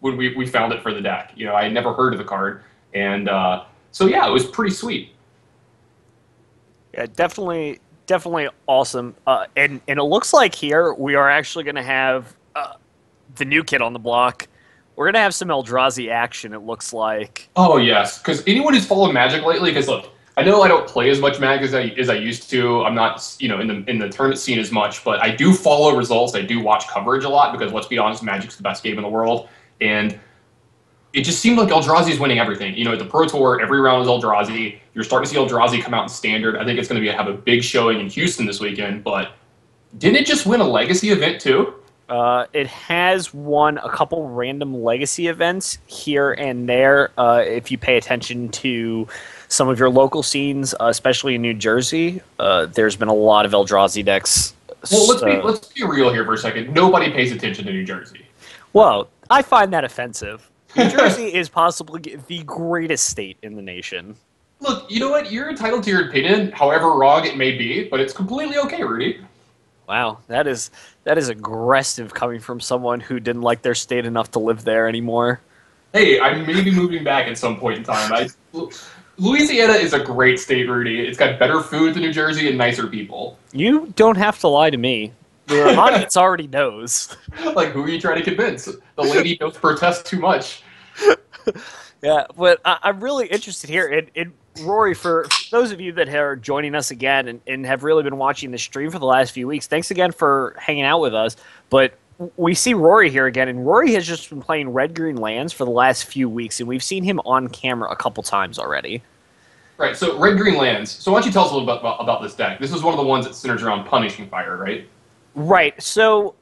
when we found it for the deck. You know, I had never heard of the card, and so yeah, it was pretty sweet. Yeah, definitely awesome. And it looks like here we are actually going to have the new kid on the block. We're going to have some Eldrazi action, it looks like. Oh, yes, because anyone who's followed Magic lately, because look, I know I don't play as much Magic as I used to. I'm not, you know, in the tournament scene as much, but I do follow results. I do watch coverage a lot because, let's be honest, Magic's the best game in the world. And it just seemed like Eldrazi is winning everything. You know, at the Pro Tour, every round is Eldrazi. You're starting to see Eldrazi come out in Standard. I think it's going to have a big showing in Houston this weekend, but didn't it just win a Legacy event, too? It has won a couple random Legacy events here and there. If you pay attention to some of your local scenes, especially in New Jersey, there's been a lot of Eldrazi decks. Well, let's be real here for a second. Nobody pays attention to New Jersey. Well, I find that offensive. New Jersey is possibly the greatest state in the nation. Look, you know what? You're entitled to your opinion, however wrong it may be, but it's completely okay, Rudy. Wow, that is aggressive coming from someone who didn't like their state enough to live there anymore. Hey, I may be moving back at some point in time. Louisiana is a great state, Rudy. It's got better food than New Jersey and nicer people. You don't have to lie to me. The audience already knows. Like, who are you trying to convince? The lady don't protest too much. Yeah, but I'm really interested here in Rory, for those of you that are joining us again and have really been watching the stream for the last few weeks, thanks again for hanging out with us. But we see Rory here again, and Rory has just been playing red-green lands for the last few weeks, and we've seen him on camera a couple times already. Right, so red-green lands. So why don't you tell us a little bit about this deck? This is one of the ones that centers around Punishing Fire, right? Right, so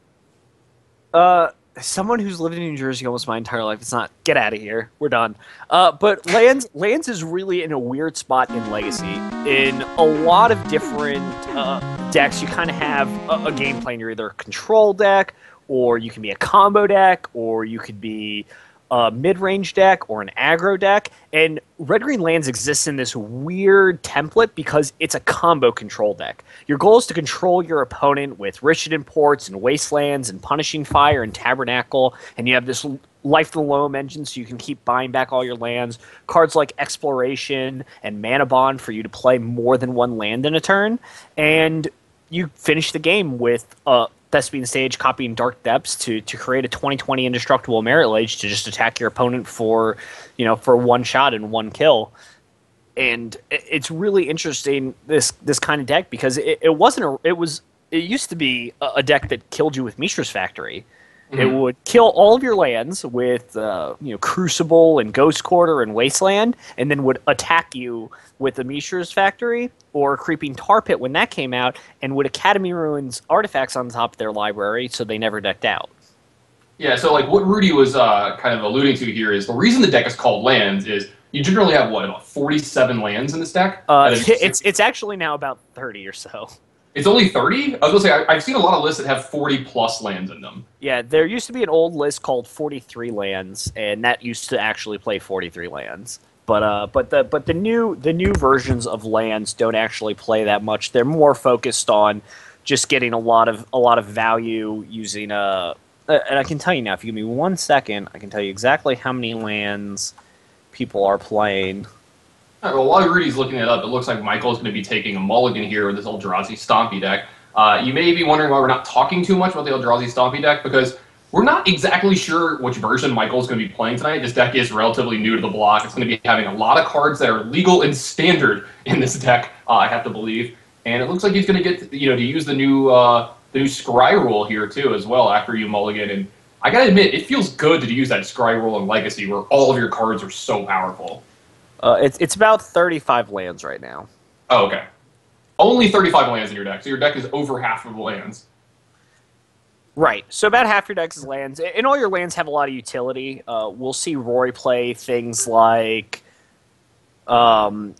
someone who's lived in New Jersey almost my entire life, it's not, get out of here, we're done. But lands is really in a weird spot in Legacy. In a lot of different decks, you kind of have a game plan. You're either a control deck, or you can be a combo deck, or you could be a mid-range deck or an aggro deck. And red-green lands exists in this weird template because it's a combo control deck. Your goal is to control your opponent with Richard Imports and Wastelands and Punishing Fire and Tabernacle, and you have this Life the Loam engine so you can keep buying back all your lands. Cards like Exploration and Mana Bond for you to play more than one land in a turn. And you finish the game with Thespian Sage copying Dark Depths to create a 20/20 indestructible Merit Lage to just attack your opponent for one shot and one kill. And it's really interesting, this kind of deck, because it used to be a deck that killed you with Mishra's Factory. Mm-hmm. It would kill all of your lands with Crucible and Ghost Quarter and Wasteland, and then would attack you with the Mishra's Factory or Creeping Tar Pit when that came out, and would Academy Ruins artifacts on top of their library so they never decked out. Yeah, so like what Rudy was kind of alluding to here is the reason the deck is called lands is you generally have, what, about 47 lands in this deck? It's actually now about 30 or so. It's only 30? I was going to say, I've seen a lot of lists that have 40-plus lands in them. Yeah, there used to be an old list called 43 lands, and that used to actually play 43 lands. But the new versions of lands don't actually play that much. They're more focused on just getting a lot of value using and I can tell you now, if you give me 1 second, I can tell you exactly how many lands people are playing. All right, well, while Rudy's looking it up, it looks like Michael's going to be taking a mulligan here with this Eldrazi Stompy deck. You may be wondering why we're not talking too much about the Eldrazi Stompy deck, because we're not exactly sure which version Michael's going to be playing tonight. This deck is relatively new to the block. It's going to be having a lot of cards that are legal and standard in this deck, I have to believe. And it looks like he's going to get to use the new Scry rule here too as well after you mulligan. And I got to admit, it feels good to use that Scry rule in Legacy where all of your cards are so powerful. It's about 35 lands right now. Oh, okay. Only 35 lands in your deck, so your deck is over half of the lands. Right. So about half your deck is lands, and all your lands have a lot of utility. We'll see Rory play things like Rishon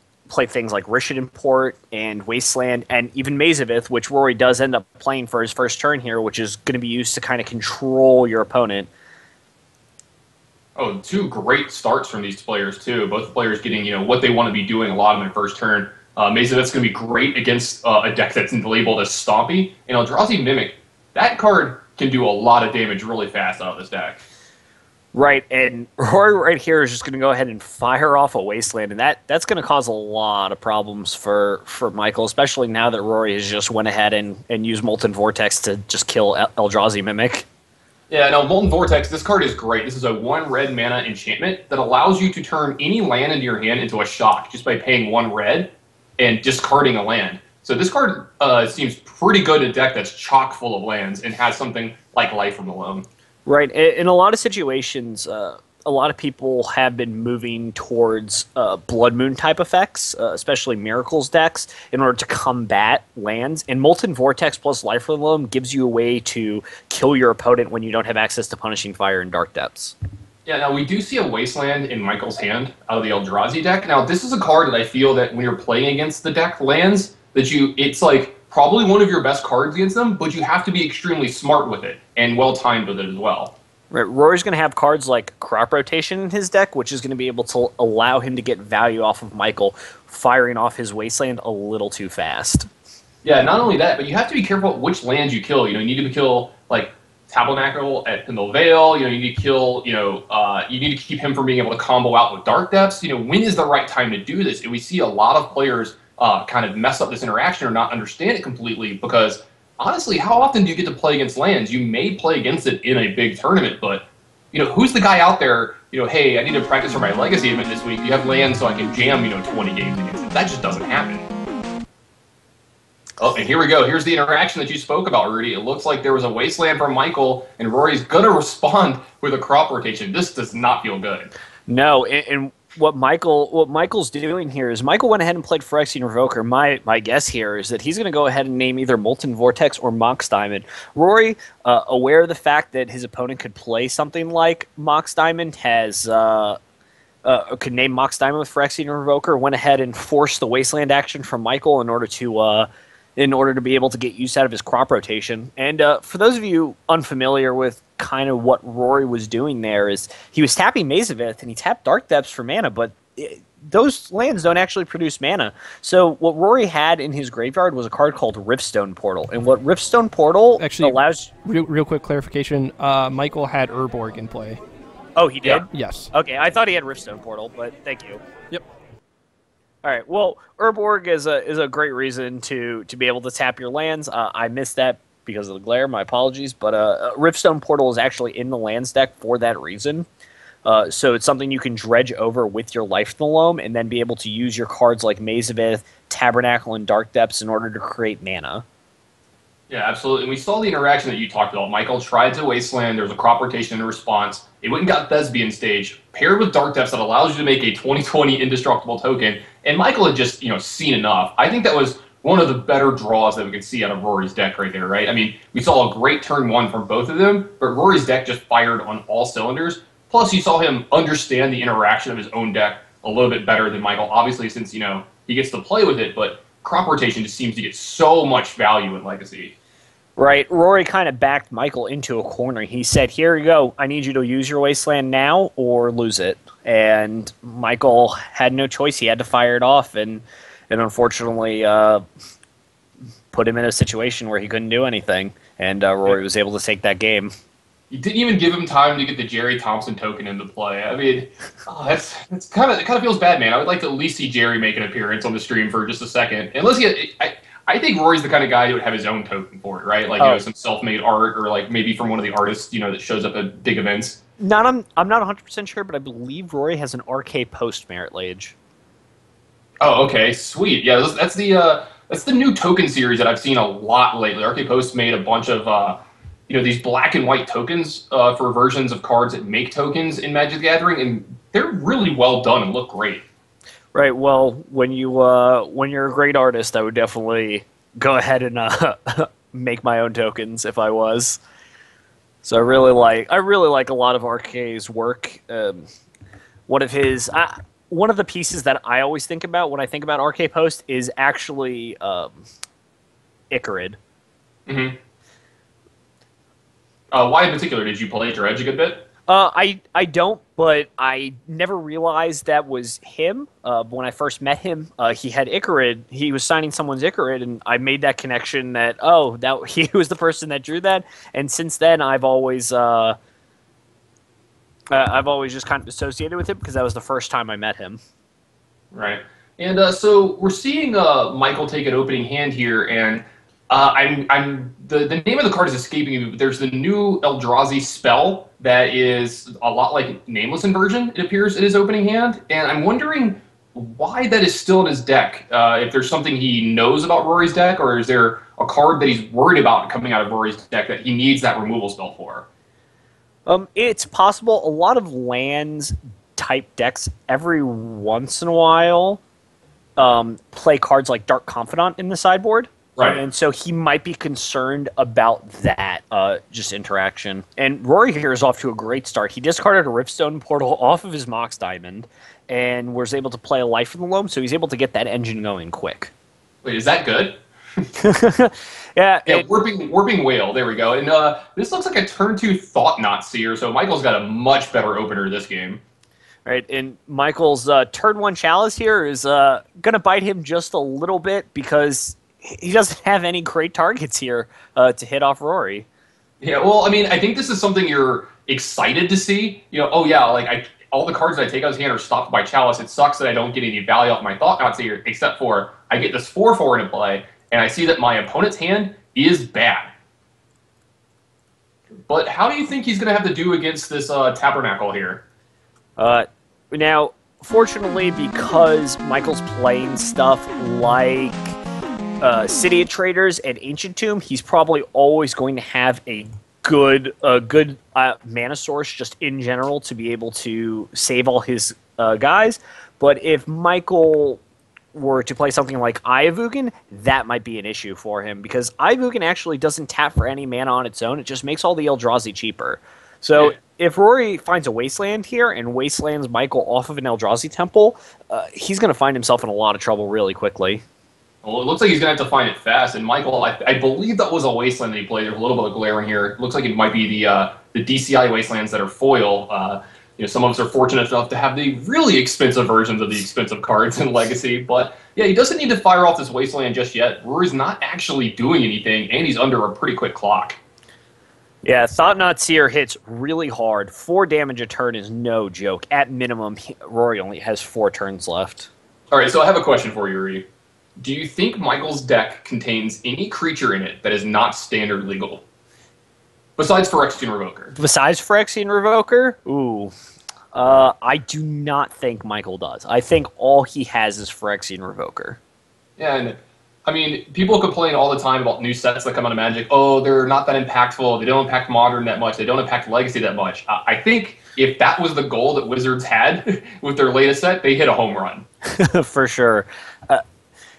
Import and Wasteland, and even Mazavith, which Rory does end up playing for his first turn here, which is going to be used to kind of control your opponent. Oh, two great starts from these players, too. Both players getting, what they want to be doing a lot in their first turn. Mazavith's going to be great against a deck that's labeled as Stompy. And Eldrazi Mimic, that card can do a lot of damage really fast out of this deck. Right, and Rory right here is just going to go ahead and fire off a Wasteland, and that's going to cause a lot of problems for Michael, especially now that Rory has just went ahead and used Molten Vortex to just kill Eldrazi Mimic. Yeah, no, Molten Vortex, this card is great. This is a 1 red mana enchantment that allows you to turn any land into your hand into a shock just by paying 1 red and discarding a land. So this card seems pretty good in a deck that's chock full of lands and has something like Life from the Loam. Right. In a lot of situations, a lot of people have been moving towards Blood Moon type effects, especially Miracles decks, in order to combat lands. And Molten Vortex plus Life from the Loam gives you a way to kill your opponent when you don't have access to Punishing Fire and Dark Depths. Yeah, now we do see a Wasteland in Michael's hand out of the Eldrazi deck. Now, this is a card that I feel that when you're playing against the deck lands, that it's like probably one of your best cards against them, but you have to be extremely smart with it and well-timed with it as well. Right, Rory's going to have cards like Crop Rotation in his deck, which is going to be able to allow him to get value off of Michael firing off his Wasteland a little too fast. Yeah, not only that, but you have to be careful which lands you kill. You need to kill, like, Tabernacle at Pendle Vale. You need to kill, you need to keep him from being able to combo out with Dark Depths. When is the right time to do this? And we see a lot of players kind of mess up this interaction or not understand it completely because, honestly, how often do you get to play against lands? You may play against it in a big tournament, but, who's the guy out there, hey, I need to practice for my Legacy event this week. You have lands so I can jam, 20 games against it. That just doesn't happen. Oh, and here we go. Here's the interaction that you spoke about, Rudy. It looks like there was a Wasteland from Michael, and Rory's going to respond with a Crop Rotation. This does not feel good. No, and what Michael's doing here is Michael went ahead and played Phyrexian Revoker. My guess here is that he's going to go ahead and name either Molten Vortex or Mox Diamond. Rory, aware of the fact that his opponent could play something like Mox Diamond, could name Mox Diamond with Phyrexian Revoker, went ahead and forced the Wasteland action from Michael in order to be able to get use out of his Crop Rotation. And for those of you unfamiliar with kind of what Rory was doing there, is he was tapping Maze of Ith and he tapped Dark Depths for mana, but those lands don't actually produce mana. So what Rory had in his graveyard was a card called Riftstone Portal. And what Riftstone Portal actually allows... Real quick clarification, Michael had Urborg in play. Oh, he did? Yeah. Yes. Okay, I thought he had Riftstone Portal, but thank you. Yep. All right. Well, Urborg is a great reason to be able to tap your lands. I missed that because of the glare. My apologies. But Riftstone Portal is actually in the lands deck for that reason. So it's something you can dredge over with your Life from the Loam and then be able to use your cards like Maze of Ith, Tabernacle, and Dark Depths in order to create mana. Yeah, absolutely. And we saw the interaction that you talked about. Michael tried to Wasteland. There was a Crop Rotation in response. It went and got Thespian stage, paired with Dark Depths that allows you to make a 20/20 indestructible token. And Michael had just, seen enough. I think that was one of the better draws that we could see out of Rory's deck right there, right? I mean, we saw a great turn one from both of them, but Rory's deck just fired on all cylinders. Plus, you saw him understand the interaction of his own deck a little bit better than Michael, obviously, since, he gets to play with it, but Crop Rotation just seems to get so much value in Legacy. Right. Rory kind of backed Michael into a corner. He said, here you go. I need you to use your Wasteland now or lose it. And Michael had no choice. He had to fire it off and unfortunately put him in a situation where he couldn't do anything. And Rory was able to take that game. You didn't even give him time to get the Jerry Thompson token into play. I mean, it kind of feels bad, man. I would like to at least see Jerry make an appearance on the stream for just a second. And let's get... I think Rory's the kind of guy who would have his own token for it, right? Like, some self-made art, or like maybe from one of the artists, that shows up at big events. I'm not 100% sure, but I believe Rory has an RK Post Merit Lage. Oh, okay, sweet. Yeah, that's the new token series that I've seen a lot lately. RK Post made a bunch of these black and white tokens for versions of cards that make tokens in Magic the Gathering, and they're really well done and look great. Right. Well, when you're a great artist, I would definitely go ahead and make my own tokens if I was. So I really like a lot of RK's work. One of the pieces that I always think about when I think about RK Post is actually Icarid. Mm-hmm. Why in particular did you play Dredge a good bit? I don't, but I never realized that was him. When I first met him, he had Icarid. He was signing someone's Icarid, and I made that connection that he was the person that drew that. And since then, I've always I've always just kind of associated with him because that was the first time I met him. Right. And so we're seeing Michael take an opening hand here, and the name of the card is escaping me, but there's the new Eldrazi spell that is a lot like Nameless Inversion, it appears, in his opening hand, and I'm wondering why that is still in his deck. If there's something he knows about Rory's deck, or is there a card that he's worried about coming out of Rory's deck that he needs that removal spell for? It's possible. A lot of lands type decks every once in a while play cards like Dark Confidant in the sideboard. Right. And so he might be concerned about that just interaction. And Rory here is off to a great start. He discarded a Riftstone Portal off of his Mox Diamond and was able to play a Life from the Loam, so he's able to get that engine going quick. Wait, is that good? Yeah, Warping Whale, there we go. And this looks like a turn 2 Thought Knot Seer, so Michael's got a much better opener this game. Right, and Michael's turn 1 Chalice here is going to bite him just a little bit because he doesn't have any great targets here to hit off Rory. Yeah, well, I mean, I think this is something you're excited to see. You know, oh yeah, like all the cards that I take out of his hand are stopped by Chalice. It sucks that I don't get any value off my Thought Knots here, except for I get this 4/4 into play, and I see that my opponent's hand is bad. But how do you think he's going to have to do against this Tabernacle here? Now, fortunately, because Michael's playing stuff like City of Traders and Ancient Tomb, he's probably always going to have a good mana source just in general to be able to save all his guys. But if Michael were to play something like Eye of Ugin, that might be an issue for him because Eye of Ugin actually doesn't tap for any mana on its own. It just makes all the Eldrazi cheaper. So if Rory finds a Wasteland here and Wastelands Michael off of an Eldrazi temple, he's going to find himself in a lot of trouble really quickly. Well, it looks like he's going to have to find it fast. And Michael, I believe that was a Wasteland that he played. There's a little bit of glare in here. It looks like it might be the DCI Wastelands that are foil. Some of us are fortunate enough to have the really expensive versions of the expensive cards in Legacy. But yeah, he doesn't need to fire off this Wasteland just yet. Rory's not actually doing anything, and he's under a pretty quick clock. Yeah, Thought Knot Seer hits really hard. 4 damage a turn is no joke. At minimum, Rory only has 4 turns left. All right, so I have a question for you, Rudy. Do you think Michael's deck contains any creature in it that is not standard legal? Besides Phyrexian Revoker. Besides Phyrexian Revoker? Ooh. I do not think Michael does. I think all he has is Phyrexian Revoker. Yeah, and I mean, people complain all the time about new sets that come out of Magic. Oh, they're not that impactful. They don't impact Modern that much. They don't impact Legacy that much. I think if that was the goal that Wizards had with their latest set, they hit a home run. For sure.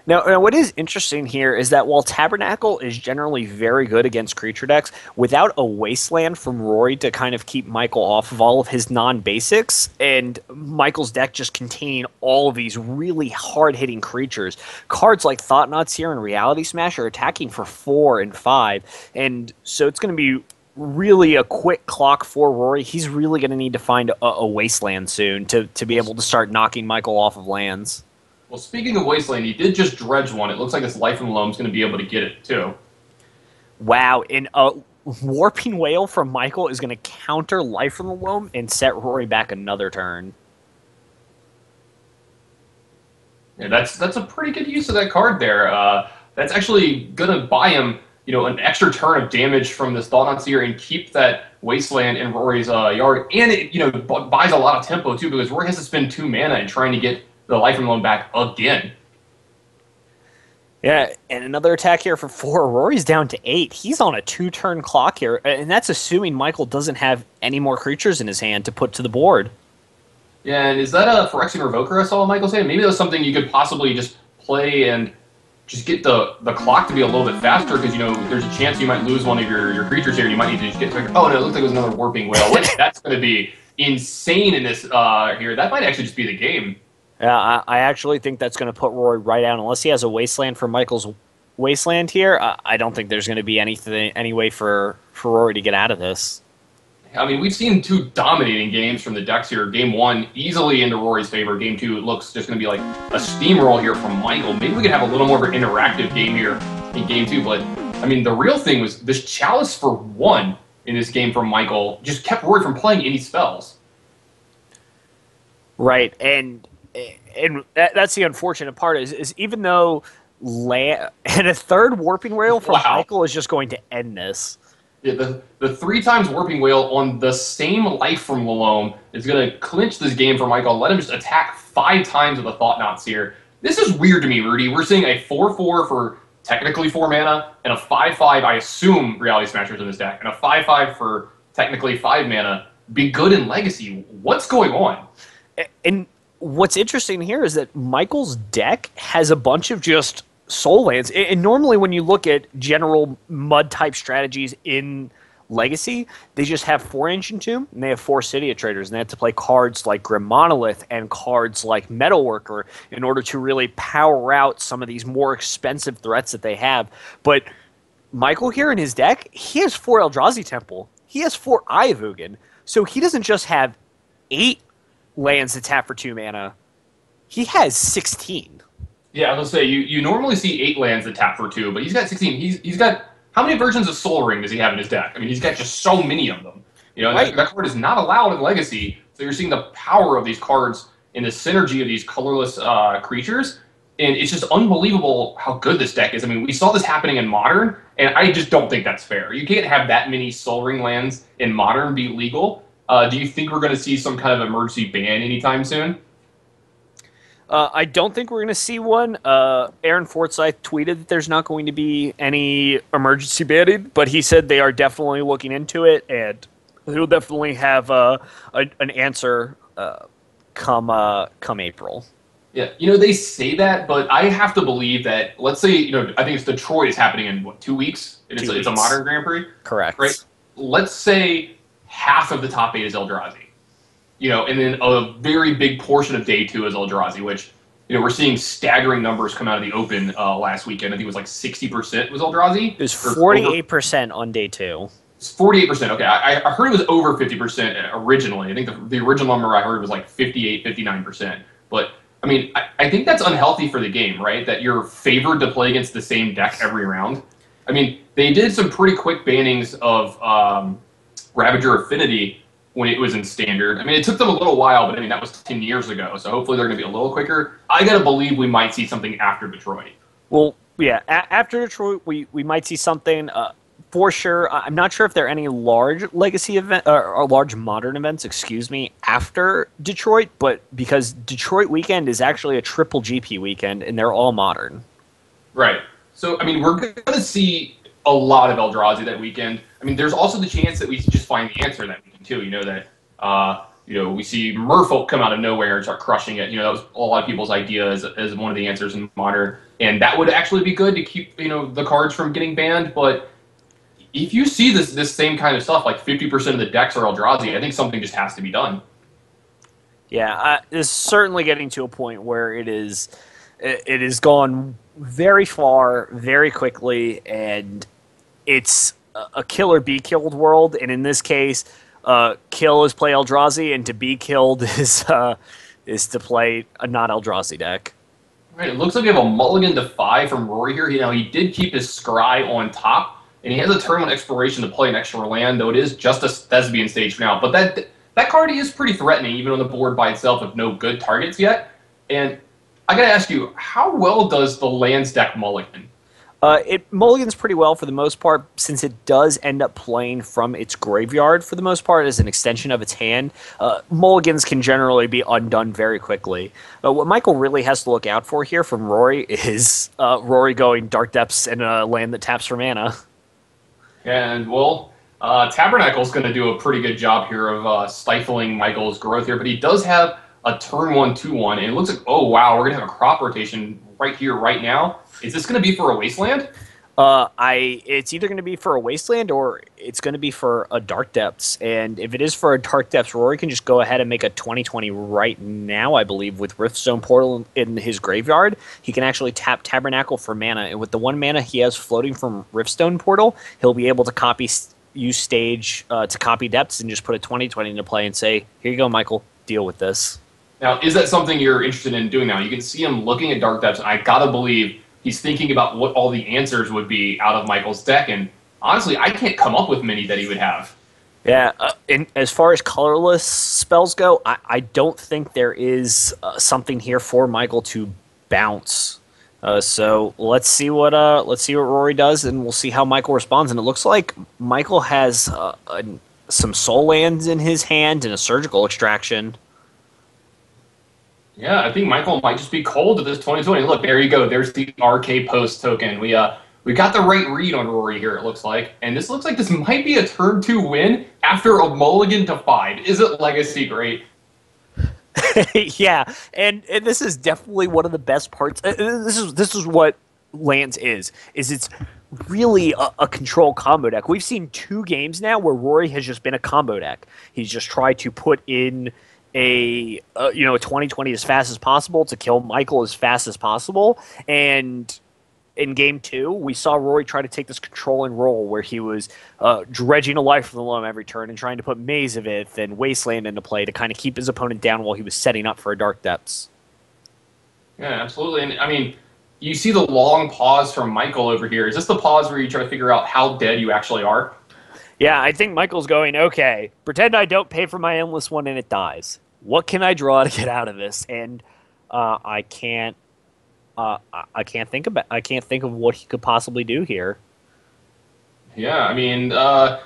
Now, what is interesting here is that while Tabernacle is generally very good against creature decks, without a Wasteland from Rory to kind of keep Michael off of all of his non-basics, and Michael's deck just containing all of these really hard-hitting creatures, cards like Thought Knots here and Reality Smash are attacking for 4 and 5, and so it's going to be really a quick clock for Rory. He's really going to need to find a Wasteland soon to be able to start knocking Michael off of lands. Well, speaking of Wasteland, he did just dredge one. It looks like this Life from Loam is going to be able to get it, too. Wow, and a Warping Whale from Michael is going to counter Life from the Loam and set Rory back another turn. Yeah, that's a pretty good use of that card there. That's actually going to buy him, an extra turn of damage from this Thought Knot Seer and keep that Wasteland in Rory's yard. And it, buys a lot of tempo, too, because Rory has to spend 2 mana in trying to get the Life from Loam back again. Yeah, and another attack here for 4. Rory's down to 8. He's on a 2-turn clock here, and that's assuming Michael doesn't have any more creatures in his hand to put to the board. Yeah, and is that a Phyrexian Revoker I saw Michael say? Maybe that's something you could possibly just play and just get the clock to be a little bit faster, because, there's a chance you might lose one of your creatures here, and you might need to just get quicker. Oh, no, it looks like it was another Warping Whale. That's going to be insane in this here. That might actually just be the game. Yeah, I actually think that's going to put Rory right out. Unless he has a Wasteland for Michael's Wasteland here, I don't think there's going to be any way for Rory to get out of this. I mean, we've seen 2 dominating games from the decks here. Game 1, easily into Rory's favor. Game 2, it looks just going to be like a steamroll here from Michael. Maybe we could have a little more of an interactive game here in Game 2. But, I mean, the real thing was this Chalice for 1 in this game from Michael just kept Rory from playing any spells. Right, and that's the unfortunate part is even though and a third warping whale from Michael is just going to end this. Yeah, the 3 times warping whale on the same life from Loam is going to clinch this game for Michael. Let him just attack 5 times with the Thought Knots here. This is weird to me, Rudy. We're seeing a 4/4 for technically 4 mana, and a 5/5, I assume Reality Smasher's in this deck, and a 5/5 for technically 5 mana. Be good in Legacy. What's going on? And what's interesting here is that Michael's deck has a bunch of just soul lands. And normally when you look at general mud-type strategies in Legacy, they just have 4 Ancient Tomb, and they have 4 City of Traders, and they have to play cards like Grim Monolith and cards like Metalworker in order to really power out some of these more expensive threats that they have. But Michael here in his deck, he has 4 Eldrazi Temple. He has 4 Eye of Ugin. So he doesn't just have 8 lands that tap for 2 mana. He has 16. Yeah, I was going to say, you normally see 8 lands that tap for 2, but he's got 16. He's got... How many versions of Soul Ring does he have in his deck? I mean, he's got just so many of them. You know, right. that card is not allowed in Legacy, so you're seeing the power of these cards and the synergy of these colorless creatures, and it's just unbelievable how good this deck is. I mean, we saw this happening in Modern, and I just don't think that's fair. You can't have that many Soul Ring lands in Modern be legal. Do you think we're going to see some kind of emergency ban anytime soon? I don't think we're going to see one. Aaron Forsythe tweeted that there's not going to be any emergency banning, but he said they are definitely looking into it, and he'll definitely have an answer come April. Yeah, you know, they say that, but I have to believe that, let's say, you know, I think it's Detroit is happening in, what, 2 weeks? And it's a Modern Grand Prix? Correct. Right? Let's say half of the top 8 is Eldrazi. You know, and then a very big portion of day 2 is Eldrazi, which, you know, we're seeing staggering numbers come out of the Open last weekend. I think it was like 60% was Eldrazi. It was 48% on day 2. It's 48%. Okay, I heard it was over 50% originally. I think the original number I heard was like 58, 59%. But, I mean, I think that's unhealthy for the game, right? That you're favored to play against the same deck every round. I mean, they did some pretty quick bannings of Ravager Affinity when it was in Standard. I mean, it took them a little while, but I mean, that was 10 years ago, so hopefully they're going to be a little quicker. I got to believe we might see something after Detroit. Well, yeah, after Detroit, we might see something for sure. I'm not sure if there are any large Legacy event or large Modern events, after Detroit, but because Detroit weekend is actually a triple GP weekend, and they're all Modern. Right. So, I mean, we're going to see a lot of Eldrazi that weekend. I mean, there's also the chance that we just find the answer that weekend, too. You know, that, we see Merfolk come out of nowhere and start crushing it. You know, that was a lot of people's idea as one of the answers in Modern. And that would actually be good to keep, you know, the cards from getting banned. But if you see this same kind of stuff, like 50% of the decks are Eldrazi, I think something just has to be done. Yeah, it's certainly getting to a point where it is gone very far, very quickly, and it's a kill or be killed world. And in this case, kill is play Eldrazi, and to be killed is to play a not Eldrazi deck. Right. It looks like we have a mulligan to 5 from Rory here. You know, he did keep his Scry on top, and he has a turn 1 expiration to play an extra land, though it is just a Thespian stage for now. But that card is pretty threatening, even on the board by itself with no good targets yet. And I gotta ask you, how well does the lands deck mulligan? It mulligans pretty well for the most part, since it does end up playing from its graveyard for the most part as an extension of its hand. Mulligans can generally be undone very quickly. What Michael really has to look out for here from Rory is Rory going Dark Depths and a land that taps for mana. And, well, Tabernacle's going to do a pretty good job here of stifling Michael's growth here, but he does have a turn 1, 2-1, and it looks like, oh wow, we're going to have a crop rotation right here, right now. Is this going to be for a Wasteland? It's either going to be for a Wasteland or it's going to be for a Dark Depths. And if it is for a Dark Depths, Rory can just go ahead and make a 20/20 right now, I believe, with Riftstone Portal in his graveyard. He can actually tap Tabernacle for mana, and with the 1 mana he has floating from Riftstone Portal, he'll be able to use Stage to copy Depths and just put a 20/20 into play and say, here you go, Michael, deal with this. Now, is that something you're interested in doing now? You can see him looking at Dark Depths, and I gotta believe he's thinking about what all the answers would be out of Michael's deck, and honestly, I can't come up with many that he would have. Yeah, as far as colorless spells go, I don't think there is something here for Michael to bounce. So let's see what Rory does, and we'll see how Michael responds. And it looks like Michael has some soul lands in his hand and a surgical extraction. Yeah, I think Michael might just be cold to this 2020. Look, there you go. There's the RK Post token. We got the right read on Rory here, it looks like. And this looks like this might be a turn 2 win after a mulligan to 5. Is it Legacy great? Yeah, and this is definitely one of the best parts. This is what Lands is it's really a control combo deck. We've seen 2 games now where Rory has just been a combo deck. He's just tried to put in a 2020 as fast as possible to kill Michael as fast as possible, and in game 2, we saw Rory try to take this controlling role where he was dredging a life from the Loam every turn and trying to put Maze of It and Wasteland into play to kind of keep his opponent down while he was setting up for a Dark Depths. Yeah, absolutely. And I mean, you see the long pause from Michael over here. Is this the pause where you try to figure out how dead you actually are? Yeah, I think Michael's going, okay, pretend I don't pay for my Endless one and it dies. What can I draw to get out of this? And I can't think of what he could possibly do here. Yeah, I mean, I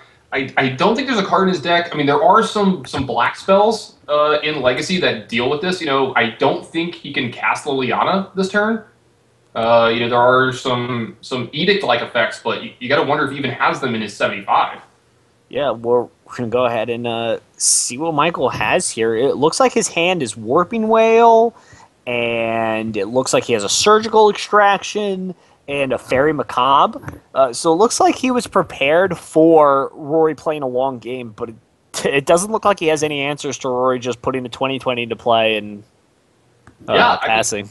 don't think there's a card in his deck. I mean, there are some black spells in Legacy that deal with this. I don't think he can cast Liliana this turn. There are some edict-like effects, but you got to wonder if he even has them in his 75. Yeah, we're going to go ahead and see what Michael has here. It looks like his hand is Warping Whale, and it looks like he has a Surgical Extraction and a Fairy Macabre. So it looks like he was prepared for Rory playing a long game, but it doesn't look like he has any answers to Rory just putting the 2020 into play and passing.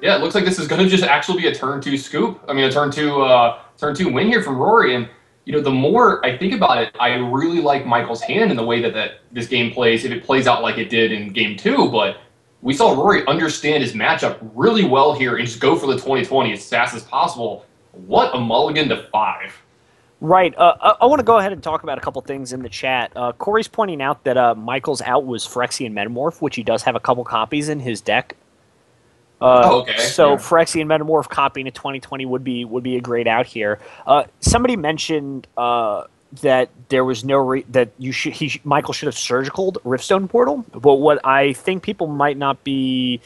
Yeah, it looks like this is going to just actually be a turn 2 scoop. I mean, a turn 2 win here from Rory. And the more I think about it, I really like Michael's hand in the way that this game plays, if it plays out like it did in game 2. But we saw Rory understand his matchup really well here and just go for the 2020 as fast as possible. What a mulligan to 5. Right. I want to go ahead and talk about a couple things in the chat. Kory's pointing out that Michael's out was Phyrexian Metamorph, which he does have a couple copies in his deck. Okay. So Phyrexian Metamorph copying a 2020 would be a great out here. Somebody mentioned that there was no Michael should have surgicaled Riftstone Portal, but what I think people might not be.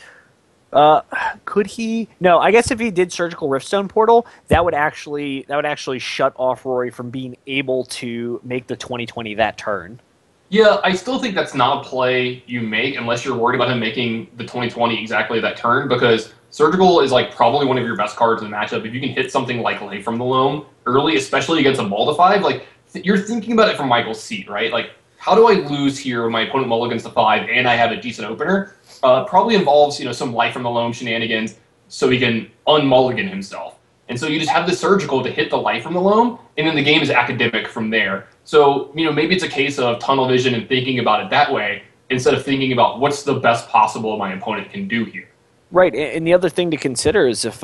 Could he? No, I guess if he did surgical Riftstone Portal, that would actually shut off Rory from being able to make the 2020 that turn. Yeah, I still think that's not a play you make unless you're worried about him making the 2020 exactly that turn, because Surgical is probably one of your best cards in the matchup. If you can hit something like Life from the Loam early, especially against a Mull to 5, you're thinking about it from Michael's seat, right? How do I lose here when my opponent mulligans to 5 and I have a decent opener? Probably involves some Life from the Loam shenanigans so he can unmulligan himself. And so you just have the Surgical to hit the Life from the Loam, and then the game is academic from there. So, maybe it's a case of tunnel vision and thinking about it that way instead of thinking about what's the best possible my opponent can do here. Right, and the other thing to consider is if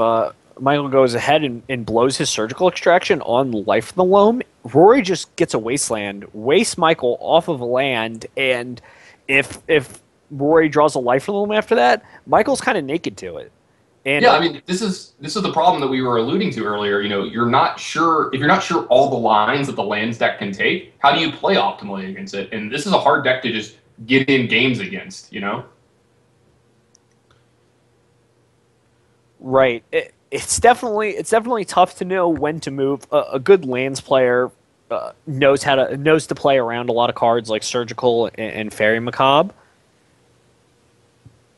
Michael goes ahead and blows his Surgical Extraction on Life from the Loam, Rory just gets a Wasteland, wastes Michael off of a land, and if Rory draws a Life from the Loam after that, Michael's kind of naked to it. And yeah, I mean, this is the problem that we were alluding to earlier. You're not sure if you're not sure all the lines that the lands deck can take. How do you play optimally against it? And this is a hard deck to just get in games against. Right. It's definitely tough to know when to move. A good lands player knows to play around a lot of cards like Surgical and Fairy Macabre.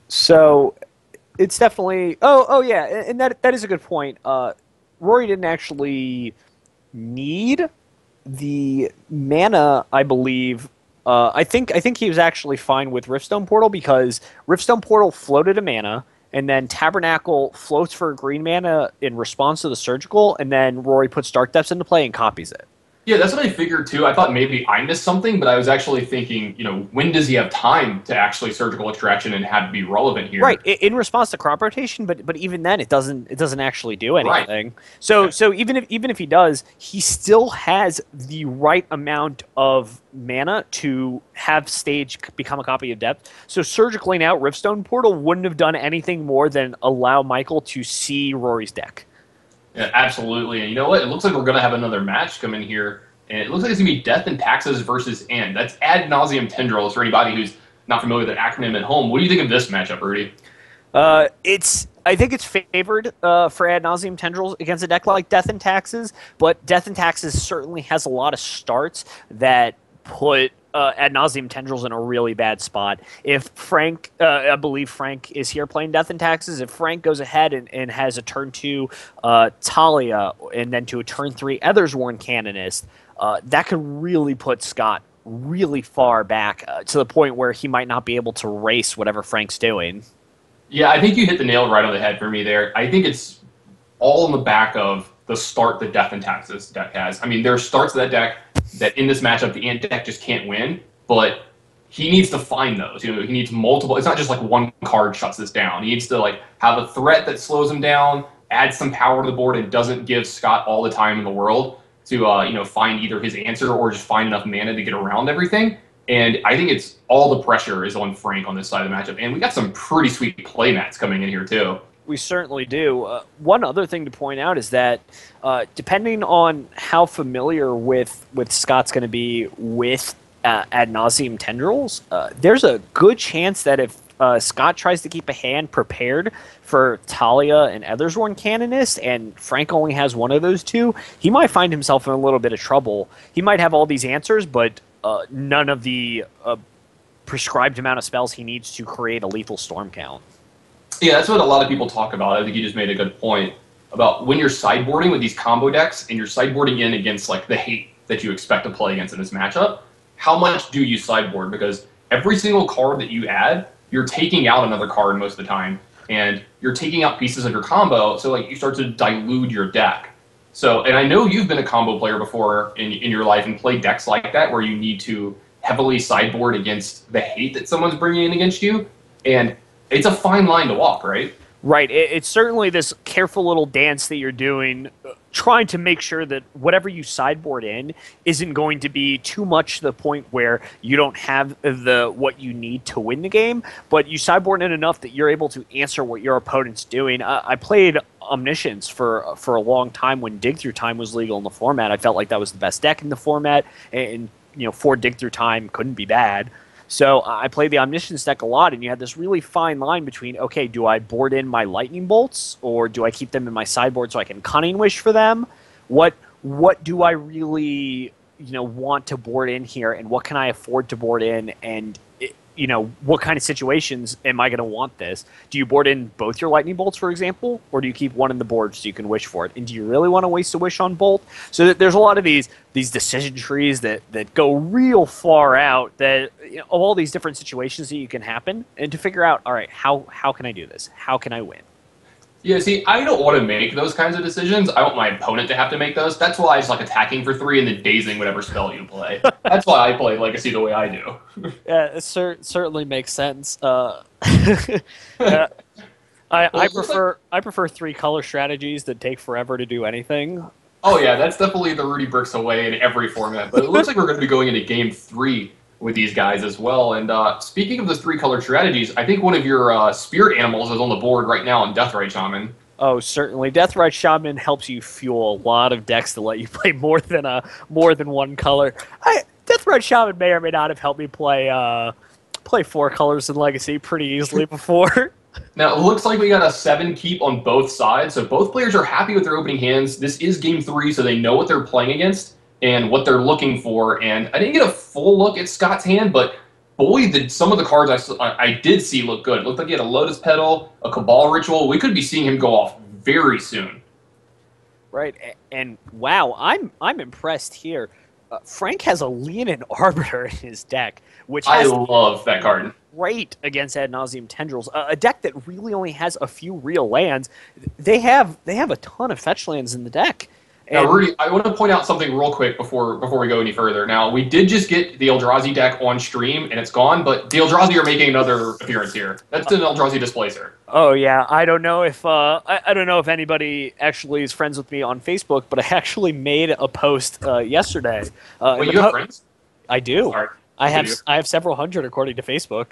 So. It's definitely yeah, and that is a good point. Rory didn't actually need the mana, I believe. I think he was actually fine with Riftstone Portal because Riftstone Portal floated a mana, and then Tabernacle floats for a green mana in response to the Surgical, and then Rory puts Dark Depths into play and copies it. Yeah, that's what I figured too. I thought maybe I missed something, but I was actually thinking, when does he have time to actually surgical extraction and have to be relevant here? Right, in response to crop rotation, but even then, it doesn't actually do Right. anything. So even if he does, he still has the right amount of mana to have stage become a copy of depth. So surgically out Riftstone Portal wouldn't have done anything more than allow Michael to see Rory's deck. Yeah, absolutely. And you know what? It looks like we're going to have another match come in here. And it looks like it's going to be Death and Taxes versus End. That's ad nauseum tendrils for anybody who's not familiar with the acronym at home. What do you think of this matchup, Rudy? I think it's favored for ad nauseum tendrils against a deck like Death and Taxes, but Death and Taxes certainly has a lot of starts that put ad nauseum tendrils in a really bad spot. If Frank, I believe Frank is here playing Death and Taxes, if Frank goes ahead and has a turn 2 Talia and then to a turn 3 Ethersworn Canonist, that could really put Scott really far back to the point where he might not be able to race whatever Frank's doing. Yeah, I think you hit the nail right on the head for me there. I think it's all in the back of the start that Death and Taxes deck has. I mean, there are starts of that deck that in this matchup the Ant deck just can't win, but he needs to find those. He needs multiple. It's not just like one card shuts this down. He needs to have a threat that slows him down, adds some power to the board, and doesn't give Scott all the time in the world to find either his answer or just find enough mana to get around everything. And I think it's all the pressure is on Frank on this side of the matchup. And we got some pretty sweet playmats coming in here, too. We certainly do. One other thing to point out is that depending on how familiar with Scott's going to be with ad nauseum tendrils, there's a good chance that if Scott tries to keep a hand prepared for Talia and Ethersworn Canonist, and Frank only has one of those two, he might find himself in a little bit of trouble. He might have all these answers, but none of the prescribed amount of spells he needs to create a lethal storm count. Yeah, that's what a lot of people talk about. I think you just made a good point about when you're sideboarding with these combo decks and you're sideboarding in against the hate that you expect to play against in this matchup. How much do you sideboard? Because every single card that you add, you're taking out another card most of the time, and you're taking out pieces of your combo. So you start to dilute your deck. So, and I know you've been a combo player before in your life and played decks like that where you need to heavily sideboard against the hate that someone's bringing in against you, and it's a fine line to walk, right? Right. It's certainly this careful little dance that you're doing, trying to make sure that whatever you sideboard in isn't going to be too much to the point where you don't have what you need to win the game, but you sideboard in enough that you're able to answer what your opponent's doing. I played Omniscience for a long time when Dig Through Time was legal in the format. I felt like that was the best deck in the format, and for Dig Through Time couldn't be bad. So I played the Omniscience deck a lot, and you had this really fine line between, okay, do I board in my Lightning Bolts, or do I keep them in my sideboard so I can Cunning Wish for them? What do I really want to board in here, and what can I afford to board in, and what kind of situations am I going to want this? Do you board in both your Lightning Bolts, for example, or do you keep one in the board so you can wish for it? And do you really want to waste a wish on Bolt? So there's a lot of these decision trees that go real far out of all these different situations that you can happen, and to figure out, all right, how can I do this? How can I win? Yeah, see, I don't want to make those kinds of decisions. I want my opponent to have to make those. That's why I just like attacking for 3 and then dazing whatever spell you play. That's why I play Legacy the way I do. Yeah, it certainly makes sense. I prefer 3 color strategies that take forever to do anything. Oh yeah, that's definitely the Rudy bricks away in every format. But it looks like we're going to be going into Game 3 with these guys as well. And speaking of those 3 color strategies, I think one of your spirit animals is on the board right now in Deathrite Shaman. Oh, certainly. Deathrite Shaman helps you fuel a lot of decks to let you play more than one color. Deathrite Shaman may or may not have helped me play 4 colors in Legacy pretty easily before. Now, it looks like we got a 7 keep on both sides, so both players are happy with their opening hands. This is Game 3, so they know what they're playing against and what they're looking for. And I didn't get a full look at Scott's hand, but boy, some of the cards I did see look good. It looked like he had a Lotus Petal, a Cabal Ritual. We could be seeing him go off very soon. Right, and wow, I'm impressed here. Frank has a Leonin Arbiter in his deck, which I love that card. Great against ad nauseum tendrils. A deck that really only has a few real lands. They have a ton of fetch lands in the deck. Now, Rudy, I want to point out something real quick before we go any further. Now, we did just get the Eldrazi deck on stream, and it's gone, but the Eldrazi are making another appearance here. That's an Eldrazi Displacer. Oh yeah, I don't know if I don't know if anybody actually is friends with me on Facebook, but I actually made a post yesterday. Wait, you have friends? I do. Sorry. I have several hundred according to Facebook.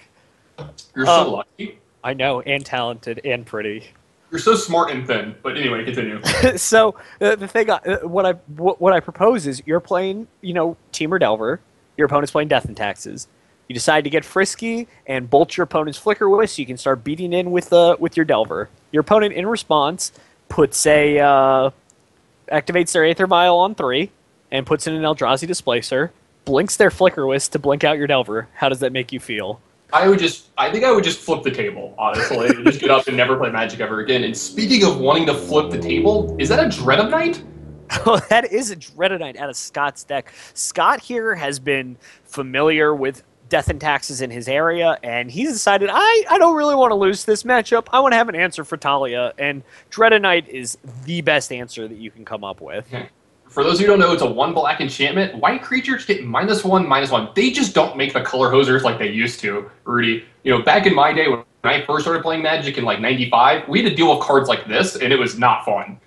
You're so lucky. I know, and talented, and pretty. You're so smart and thin. But anyway, continue. So the thing, what I propose is you're playing, Team or Delver. Your opponent's playing Death and Taxes. You decide to get frisky and bolt your opponent's Flicker Wisp, so you can start beating in with your Delver. Your opponent, in response, activates their Aether Vial on 3 and puts in an Eldrazi Displacer, blinks their Flicker Wisp to blink out your Delver. How does that make you feel? I think I would just flip the table, honestly, and just get up and never play Magic ever again. And speaking of wanting to flip the table, is that a Dread of Night? Oh, that is a Dread of Night out of Scott's deck. Scott here has been familiar with Death and Taxes in his area, and he's decided, I don't really want to lose this matchup. I want to have an answer for Talia, and Dread of Night is the best answer that you can come up with. Okay. For those who don't know, it's a 1 black enchantment. White creatures get -1/-1. They just don't make the color hosers like they used to, Rudy. Back in my day when I first started playing Magic in like '95, we had to deal with cards like this, and it was not fun.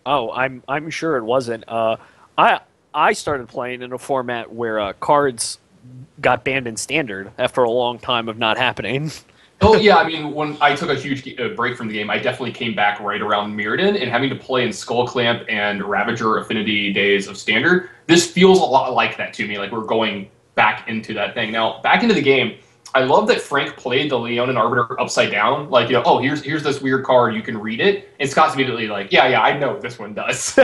Oh, I'm sure it wasn't. I started playing in a format where cards got banned in Standard after a long time of not happening. Oh, yeah, I mean, when I took a huge break from the game, I definitely came back right around Mirrodin, and having to play in Skull Clamp and Ravager Affinity days of Standard, this feels a lot like that to me, like we're going back into that thing. Now, back into the game, I love that Frank played the Leonin Arbiter upside down, like, here's this weird card, you can read it, and Scott's immediately like, yeah, I know what this one does.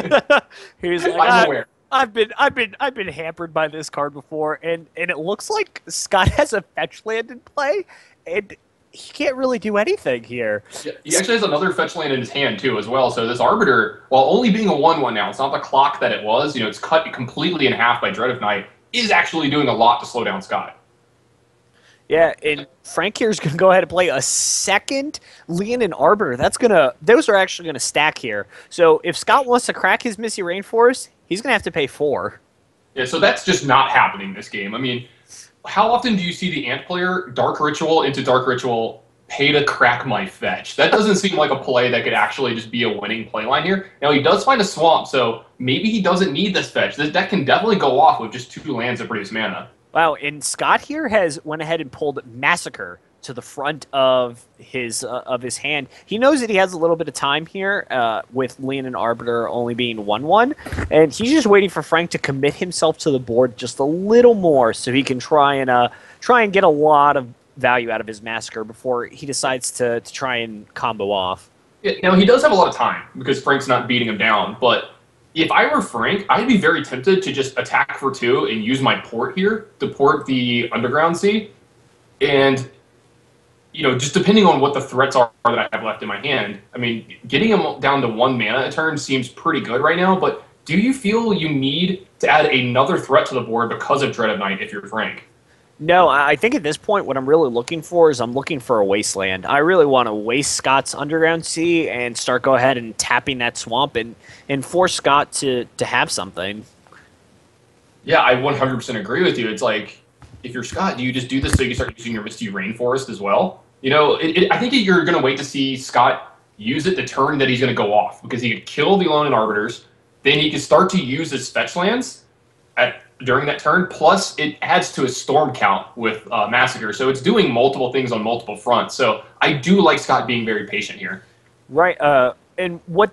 He's like, I'm aware. I've been hampered by this card before, and it looks like Scott has a fetch land in play, and he can't really do anything here. Yeah, he actually has another fetch land in his hand, too, as well. So this Arbiter, while only being a 1/1 now, it's not the clock that it was. It's cut completely in half by Dread of Night, is actually doing a lot to slow down Scott. Yeah, and Frank here is going to go ahead and play a second Leonin Arbiter. Those are actually going to stack here. So if Scott wants to crack his Misty Rainforest, he's going to have to pay 4. Yeah, so that's just not happening this game. I mean, how often do you see the Ant player Dark Ritual into Dark Ritual, pay to crack my fetch? That doesn't seem like a play that could actually just be a winning play line here. Now, he does find a swamp, so maybe he doesn't need this fetch. This deck can definitely go off with just 2 lands that produce mana. Wow, and Scott here went ahead and pulled Massacre to the front of his hand. He knows that he has a little bit of time here with Leonin Arbiter only being 1/1, and he's just waiting for Frank to commit himself to the board just a little more so he can try and get a lot of value out of his Massacre before he decides to try and combo off. Yeah, now, he does have a lot of time because Frank's not beating him down, but if I were Frank, I'd be very tempted to just attack for 2 and use my port here to port the Underground Sea. And, just depending on what the threats are that I have left in my hand, I mean, getting him down to 1 mana a turn seems pretty good right now, but do you feel you need to add another threat to the board because of Dread of Night if you're Frank? No, I think at this point what I'm really looking for is I'm looking for a wasteland. I really want to waste Scott's Underground Sea and go ahead and tapping that swamp and force Scott to have something. Yeah, I 100% agree with you. It's like, if you're Scott, do you just do this so you can start using your Misty Rainforest as well? I think you're going to wait to see Scott use it the turn that he's going to go off, because he could kill the Leonin Arbiters, then he can start to use his fetch lands during that turn, plus it adds to his storm count with Massacre, so it's doing multiple things on multiple fronts. So I do like Scott being very patient here. Right, and what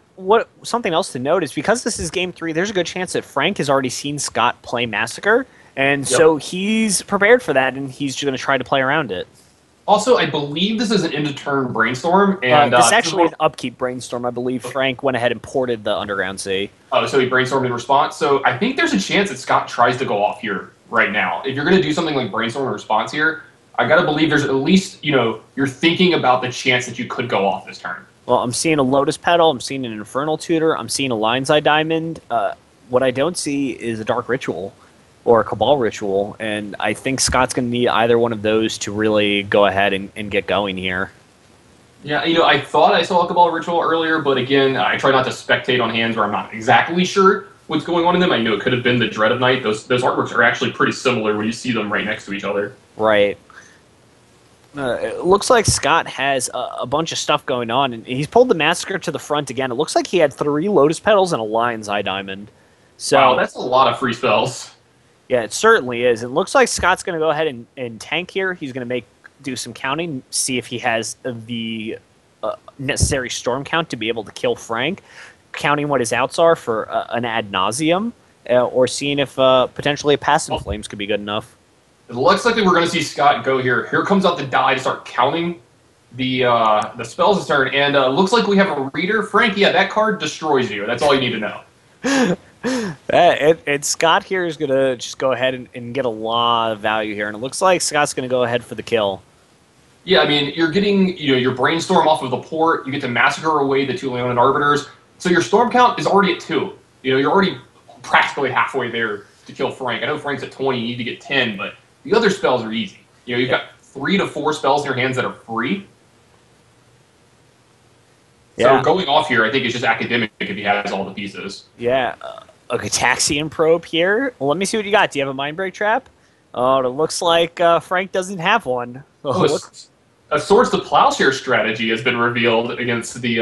something else to note is because this is Game 3, there's a good chance that Frank has already seen Scott play Massacre, and so he's prepared for that, and he's just going to try to play around it. Also, I believe this is an end-of-turn Brainstorm. And this is actually an upkeep Brainstorm. I believe Frank went ahead and ported the Underground Sea. Oh, so he Brainstormed in response. So I think there's a chance that Scott tries to go off here right now. If you're going to do something like Brainstorm in response here, I got to believe there's at least, you're thinking about the chance that you could go off this turn. Well, I'm seeing a Lotus Petal. I'm seeing an Infernal Tutor. I'm seeing a Lion's Eye Diamond. What I don't see is a Dark Ritual or a Cabal Ritual, and I think Scott's going to need either one of those to really go ahead and get going here. Yeah, I thought I saw a Cabal Ritual earlier, but again, I try not to spectate on hands where I'm not exactly sure what's going on in them. I know it could have been the Dread of Night. Those artworks are actually pretty similar when you see them right next to each other. Right. It looks like Scott has a bunch of stuff going on, and he's pulled the Massacre to the front again. It looks like he had 3 Lotus Petals and a Lyons Eye Diamond. So, wow, that's a lot of free spells. Yeah, it certainly is. It looks like Scott's going to go ahead and tank here. He's going to do some counting, see if he has the necessary storm count to be able to kill Frank, counting what his outs are for an ad nauseum, or seeing if potentially a passive flames could be good enough. It looks like we're going to see Scott go here. Here comes out the die to start counting the spells this turn, and looks like we have a reader. Frank, yeah, that card destroys you. That's all you need to know. And Scott here is going to just go ahead and get a lot of value here, and it looks like Scott's going to go ahead for the kill. Yeah, I mean, you're getting your Brainstorm off of the port. You get to Massacre away the 2 Leonin Arbiters. So your Storm count is already at 2. You're already practically halfway there to kill Frank. I know Frank's at 20. You need to get 10, but the other spells are easy. You've got 3 to 4 spells in your hands that are free. So going off here, I think it's just academic if he has all the pieces. Yeah, a Gataxian Probe here. Well, let me see what you got. Do you have a Mind Break Trap? Oh, it looks like Frank doesn't have one. A Swords to Plowshare strategy has been revealed against the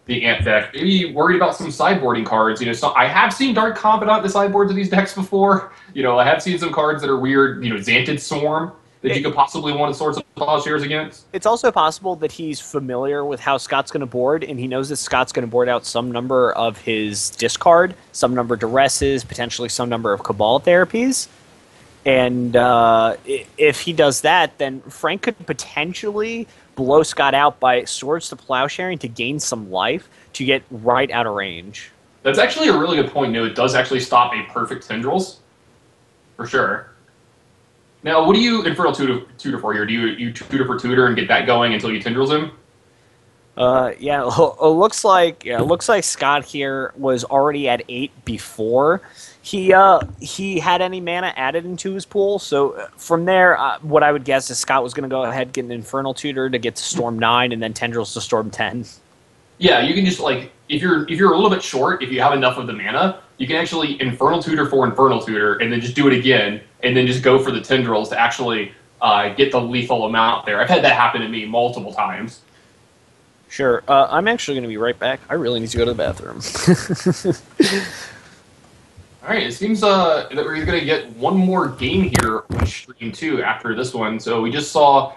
Ant deck. Maybe worried about some sideboarding cards. So I have seen Dark Confidant in the sideboards of these decks before. I have seen some cards that are weird. Xanted Swarm that you could possibly want a Swords to Plowshares against. It's also possible that he's familiar with how Scott's going to board, and he knows that Scott's going to board out some number of his discard, some number of Duresses, potentially some number of Cabal therapies. And if he does that, then Frank could potentially blow Scott out by Swords to Plowsharing to gain some life to get right out of range. That's actually a really good point. It does actually stop a perfect Tendrils, for sure. Now, what do you Infernal Tutor for here? Do you tutor for tutor and get that going until you Tendrils him? Yeah, it looks like Scott here was already at 8 before he had any mana added into his pool. So from there, what I would guess is Scott was going to go ahead and get an Infernal Tutor to get to Storm 9 and then Tendrils to Storm 10. Yeah, you can just if you're a little bit short, if you have enough of the mana, you can actually Infernal Tutor for Infernal Tutor and then just do it again and then just go for the Tendrils to actually get the lethal amount there. I've had that happen to me multiple times. Sure. I'm actually going to be right back. I really need to go to the bathroom. All right, it seems that we're going to get one more game here on stream, too, after this one. So we just saw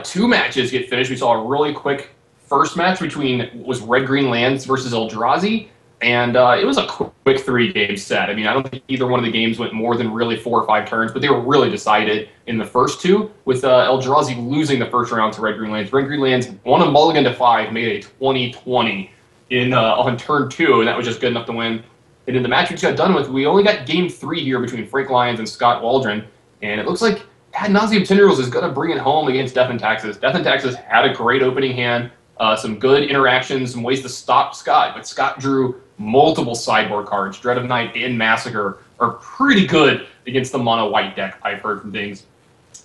2 matches get finished. We saw a really quick first match between Red-Green Lands versus Eldrazi, and it was a quick 3-game set. I mean, I don't think either one of the games went more than really 4 or 5 turns, but they were really decided in the first 2, with Eldrazi losing the first round to Red-Green Lands. Red-Green Lands won a mulligan to 5, made a 20-20 on turn 2, and that was just good enough to win. And in the match we just got done with, we only got game 3 here between Frank Lyons and Scott Waldron, and it looks like Ad Nauseam Tendrils is going to bring it home against Death and Taxes. Death and Taxes had a great opening hand, some good interactions, some ways to stop Scott, but Scott drew multiple sideboard cards. Dread of Night and Massacre are pretty good against the mono-white deck, I've heard from things.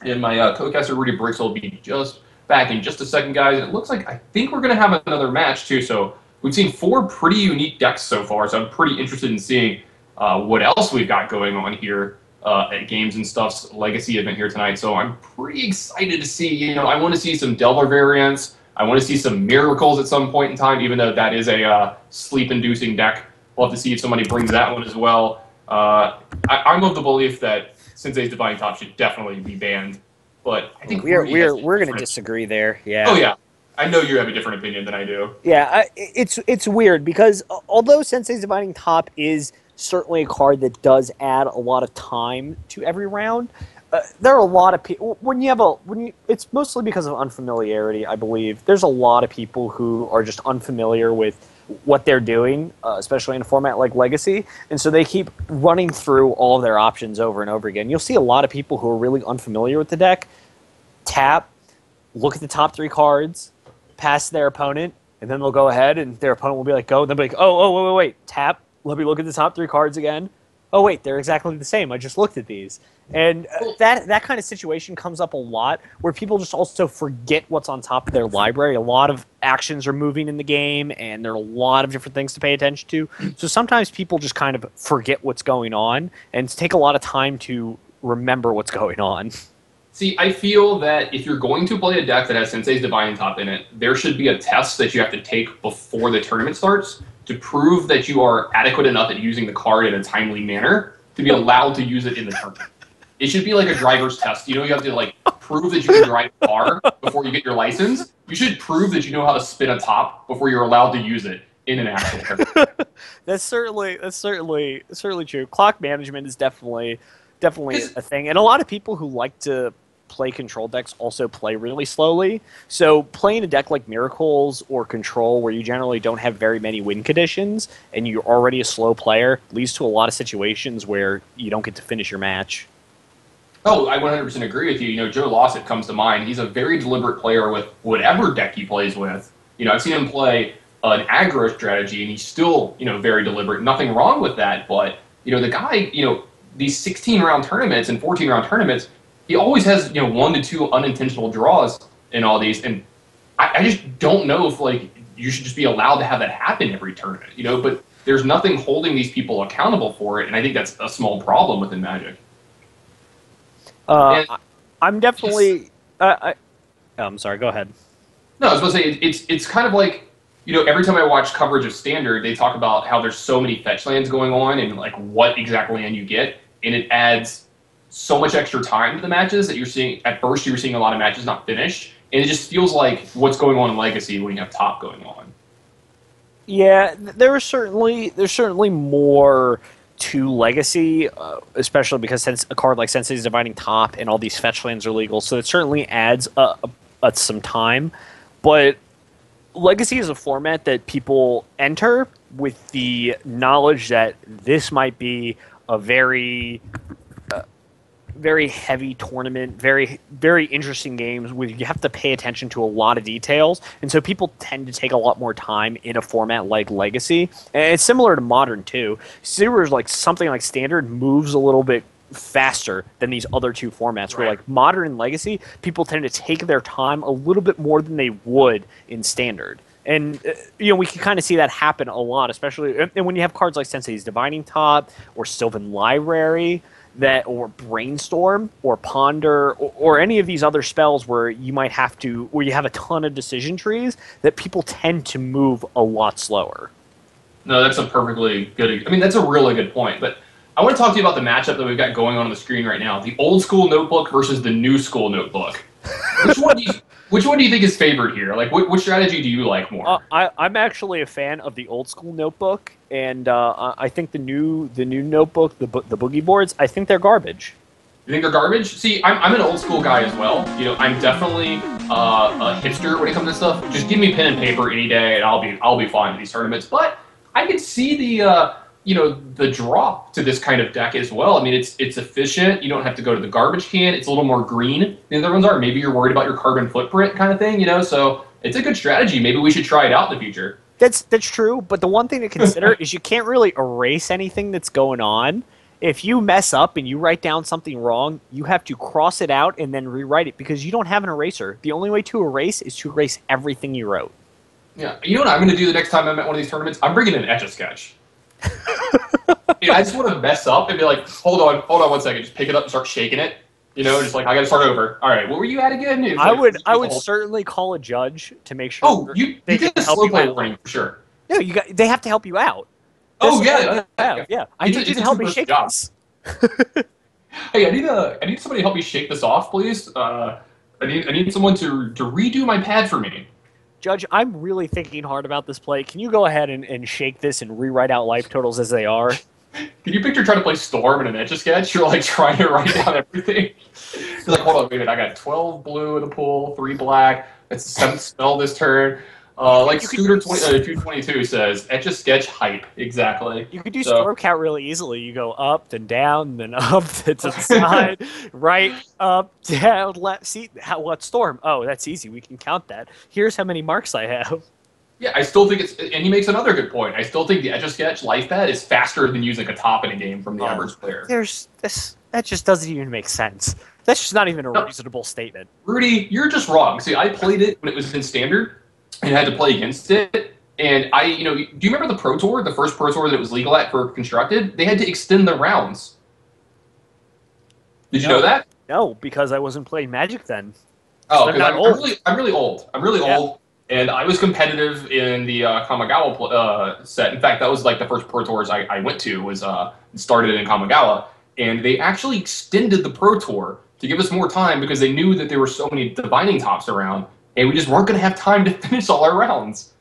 And my co-caster Rudy Bricks will be just back in just a second, guys. And it looks like I think we're going to have another match, too, so we've seen 4 pretty unique decks so far, so I'm pretty interested in seeing what else we've got going on here at Games and Stuff's Legacy event here tonight. So I'm pretty excited to see, I want to see some Delver variants. I want to see some Miracles at some point in time, even though that is a sleep-inducing deck. We'll have to see if somebody brings that one as well. I'm of the belief that Sensei's Divine Top should definitely be banned, but I think we're going to disagree there. Yeah. Oh yeah. I know you have a different opinion than I do. Yeah, it's weird because although Sensei's Divining Top is certainly a card that does add a lot of time to every round, there are a lot of people it's mostly because of unfamiliarity, I believe. There's a lot of people who are just unfamiliar with what they're doing, especially in a format like Legacy, and so they keep running through all of their options over and over again. You'll see a lot of people who are really unfamiliar with the deck tap, look at the top 3 cards, pass their opponent, and then they'll go ahead and their opponent will be like, go, and they'll be like, oh, wait, tap, let me look at the top 3 cards again, oh wait, they're exactly the same. I just looked at these. And that kind of situation comes up a lot where people just also forget what's on top of their library. A lot of actions are moving in the game, and there are a lot of different things to pay attention to. So sometimes people just kind of forget what's going on and take a lot of time to remember what's going on. See, I feel that if you're going to play a deck that has Sensei's Divining Top in it, there should be a test that you have to take before the tournament starts to prove that you are adequate enough at using the card in a timely manner to be allowed to use it in the tournament. It should be like a driver's test. You know, you have to like prove that you can drive a car before you get your license. You should prove that you know how to spin a top before you're allowed to use it in an actual tournament. That's certainly true. Clock management is definitely a thing, and a lot of people who like to play control decks also play really slowly. So playing a deck like Miracles or Control, where you generally don't have very many win conditions and you're already a slow player, leads to a lot of situations where you don't get to finish your match. Oh, I 100% agree with you. You know, Joe Lossett comes to mind. He's a very deliberate player with whatever deck he plays with. You know, I've seen him play an aggro strategy, and he's still, you know, very deliberate. Nothing wrong with that, but, you know, the guy, you know, these 16-round tournaments and 14-round tournaments, he always has, you know, 1 to 2 unintentional draws in all these, and I just don't know if, like, you should just be allowed to have that happen every tournament, you know, but there's nothing holding these people accountable for it, and I think that's a small problem within Magic. I'm definitely. I'm sorry. Go ahead. No, I was going to say it's kind of like, you know, every time I watch coverage of Standard, they talk about how there's so many fetch lands going on and like what exact land you get, and it adds so much extra time to the matches that you're seeing. At first, you were seeing a lot of matches not finished, and it just feels like what's going on in Legacy when you have Top going on. Yeah, there's certainly more to Legacy, especially because since a card like Sensei's Dividing Top and all these fetch lands are legal, so it certainly adds some time. But Legacy is a format that people enter with the knowledge that this might be a very heavy tournament, very interesting games where you have to pay attention to a lot of details, and so people tend to take a lot more time in a format like Legacy. And it's similar to Modern too. Whereas like something like Standard moves a little bit faster than these other two formats, where like Modern and Legacy, people tend to take their time a little bit more than they would in Standard. And, you know, we can kind of see that happen a lot, especially and when you have cards like Sensei's Divining Top or Sylvan Library, or Brainstorm or Ponder or any of these other spells where you have a ton of decision trees, that people tend to move a lot slower. No, that's a perfectly good, I mean, that's a really good point, but I want to talk to you about the matchup that we've got going on the screen right now. The old school notebook versus the new school notebook. Which one do you think is favored here? Like, which strategy do you like more? I'm actually a fan of the old school notebook, and I think the new notebook, the boogie boards, I think they're garbage. You think they're garbage? See, I'm an old school guy as well. You know, I'm definitely a hipster when it comes to stuff. Just give me pen and paper any day, and I'll be fine with these tournaments. But I could see the draw to this kind of deck as well. I mean, it's efficient. You don't have to go to the garbage can. It's a little more green than the other ones are. Maybe you're worried about your carbon footprint kind of thing, you know? So it's a good strategy. Maybe we should try it out in the future. That's true, but the one thing to consider is you can't really erase anything that's going on. If you mess up and you write down something wrong, you have to cross it out and then rewrite it because you don't have an eraser. The only way to erase is to erase everything you wrote. Yeah. You know what I'm going to do the next time I'm at one of these tournaments? I'm bringing an Etch-a-Sketch. You know, I just want to mess up and be like, hold on 1 second, just pick it up and start shaking it. You know, just like, I got to start over. All right, what were you at again? Like, I would certainly call a judge to make sure. Oh, you get a slow play warning for sure. No, they have to help you out. That's yeah. I need you to help me shake this. Hey, I need somebody to help me shake this off, please. I need someone to redo my pad for me. Judge, I'm really thinking hard about this play. Can you go ahead and shake this and rewrite out life totals as they are? Can you picture trying to play Storm in an Etch-a-Sketch? You're like trying to write down everything. You're like, hold on, wait a minute. I got 12 blue in the pool, 3 black. That's the 7th spell this turn. Like Scooter 222 says, Etch-a-Sketch hype. Exactly. You could do Storm count really easily. You go up, then down, then up, then to the side, right, up, down, left. See, what Storm? Oh, that's easy. We can count that. Here's how many marks I have. Yeah, I still think and he makes another good point. I still think the Etch-a-Sketch life pad is faster than using a top in a game from the average player. That just doesn't even make sense. That's just not even a reasonable statement. Rudy, you're just wrong. See, I played it when it was in standard and had to play against it. And do you remember the Pro Tour, the first Pro Tour that it was legal at for Constructed? They had to extend the rounds. Did you know that? No, because I wasn't playing Magic then. Oh, because I'm really old. I'm really old. And I was competitive in the Kamigawa set. In fact, that was like the first Pro Tours I went to, was started in Kamigawa. And they actually extended the Pro Tour to give us more time because they knew that there were so many divining tops around, and we just weren't going to have time to finish all our rounds.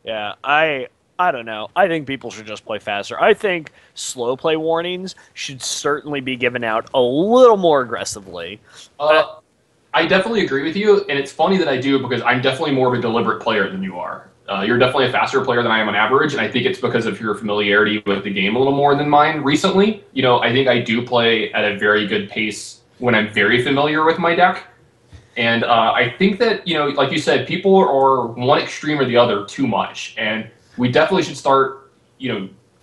Yeah, I don't know. I think people should just play faster. I think slow play warnings should certainly be given out a little more aggressively. I definitely agree with you, and it's funny that I do because I'm definitely more of a deliberate player than you are. You're definitely a faster player than I am on average, and I think it's because of your familiarity with the game a little more than mine recently. I think I do play at a very good pace when I'm very familiar with my deck. And I think that, like you said, people are one extreme or the other too much, and we definitely should start,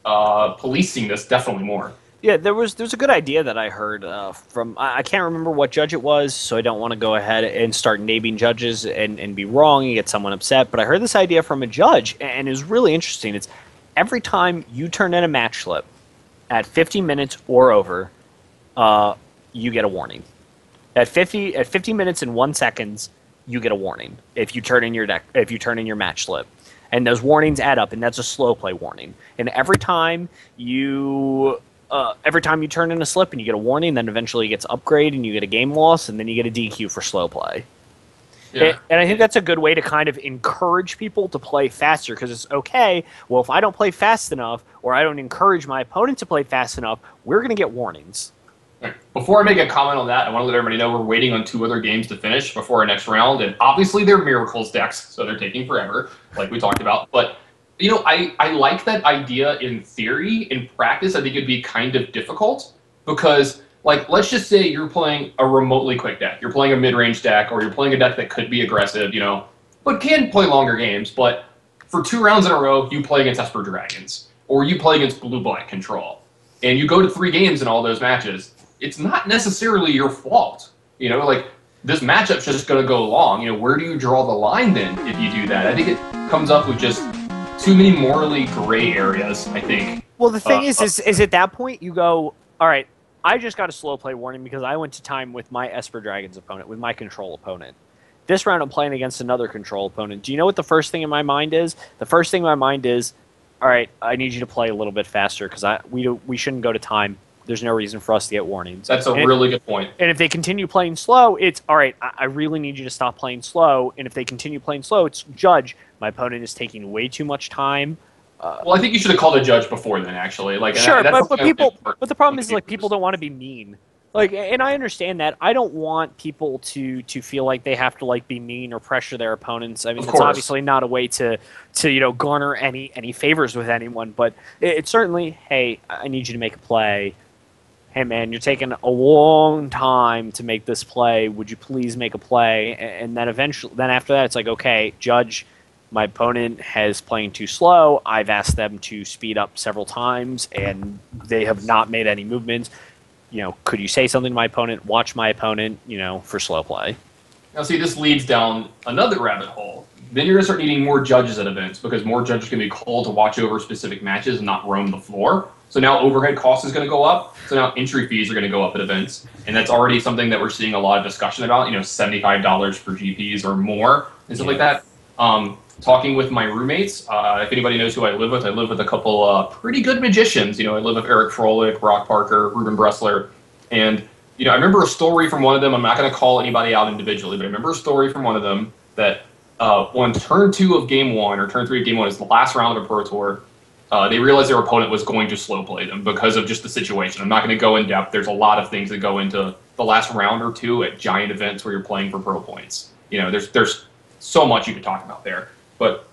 policing this definitely more. Yeah, there's a good idea that I heard from, I can't remember what judge it was, so I don't want to go ahead and start naming judges and be wrong and get someone upset, but I heard this idea from a judge, and it was really interesting. It's every time you turn in a match slip at 50 minutes or over, you get a warning. At 50 minutes and 1 second, you get a warning if you turn in your match slip. And those warnings add up, and that's a slow play warning. And every time you turn in a slip and you get a warning, then eventually it gets upgraded and you get a game loss, and then you get a DQ for slow play. Yeah. And I think that's a good way to kind of encourage people to play faster, because it's okay, well, if I don't play fast enough or I don't encourage my opponent to play fast enough, we're going to get warnings. Before I make a comment on that, I want to let everybody know we're waiting on 2 other games to finish before our next round, and obviously they're Miracles decks, so they're taking forever, like we talked about, but I like that idea in theory. In practice, I think it'd be kind of difficult because, let's just say you're playing a remotely quick deck. You're playing a mid-range deck, or you're playing a deck that could be aggressive, but can play longer games. But for 2 rounds in a row, you play against Esper Dragons, or you play against Blue-Black Control, and you go to 3 games in all those matches. It's not necessarily your fault. This matchup's just going to go long. Where do you draw the line then if you do that? I think it comes up with just too many morally gray areas, I think. Well, the thing is at that point you go, all right, I just got a slow play warning because I went to time with my Esper Dragons opponent, with my control opponent. This round I'm playing against another control opponent. Do you know what the first thing in my mind is? The first thing in my mind is, all right, I need you to play a little bit faster because we shouldn't go to time. There's no reason for us to get warnings. That's a really good point. And if they continue playing slow, it's, all right, I really need you to stop playing slow. And if they continue playing slow, it's, judge, my opponent is taking way too much time. Well, I think you should have called a judge before then, actually. Sure, but the problem is, people don't want to be mean. And I understand that. I don't want people to feel like they have to, be mean or pressure their opponents. I mean, it's obviously not a way to garner any favors with anyone. But it's certainly, hey, I need you to make a play. Hey, man, you're taking a long time to make this play. Would you please make a play? And then after that, it's like, okay, judge, my opponent has playing too slow. I've asked them to speed up several times, and they have not made any movements. Could you say something to my opponent? Watch my opponent, for slow play. Now, see, this leads down another rabbit hole. Then you're going to start needing more judges at events because more judges can be called to watch over specific matches and not roam the floor. So now overhead cost is going to go up. So now entry fees are going to go up at events. And that's already something that we're seeing a lot of discussion about, $75 for GPs or more and stuff like that. Talking with my roommates, if anybody knows who I live with a couple pretty good magicians. I live with Eric Froelich, Brock Parker, Ruben Bressler. And, I remember a story from one of them. I'm not going to call anybody out individually, but I remember a story from one of them that on turn 2 of game 1 or turn 3 of game 1 is the last round of a Pro Tour. They realized their opponent was going to slow play them because of just the situation. I'm not going to go in depth. There's a lot of things that go into the last round or 2 at giant events where you're playing for pro points. There's so much you could talk about there. But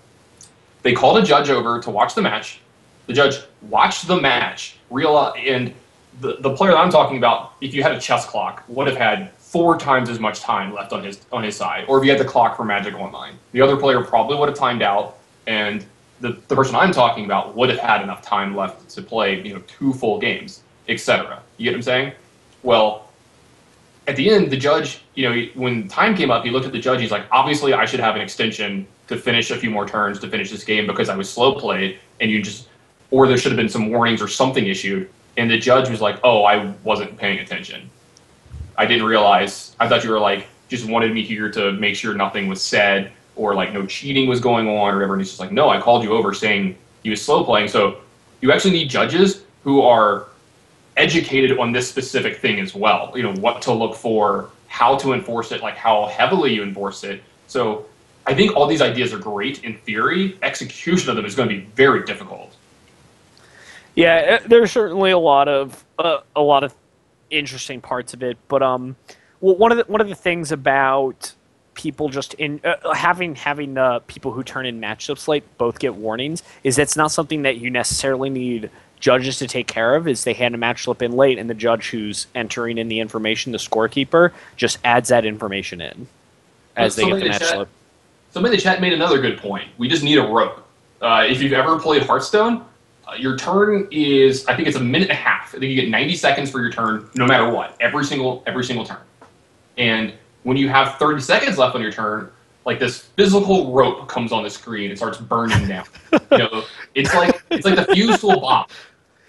they called a judge over to watch the match. The judge watched the match, and the player that I'm talking about, if you had a chess clock, would have had 4 times as much time left on his side, or if you had the clock for Magic Online, the other player probably would have timed out, and the person I'm talking about would have had enough time left to play 2 full games, etc. You get what I'm saying? Well, at the end, the judge, when time came up, he looked at the judge. He's like, obviously, I should have an extension to finish a few more turns to finish this game because I was slow played, and or there should have been some warnings or something issued. And the judge was like, oh, I wasn't paying attention. I didn't realize. I thought you were just wanted me here to make sure nothing was said or no cheating was going on or whatever. And he's just like, no, I called you over saying he was slow playing. So you actually need judges who are educated on this specific thing as well. What to look for, how to enforce it, how heavily you enforce it. So I think all these ideas are great in theory. Execution of them is going to be very difficult. Yeah, there's certainly a lot of interesting parts of it, but one of the things about people just in having the people who turn in match slips late both get warnings is that's not something that you necessarily need judges to take care of. Is they hand a match slip in late, and the judge who's entering in the information, the scorekeeper, just adds that information in as they get the match slip. Somebody in the chat made another good point. We just need a rope. If you've ever played Hearthstone, your turn is, I think it's a minute and a half. I think you get 90 seconds for your turn, no matter what, every single turn. And when you have 30 seconds left on your turn, this physical rope comes on the screen and starts burning down. It's like the fuse to a bomb.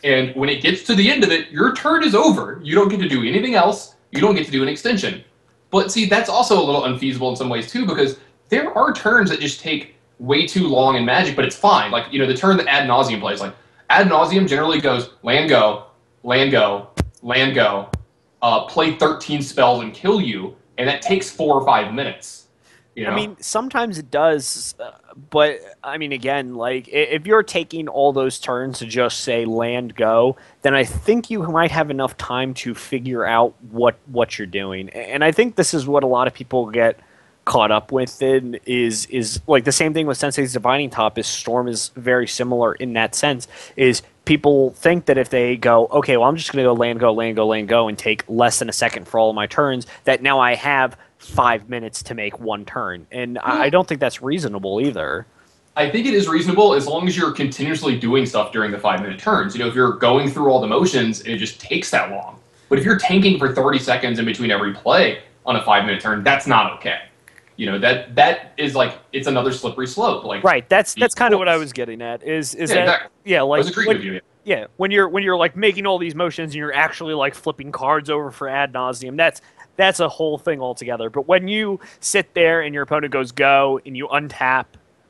And when it gets to the end of it, your turn is over. You don't get to do anything else. You don't get to do an extension. But see, that's also a little unfeasible in some ways too, because there are turns that just take way too long in Magic, but it's fine. The turn that Ad Nauseam plays, Ad Nauseam generally goes land go, land go, land go, play 13 spells and kill you, and that takes 4 or 5 minutes. I mean, sometimes it does, but I mean, again, if you're taking all those turns to just say land go, then I think you might have enough time to figure out what you're doing. And I think this is what a lot of people get caught up with is the same thing with Sensei's Divining Top. Is Storm is very similar in that sense. Is people think that if they go, okay, well, I'm just going to go land go, land go, land go, and take less than a second for all of my turns, that now I have 5 minutes to make one turn. And I don't think that's reasonable either. I think it is reasonable as long as you're continuously doing stuff during the 5-minute turns. If you're going through all the motions and it just takes that long. But if you're tanking for 30 seconds in between every play on a 5-minute turn, that's not okay. That is it's another slippery slope. Right. That's kind of what I was getting at. Is that exactly. Yeah? I was agreeing with you. Yeah. When you're making all these motions and you're actually flipping cards over for ad nauseum, that's a whole thing altogether. But when you sit there and your opponent goes go and you untap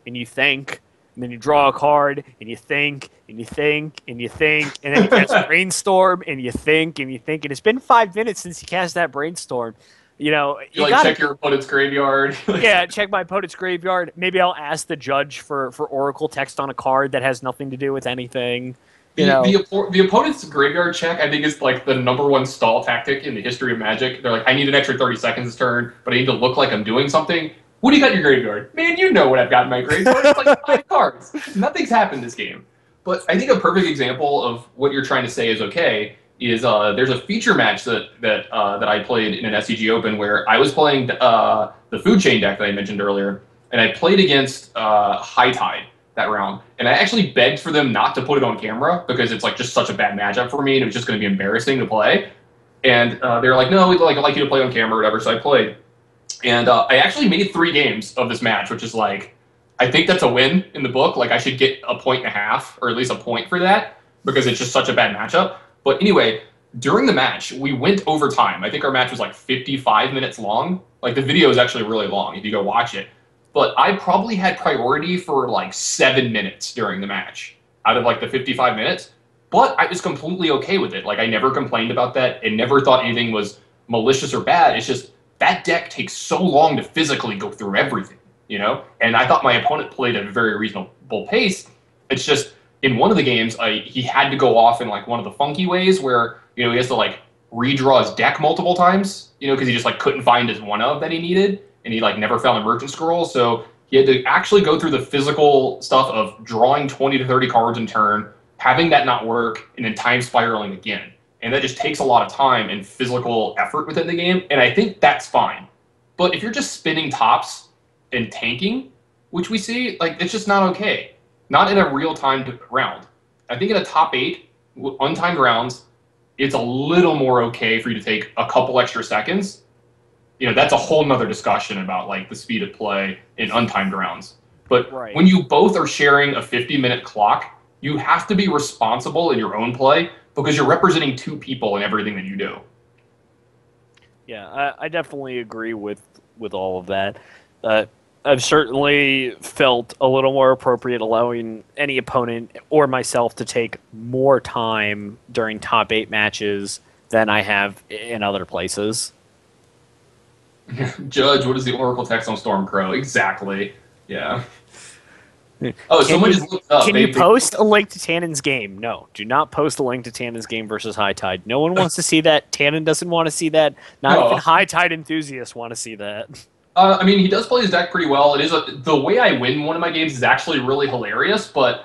and you think, and then you draw a card and you think and you think and you think, and then you cast Brainstorm and you think and you think, and it's been 5 minutes since you cast that Brainstorm. You check your opponent's graveyard. Yeah, check my opponent's graveyard. Maybe I'll ask the judge for Oracle text on a card that has nothing to do with anything. The opponent's graveyard check, I think, is the #1 stall tactic in the history of Magic. They're like, I need an extra 30 seconds this turn, but I need to look like I'm doing something. What do you got in your graveyard? Man, you know what I've got in my graveyard. It's 5 cards. Nothing's happened this game. But I think a perfect example of what you're trying to say is okay is there's a feature match that I played in an SCG Open where I was playing the Food Chain deck that I mentioned earlier, and I played against High Tide that round, and I actually begged for them not to put it on camera because it's just such a bad matchup for me, and it was just going to be embarrassing to play. And they're like, no, we'd like you to play on camera or whatever, so I played. And I actually made 3 games of this match, which is I think that's a win in the book. I should get a 1.5 or at least a point for that because it's just such a bad matchup. But anyway, during the match, we went over time. I think our match was 55 minutes long. The video is actually really long if you go watch it. But I probably had priority for 7 minutes during the match out of the 55 minutes. But I was completely okay with it. I never complained about that and never thought anything was malicious or bad. It's just that deck takes so long to physically go through everything, And I thought my opponent played at a very reasonable pace. It's just in one of the games, he had to go off in one of the funky ways where he has to redraw his deck multiple times, because he just couldn't find his 1-of that he needed, and he never found a merchant scroll. So he had to actually go through the physical stuff of drawing 20 to 30 cards in turn, having that not work, and then time spiraling again. and that just takes a lot of time and physical effort within the game, and I think that's fine. But if you're just spinning tops and tanking, which we see, like, it's just not okay. Not in a real-time round. I think in a top 8, untimed rounds, it's a little more okay for you to take a couple extra seconds. You know, that's a whole nother discussion about, like, the speed of play in untimed rounds. But when you both are sharing a 50-minute clock, you have to be responsible in your own play because you're representing 2 people in everything that you do. Yeah, I definitely agree with all of that. I've certainly felt a little more appropriate allowing any opponent or myself to take more time during top 8 matches than I have in other places. Judge, what is the Oracle text on Stormcrow? Exactly. Yeah. Oh, someone just looked up. Can you post a link to Tannon's game? No, do not post a link to Tannon's game versus High Tide. No one wants to see that. Tannon doesn't want to see that. Not even High Tide enthusiasts want to see that. I mean, he does play his deck pretty well. It is the way I win one of my games is actually really hilarious, but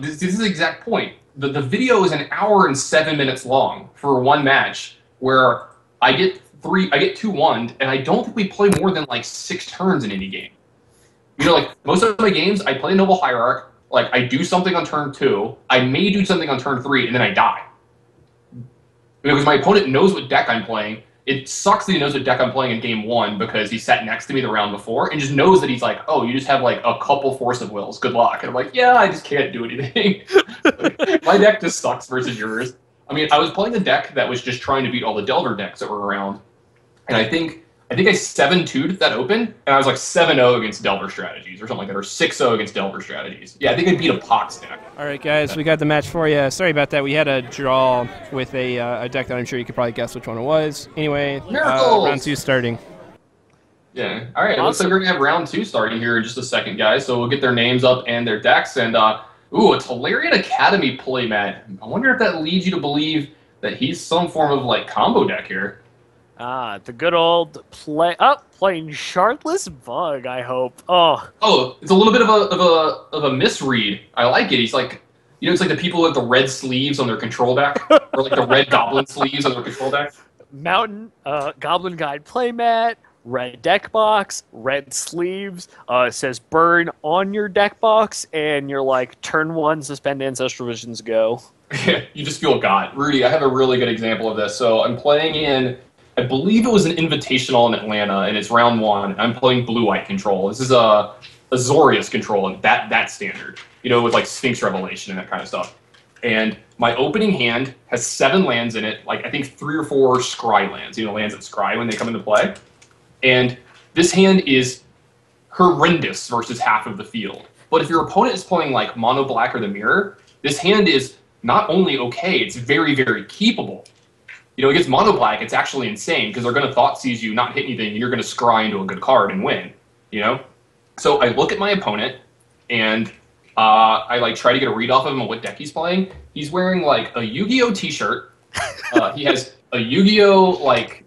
this is the exact point. The video is 1 hour and 7 minutes long for one match where I get 2-1'd, and I don't think we play more than like 6 turns in any game. You know, like, most of my games, I play Noble Hierarch, like, I do something on turn 2, I may do something on turn 3, and then I die. Because my opponent knows what deck I'm playing. It sucks that he knows what deck I'm playing in game 1 because he sat next to me the round before, and just knows that he's like, oh, you just have, like, a couple Force of Wills, good luck. And I'm like, yeah, I just can't do anything. My deck just sucks versus yours. I mean, I was playing a deck that was just trying to beat all the Delver decks that were around, and I think I 7-2'd that open, and I was like 7-0 against Delver strategies or something like that, or 6-0 against Delver strategies. Yeah, I think I beat a Pox deck. All right, guys, we got the match for you. Sorry about that. We had a draw with a deck that I'm sure you could probably guess which one it was. Anyway, round 2 starting. Yeah. All right, awesome. It looks like we're going to have round 2 starting here in just a second, guys. So we'll get their names up and their decks. And, ooh, a Tolarian Academy playmat. I wonder if that leads you to believe that he's some form of, like, combo deck here. The good old playing Shardless Bug, I hope. Oh, it's a little bit of a misread. I like it. He's like, you know, it's like the people with the red sleeves on their control deck, or like the red goblin sleeves on their control deck. Mountain Goblin Guide playmat, red deck box, red sleeves. It says burn on your deck box, and you're like, turn 1, suspend Ancestral Visions, go. You just feel God. Rudy, I have a really good example of this. So I'm playing in, I believe it was an Invitational in Atlanta, and it's round 1. I'm playing blue-white control. This is a Azorius control, and that standard, you know, with like Sphinx Revelation and that kind of stuff. And my opening hand has 7 lands in it, like I think 3 or 4 scry lands, you know, lands that scry when they come into play. And this hand is horrendous versus half of the field. But if your opponent is playing like Mono Black or the Mirror, this hand is not only okay, it's very, very keepable. You know, against Mono Black, it's actually insane because they're going to Thoughtseize you, not hit anything, and you're going to scry into a good card and win, you know? So I look at my opponent, and I like try to get a read off of him on what deck he's playing. He's wearing like a Yu-Gi-Oh t-shirt. He has a Yu-Gi-Oh like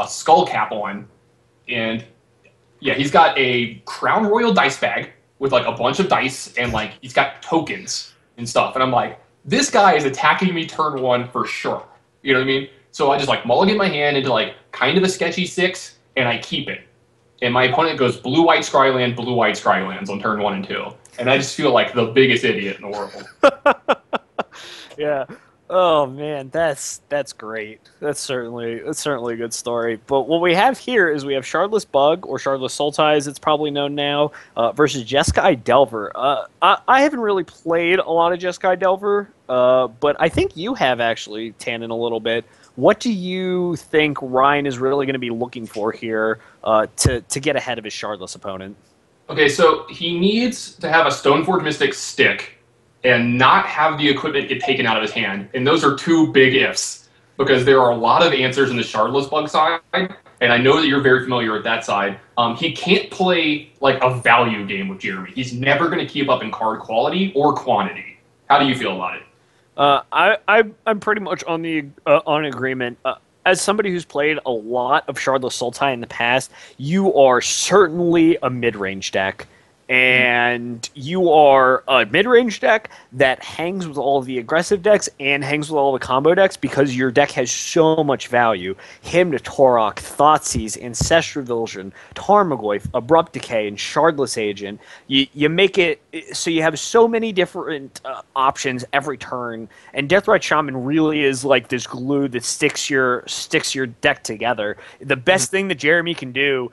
skull cap on, and yeah, he's got a Crown Royal dice bag with like a bunch of dice, and like he's got tokens and stuff. And I'm like, this guy is attacking me turn 1 for sure. You know what I mean? So I just like mulligan my hand into like kind of a sketchy 6, and I keep it. And my opponent goes blue-white scryland, blue-white scrylands on turn 1 and 2. And I just feel like the biggest idiot in the world. Yeah. Oh man, that's great. That's certainly a good story. But what we have here is we have Shardless Bug, or Shardless Sultai as it's probably known now, versus Jeskai Delver. I haven't really played a lot of Jeskai Delver, but I think you have actually, Tannon, a little bit. What do you think Ryan is really going to be looking for here to get ahead of his Shardless opponent? Okay, so he needs to have a Stoneforge Mystic stick and not have the equipment get taken out of his hand. And those are 2 big ifs, because there are a lot of answers in the Shardless Bug side, and I know that you're very familiar with that side. He can't play like a value game with Jeremy. He's never going to keep up in card quality or quantity. How do you feel about it? I'm pretty much on agreement. As somebody who's played a lot of Shardless Sultai in the past, you are certainly a mid-range deck. and you are a mid-range deck that hangs with all the aggressive decks and hangs with all the combo decks because your deck has so much value. Hymn to Torok, Thoughtseize, Ancestral Vision, Tarmogoyf, Abrupt Decay, and Shardless Agent. You make it so you have so many different options every turn, and Deathrite Shaman really is like this glue that sticks your deck together. The best thing that Jeremy can do,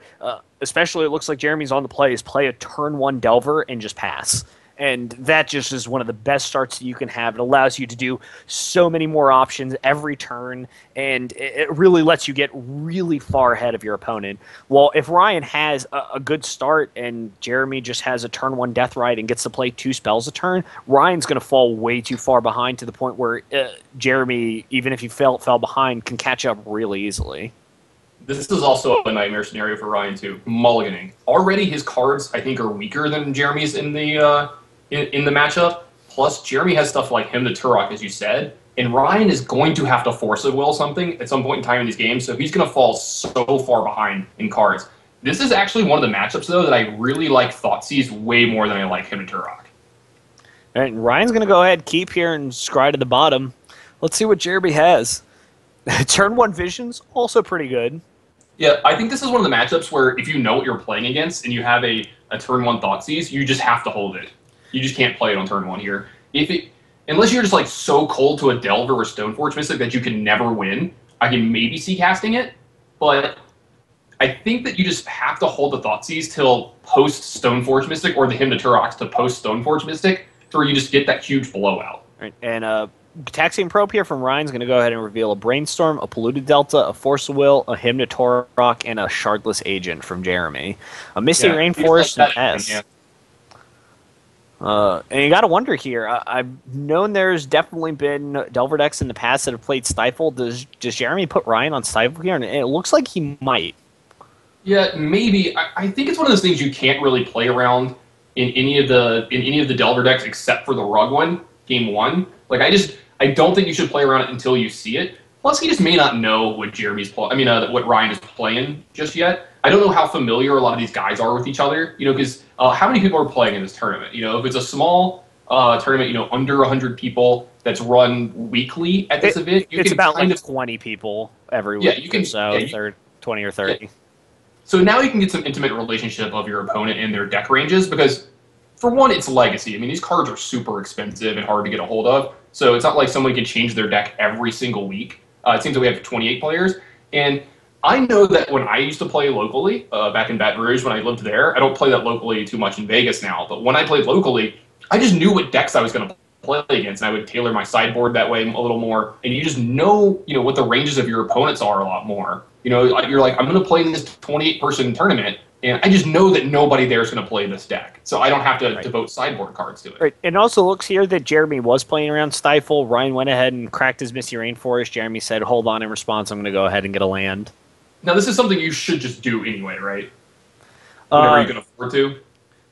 especially it looks like Jeremy's on the play, is play a turn 1 Delver and just pass. And that just is one of the best starts that you can have. It allows you to do so many more options every turn, and it really lets you get really far ahead of your opponent. Well, if Ryan has a good start and Jeremy just has a turn 1 Deathrite and gets to play 2 spells a turn, Ryan's going to fall way too far behind to the point where Jeremy, even if he fell behind, can catch up really easily. This is also a nightmare scenario for Ryan, too. Mulliganing. Already his cards, I think, are weaker than Jeremy's in the matchup. Plus, Jeremy has stuff like Hymn to Turok, as you said, and Ryan is going to have to force a will something at some point in time in these games, so he's going to fall so far behind in cards. This is actually one of the matchups, though, that I really like Thoughtseize way more than I like Hymn to Turok. And Ryan's going to go ahead, keep here, and scry to the bottom. Let's see what Jeremy has. Turn 1 Visions, also pretty good. Yeah, I think this is one of the matchups where if you know what you're playing against and you have a turn 1 Thoughtseize, you just have to hold it. You just can't play it on turn 1 here. Unless you're just like so cold to a Delver or Stoneforge Mystic that you can never win, I can maybe see casting it, but I think that you just have to hold the Thoughtseize till post Stoneforge Mystic or the Hymn to Turok to post Stoneforge Mystic, to where you just get that huge blowout. Right, and Taxian Probe here from Ryan's going to go ahead and reveal a Brainstorm, a Polluted Delta, a Force of Will, a Hymn to Torok, and a Shardless Agent from Jeremy. A Misty Rainforest and S. Yeah. And you got to wonder here. I've known there's definitely been Delver decks in the past that have played Stifle. Does Jeremy put Ryan on Stifle here? And it looks like he might. Yeah, maybe. I think it's one of those things you can't really play around in any of the Delver decks except for the Rug one, Game 1. Like I don't think you should play around it until you see it. Plus, he just may not know what what Ryan is playing just yet. I don't know how familiar a lot of these guys are with each other. Because how many people are playing in this tournament? If it's a small tournament, under 100 people that's run weekly at this event, it's about like 20 people every week. Yeah, you can. So 20 or 30. Yeah. So now you can get some intimate relationship of your opponent and their deck ranges because, for one, it's Legacy. These cards are super expensive and hard to get a hold of. So it's not like someone can change their deck every single week. It seems like we have 28 players. And I know that when I used to play locally, back in Baton Rouge when I lived there, I don't play that locally too much in Vegas now, but when I played locally, I just knew what decks I was going to play against, and I would tailor my sideboard that way a little more. And you just know, what the ranges of your opponents are a lot more. You're like, I'm going to play in this 28-person tournament, and I just know that nobody there is going to play this deck. So I don't have to devote sideboard cards to it. Right. It also looks here that Jeremy was playing around Stifle. Ryan went ahead and cracked his Misty Rainforest. Jeremy said, hold on, in response, I'm going to go ahead and get a land. Now, this is something you should just do anyway, right? Whenever you can afford to.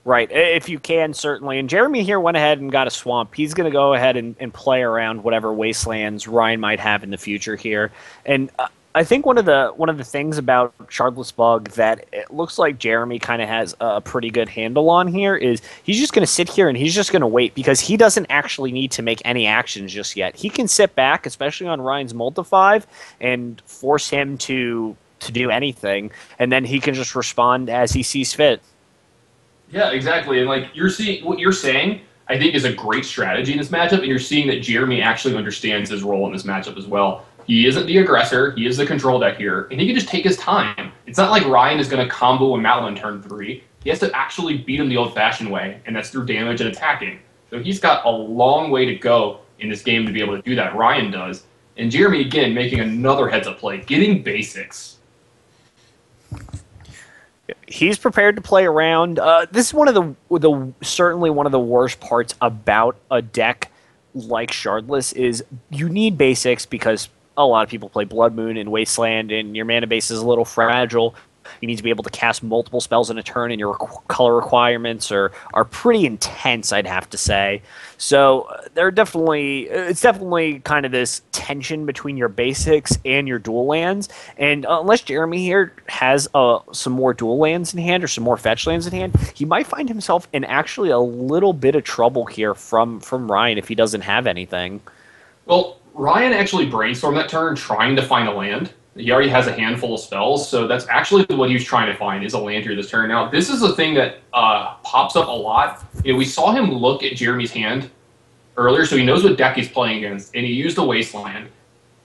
Right. If you can, certainly. And Jeremy here went ahead and got a Swamp. He's going to go ahead and play around whatever Wastelands Ryan might have in the future here. And I think one of the things about Shardless Bug that it looks like Jeremy kind of has a pretty good handle on here is he's just going to sit here and he's just going to wait because he doesn't actually need to make any actions just yet. He can sit back, especially on Ryan's Multi-5, and force him to do anything, and then he can just respond as he sees fit. Yeah, exactly. And what you're saying, I think, is a great strategy in this matchup, and you're seeing that Jeremy actually understands his role in this matchup as well. He isn't the aggressor, he is the control deck here, and he can just take his time. It's not like Ryan is going to combo a Matlin turn 3. He has to actually beat him the old-fashioned way, and that's through damage and attacking. So he's got a long way to go in this game to be able to do that. Ryan does. And Jeremy, again, making another heads-up play, getting basics. He's prepared to play around. This is one of the certainly one of the worst parts about a deck like Shardless is you need basics because a lot of people play Blood Moon and Wasteland, and your mana base is a little fragile. you need to be able to cast multiple spells in a turn, and your color requirements are pretty intense, I'd have to say. So it's definitely kind of this tension between your basics and your dual lands. And unless Jeremy here has some more dual lands in hand or some more fetch lands in hand, he might find himself in actually a little bit of trouble here from Ryan if he doesn't have anything. Well, Ryan actually brainstormed that turn trying to find a land. He already has a handful of spells, so that's actually what he was trying to find, is a land here this turn. Now, this is a thing that pops up a lot. We saw him look at Jeremy's hand earlier, so he knows what deck he's playing against, and he used a Wasteland.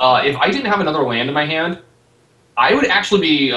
If I didn't have another land in my hand, I would actually be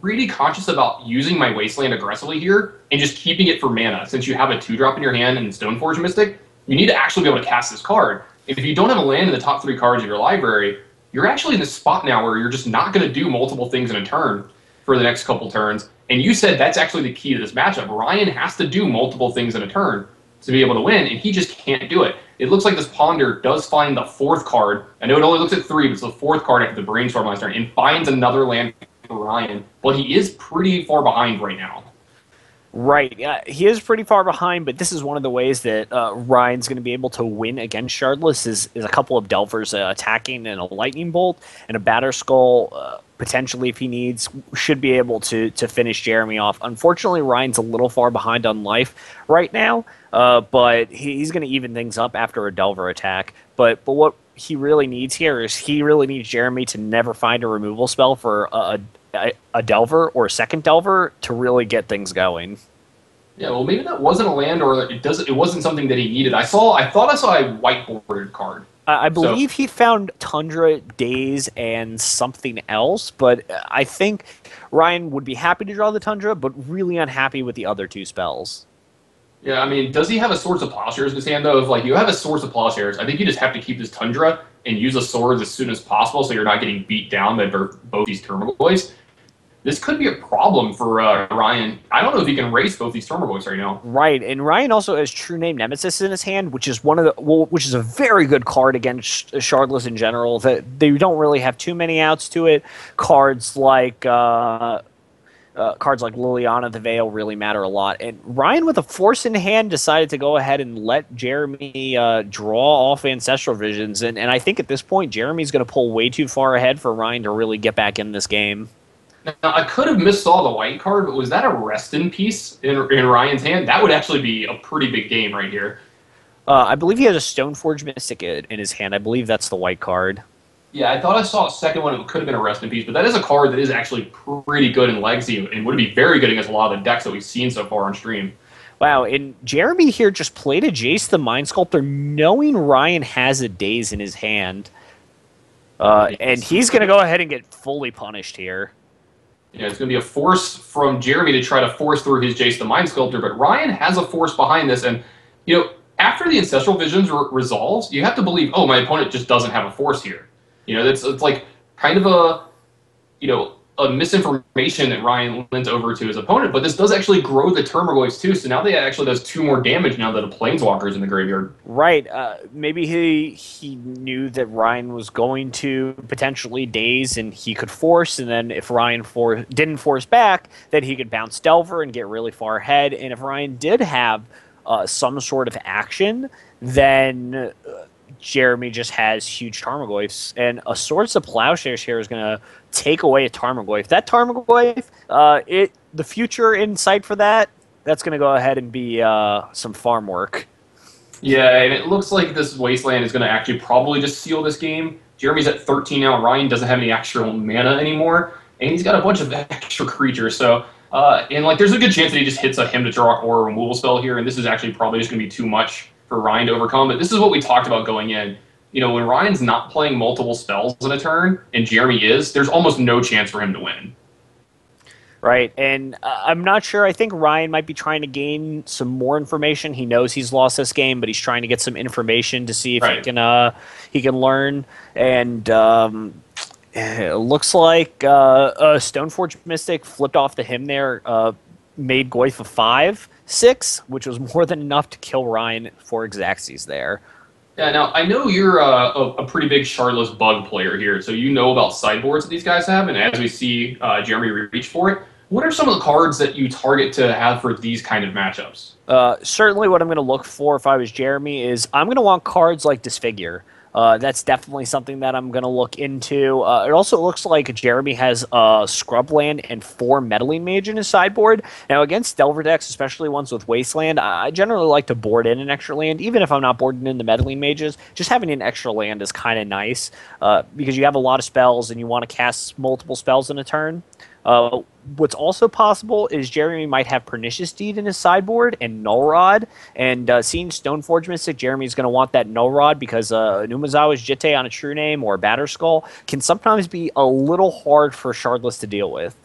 pretty conscious about using my Wasteland aggressively here and just keeping it for mana. Since you have a 2-drop in your hand and Stoneforge Mystic, you need to actually be able to cast this card. If you don't have a land in the top 3 cards of your library, you're actually in this spot now where you're just not going to do multiple things in a turn for the next couple turns. And you said that's actually the key to this matchup. Ryan has to do multiple things in a turn to be able to win, and he just can't do it. It looks like this Ponder does find the 4th card. I know it only looks at 3, but it's the 4th card after the Brainstorm last turn, and finds another land for Ryan. But he is pretty far behind right now. Right. He is pretty far behind, but this is one of the ways that Ryan's going to be able to win against Shardless is a couple of Delvers attacking and a Lightning Bolt, and a Batter Skull, potentially if he needs, should be able to finish Jeremy off. Unfortunately, Ryan's a little far behind on life right now, but he's going to even things up after a Delver attack. But what he really needs here is he really needs Jeremy to never find a removal spell for a Delver or a second Delver to really get things going. Yeah, well, maybe that wasn't a land, or it wasn't something that he needed. I thought I saw a white-bordered card. I believe he found Tundra, Daze, and something else, but I think Ryan would be happy to draw the Tundra, but really unhappy with the other 2 spells. Yeah, I mean, does he have a Swords of Plowshares in his hand, though? If, like, you have a Swords of Plowshares, I think you just have to keep his Tundra and use the swords as soon as possible so you're not getting beat down by both these Termagoys. This could be a problem for Ryan. I don't know if he can race both these Termagoys right now. Right, and Ryan also has True Name Nemesis in his hand, which is which is a very good card against Shardless in general. That they don't really have too many outs to it. Cards like Liliana the Veil really matter a lot. And Ryan, with a Force in hand, decided to go ahead and let Jeremy draw off Ancestral Visions. And I think at this point, Jeremy's going to pull way too far ahead for Ryan to really get back in this game. Now, I could have missaw the white card, but was that a Rest in Peace in Ryan's hand? That would actually be a pretty big game right here. I believe he has a Stoneforge Mystic in his hand. I believe that's the white card. Yeah, I thought I saw a second one. It could have been a Rest in Peace, but that is a card that is actually pretty good in Legacy and would be very good against a lot of the decks that we've seen so far on stream. Wow, and Jeremy here just played a Jace the Mind Sculptor knowing Ryan has a Daze in his hand. And he's going to go ahead and get fully punished here. Yeah, it's going to be a force from Jeremy to try to force through his Jace the Mind Sculptor, but Ryan has a force behind this, and, after the Ancestral Visions resolves, you have to believe, oh, my opponent just doesn't have a force here. It's like kind of a misinformation that Ryan lent over to his opponent, but this does actually grow the Termagoys too, so now they actually does 2 more damage now that a Planeswalker's in the graveyard. Right. Maybe he knew that Ryan was going to potentially Daze and he could force, and then if Ryan didn't force back, then he could bounce Delver and get really far ahead, and if Ryan did have some sort of action, then Jeremy just has huge Tarmogoyfs, and a Swords of Plowshares here is going to take away a Tarmogoyf. That Tarmogoyf, the future in sight for that's going to go ahead and be some farm work. Yeah, and it looks like this Wasteland is going to actually probably just seal this game. Jeremy's at 13 now. Ryan doesn't have any actual mana anymore, and he's got a bunch of extra creatures, so... there's a good chance that he just hits a Hymn to Draw or a removal spell here, and this is actually probably just going to be too much for Ryan to overcome. But this is what we talked about going in. When Ryan's not playing multiple spells in a turn, and Jeremy is, there's almost no chance for him to win. Right, and I'm not sure. I think Ryan might be trying to gain some more information. He knows he's lost this game, but he's trying to get some information to see if he can learn. And it looks like a Stoneforge Mystic flipped off the Hymn there, made Goyf a 5/6, which was more than enough to kill Ryan for Xaxes there. Yeah, now I know you're a pretty big Shardless bug player here, so you know about sideboards that these guys have, and as we see Jeremy reach for it, what are some of the cards that you target to have for these kind of matchups? Certainly what I'm going to look for if I was Jeremy is I'm going to want cards like Disfigure. That's definitely something that I'm going to look into. It also looks like Jeremy has Scrubland and 4 Meddling Mage in his sideboard. Now, against Delver decks, especially ones with Wasteland, I generally like to board in an extra land, even if I'm not boarding in the Meddling Mages. Just having an extra land is kind of nice because you have a lot of spells and you want to cast multiple spells in a turn. What's also possible is Jeremy might have Pernicious Deed in his sideboard and Null Rod, and seeing Stoneforge Mystic, Jeremy's going to want that Null Rod because an Umezawa's Jitte on a True Name or a Batterskull can sometimes be a little hard for Shardless to deal with.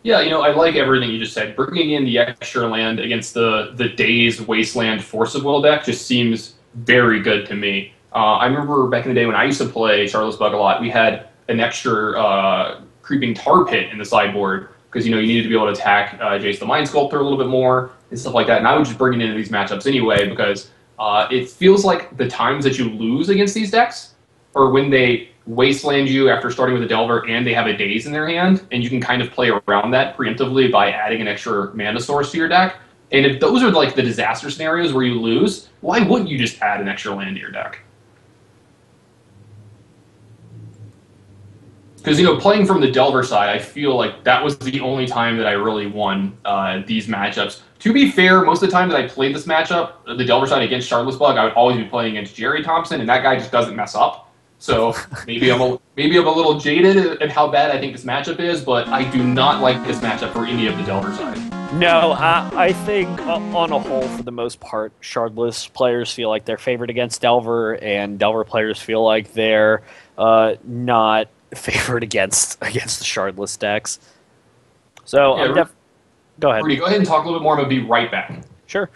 Yeah, I like everything you just said. Bringing in the extra land against the Daze Wasteland Force of Will deck just seems very good to me. I remember back in the day when I used to play Shardless Bug a lot, we had an extra Creeping Tar Pit in the sideboard because you needed to be able to attack Jace the Mind Sculptor a little bit more and stuff like that. And I would just bring it into these matchups anyway because it feels like the times that you lose against these decks are when they wasteland you after starting with a Delver and they have a Daze in their hand, and you can kind of play around that preemptively by adding an extra mana source to your deck. And if those are like the disaster scenarios where you lose, why wouldn't you just add an extra land to your deck? Because, playing from the Delver side, I feel like that was the only time that I really won these matchups. To be fair, most of the time that I played this matchup, the Delver side against Shardless Bug, I would always be playing against Jerry Thompson, and that guy just doesn't mess up. So maybe I'm a little jaded at how bad I think this matchup is, but I do not like this matchup for any of the Delver side. No, I think on a whole, for the most part, Shardless players feel like they're favored against Delver, and Delver players feel like they're not favored against the Shardless decks. So yeah, go ahead. Rudy, go ahead and talk a little bit more. I'm going to be right back. Sure.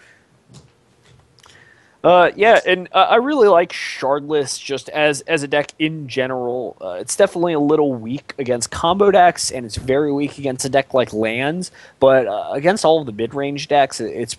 Yeah, and I really like Shardless just as a deck in general. It's definitely a little weak against combo decks, and it's very weak against a deck like Lands, but against all of the mid-range decks, it's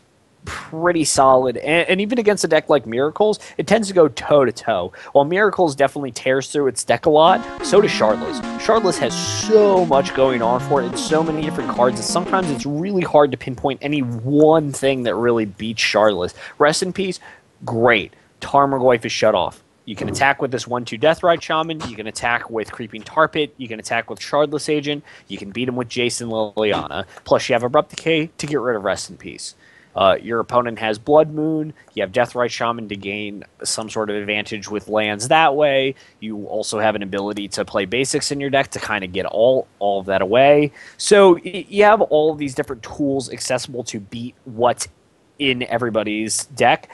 pretty solid, and even against a deck like Miracles, it tends to go toe-to-toe. While Miracles definitely tears through its deck a lot, so does Shardless. Shardless has so much going on for it and so many different cards that sometimes it's really hard to pinpoint any one thing that really beats Shardless. Rest in peace, great. Tarmogoyf is shut off. You can attack with this 1/2 Deathrite Shaman, you can attack with Creeping Tar Pit, you can attack with Shardless Agent, you can beat him with Jason Liliana. Plus you have Abrupt Decay to get rid of Rest in Peace. Your opponent has Blood Moon. You have Deathrite Shaman to gain some sort of advantage with lands that way. You also have an ability to play basics in your deck to kind of get all of that away. So you have all of these different tools accessible to beat what's in everybody's deck.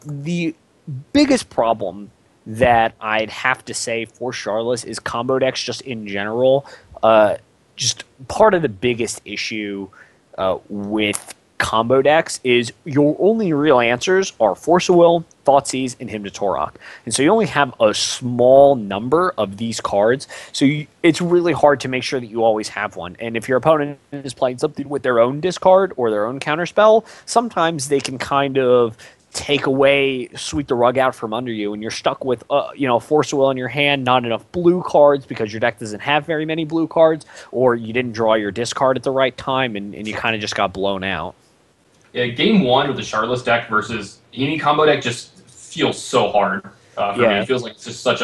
The biggest problem that I'd have to say for Shardless is combo decks just in general. Just part of the biggest issue with combo decks is your only real answers are Force of Will, Thoughtseize, and Hymn to Torok. And so you only have a small number of these cards, so it's really hard to make sure that you always have one. And if your opponent is playing something with their own discard or their own counterspell, sometimes they can kind of sweep the rug out from under you, and you're stuck with Force of Will in your hand, not enough blue cards because your deck doesn't have very many blue cards, or you didn't draw your discard at the right time, and you kind of just got blown out. Yeah, game one with the Shardless deck versus any combo deck just feels so hard for me. It feels like it's just such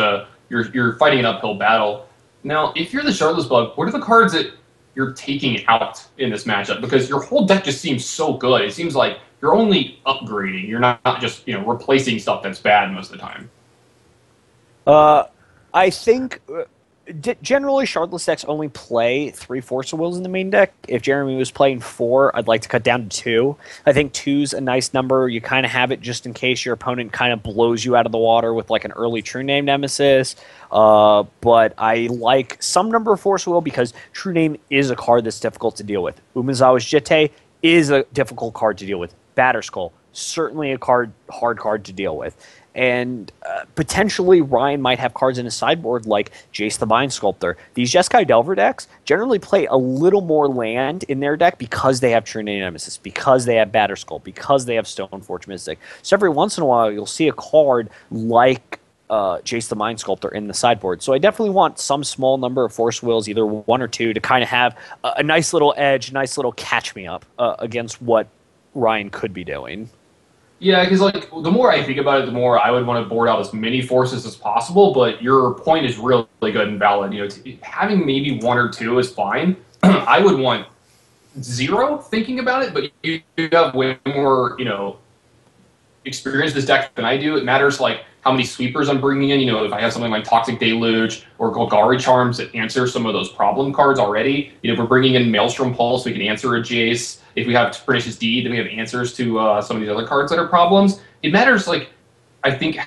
you're fighting an uphill battle. Now, if you're the Shardless Bug, what are the cards that you're taking out in this matchup? Because your whole deck just seems so good. It seems like you're only upgrading. You're not just replacing stuff that's bad most of the time. I think generally Shardless decks only play 3 Force of Wills in the main deck. If Jeremy was playing 4, I'd like to cut down to 2. I think 2's a nice number. You kind of have it just in case your opponent kind of blows you out of the water with like an early True Name Nemesis. But I like some number of Force of Will because True Name is a card that's difficult to deal with. Umezawa's Jitte is a difficult card to deal with. Batterskull, certainly a hard card to deal with. And potentially Ryan might have cards in his sideboard like Jace the Vine Sculptor. These Jeskai Delver decks generally play a little more land in their deck because they have True Nemesis, because they have Batterskull, because they have Stoneforge Mystic. So every once in a while you'll see a card like Jace the Mind Sculptor in the sideboard. So I definitely want some small number of Force Wills, either 1 or 2, to kind of have a nice little edge, nice little catch-me-up against what Ryan could be doing. Yeah, because like the more I think about it, the more I would want to board out as many forces as possible. But your point is really good and valid. You know, having maybe 1 or 2 is fine. I would want 0 thinking about it, but you have way more, you know, experience this deck than I do. It matters like how many sweepers I'm bringing in. You know, if I have something like Toxic Deluge or Golgari Charms that answer some of those problem cards already. You know, if we're bringing in Maelstrom Pulse, we can answer a Jace. If we have Pernicious Deed, then we have answers to some of these other cards that are problems. It matters, like, I think,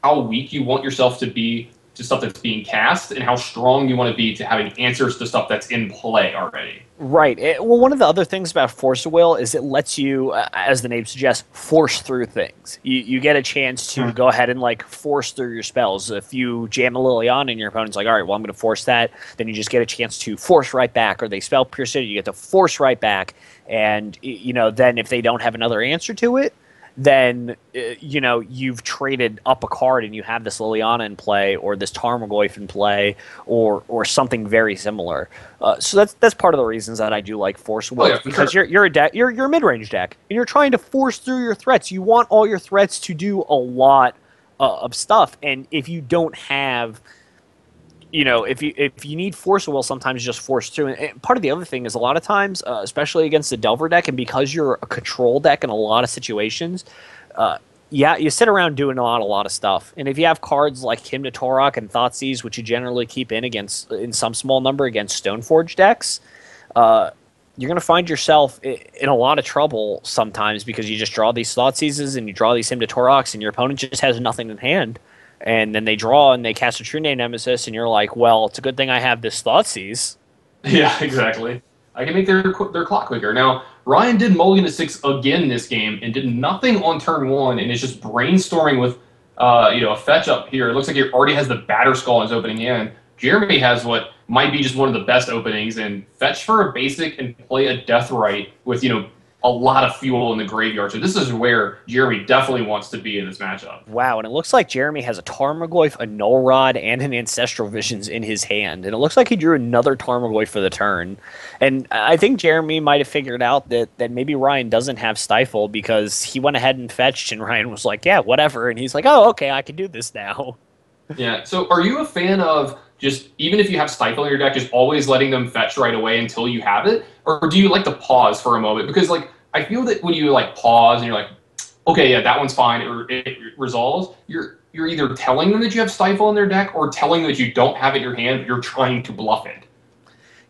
how weak you want yourself to be to stuff that's being cast and how strong you want to be to having answers to stuff that's in play already. Right. Well, one of the other things about Force of Will is it lets you, as the name suggests, force through things. You get a chance to go ahead and, like, force through your spells. If you jam a Liliana and your opponent's like, all right, well, I'm going to force that, then you just get a chance to force right back. Or they spell Pierce it, you get to force right back. And, you know, then if they don't have another answer to it, then, you know, you've traded up a card and you have this Liliana in play or this Tarmogoyf in play or something very similar. So that's part of the reasons that I do like Force Will, because you're a mid-range deck and you're trying to force through your threats. You want all your threats to do a lot of stuff, and if you don't have, you know, if you need Force Will, sometimes just force through. And part of the other thing is a lot of times, especially against the Delver deck, and because you're a control deck in a lot of situations, you sit around doing a lot of stuff. And if you have cards like Hymn to Torok and Thoughtseize, which you generally keep in some small number against Stoneforge decks, you're going to find yourself in a lot of trouble sometimes because you just draw these Thoughtseizes and you draw these Hymn to Toroks and your opponent just has nothing in hand. And then they draw and they cast a True Name Nemesis, and you're like, well, it's a good thing I have this Thoughtseize. Yeah, exactly. I can make their clock quicker. Now, Ryan did mulligan to 6 again this game and did nothing on turn 1, and is just brainstorming with you know, a fetch up here. It looks like he already has the Batterskull in his opening hand. Jeremy has what might be just one of the best openings, and fetch for a basic and play a Deathrite with, you know, a lot of fuel in the graveyard. So this is where Jeremy definitely wants to be in this matchup. Wow, and it looks like Jeremy has a Tarmogoyf, a Null Rod, and an Ancestral Visions in his hand. And it looks like he drew another Tarmogoyf for the turn. And I think Jeremy might have figured out that maybe Ryan doesn't have Stifle because he went ahead and fetched, and Ryan was like, yeah, whatever. And he's like, oh, okay, I can do this now. Yeah, so are you a fan of just, even if you have Stifle in your deck, just always letting them fetch right away until you have it? Or do you like to pause for a moment? Because, like, I feel that when you, like, pause and you're like, okay, yeah, that one's fine, or it resolves, you're either telling them that you have Stifle in their deck or telling them that you don't have it in your hand, but you're trying to bluff it.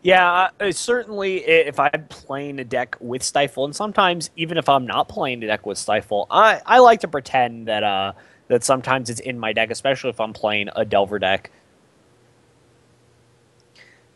Yeah, certainly if I'm playing a deck with Stifle, and sometimes even if I'm not playing a deck with Stifle, I like to pretend that sometimes it's in my deck, especially if I'm playing a Delver deck.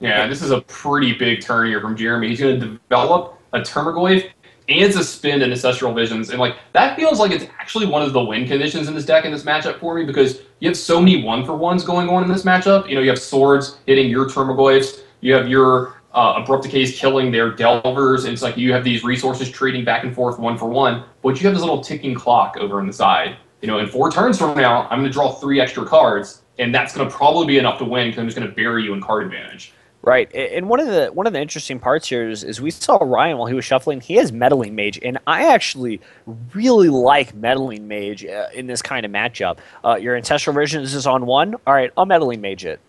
Yeah, this is a pretty big turn here from Jeremy. He's going to develop a Termagoyf and to spin an Ancestral Visions. And, like, that feels like it's actually one of the win conditions in this deck in this matchup for me, because you have so many 1-for-1s going on in this matchup. You know, you have Swords hitting your Termagoyfs. You have your Abrupt Decays killing their Delvers. And it's like you have these resources trading back and forth 1-for-1, but you have this little ticking clock over on the side. You know, in 4 turns from now, I'm going to draw 3 extra cards, and that's going to probably be enough to win because I'm just going to bury you in card advantage. Right, and one of the interesting parts here is we saw Ryan while he was shuffling. He has Meddling Mage, and I actually really like Meddling Mage in this kind of matchup. Your Ancestral Visions is on 1. All right, I'll Meddling Mage it.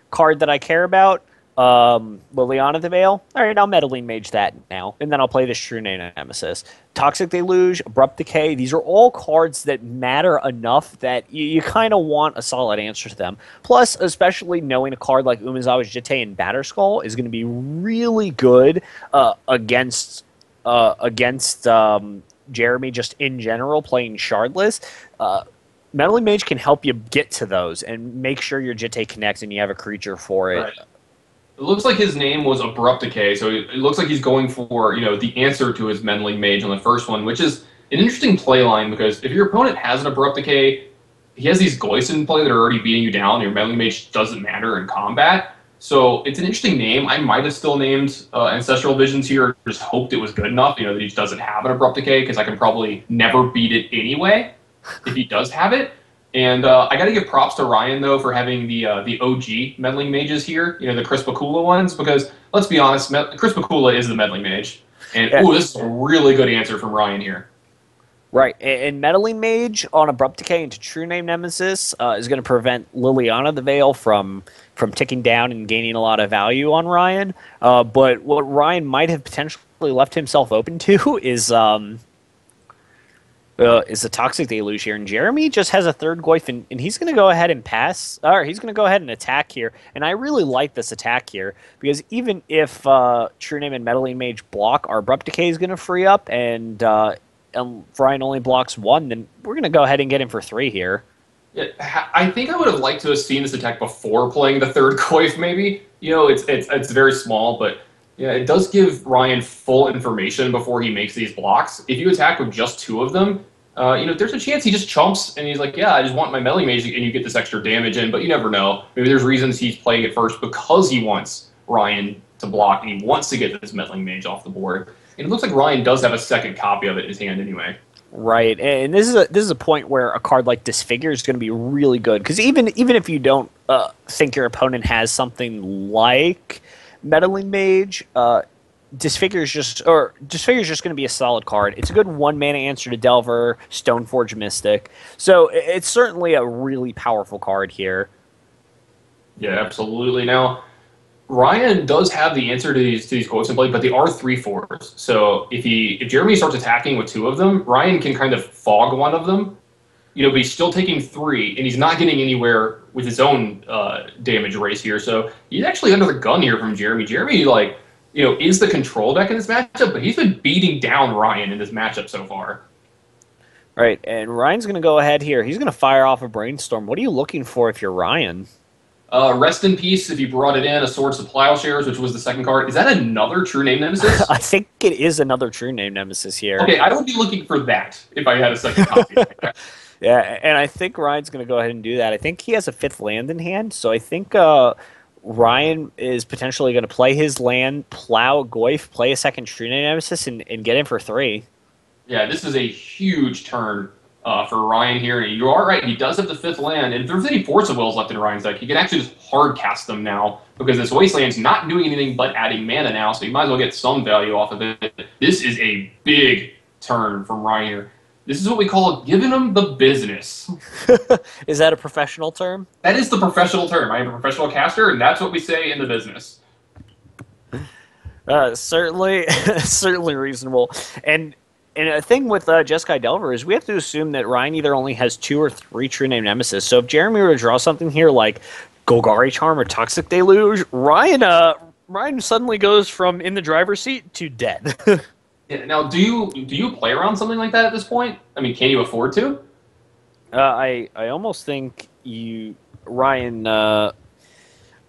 Card that I care about, Liliana the Veil. All right, I'll Meddling Mage that now, and then I'll play this True Name Nemesis. Toxic Deluge, Abrupt Decay, these are all cards that matter enough that you kind of want a solid answer to them. Plus, especially knowing a card like Umezawa's Jitte and Batterskull is going to be really good against Jeremy just in general playing Shardless. Meddling Mage can help you get to those and make sure your Jitte connects and you have a creature for it. Right. It looks like his name was Abrupt Decay, so it looks like he's going for, you know, the answer to his Meddling Mage on the first one, which is an interesting play line, because if your opponent has an Abrupt Decay, he has these Goyfs in play that are already beating you down. Your Meddling Mage doesn't matter in combat. So it's an interesting name. I might have still named Ancestral Visions here, just hoped it was good enough, that he just doesn't have an Abrupt Decay, because I can probably never beat it anyway if he does have it. And I got to give props to Ryan, though, for having the OG Meddling Mages here, the Crispicula ones, because, let's be honest, Crispicula is the Meddling Mage. And, ooh, this is a really good answer from Ryan here. Right, and Meddling Mage on Abrupt Decay into True Name Nemesis is going to prevent Liliana the Veil from ticking down and gaining a lot of value on Ryan. But what Ryan might have potentially left himself open to is the Toxic Deluge here. And Jeremy just has a third Goyf, and he's going to go ahead and pass, or he's going to go ahead and attack here. And I really like this attack here, because even if True Name and Meddling Mage block, our Abrupt Decay is going to free up, and Ryan only blocks one, then we're going to go ahead and get him for 3 here. Yeah, I think I would have liked to have seen this attack before playing the third Goyf, maybe. It's very small, but it does give Ryan full information before he makes these blocks. If you attack with just 2 of them, there's a chance he just chumps and he's like, yeah, I just want my Meddling Mage, and you get this extra damage in, but you never know. Maybe there's reasons he's playing it first because he wants Ryan to block and he wants to get this Meddling Mage off the board. And it looks like Ryan does have a second copy of it in his hand anyway. Right, and this is a point where a card like Disfigure is going to be really good, because even if you don't think your opponent has something like Meddling Mage, Disfigure is just going to be a solid card. It's a good 1-mana answer to Delver, Stoneforge Mystic, so it's certainly a really powerful card here. Yeah, absolutely. Now, Ryan does have the answer to these Goyfs in play, but they are 3/4s. So if Jeremy starts attacking with 2 of them, Ryan can kind of fog one of them. But he's still taking 3, and he's not getting anywhere with his own damage race here. So he's actually under the gun here from Jeremy. Jeremy, is the control deck in this matchup, but he's been beating down Ryan in this matchup so far. Right, and Ryan's going to go ahead here. He's going to fire off a Brainstorm. What are you looking for if you're Ryan? Rest in Peace, if you brought it in, a Swords to Plowshares, which was the second card. Is that another True Name Nemesis? I think it is another True Name Nemesis here. Okay, I would be looking for that if I had a second copy. Yeah, and I think Ryan's going to go ahead and do that. I think he has a 5th land in hand, so I think Ryan is potentially going to play his land, plow Goyf, play a second True Name Nemesis, and get him for 3. Yeah, this is a huge turn for Ryan here. And you are right, he does have the 5th land, and if there's any Force of Wills left in Ryan's deck, he can actually just hard cast them now, because this Wasteland's not doing anything but adding mana now, so you might as well get some value off of it. This is a big turn from Ryan here. This is what we call giving him the business. Is that a professional term? That is the professional term. I am a professional caster, and that's what we say in the business. Certainly reasonable. And a thing with Jeskai Delver is we have to assume that Ryan either only has 2 or 3 True Name Nemesis. So if Jeremy were to draw something here like Golgari Charm or Toxic Deluge, Ryan suddenly goes from in the driver's seat to dead. Yeah, now, do you play around something like that at this point? I mean, can you afford to? I almost think Ryan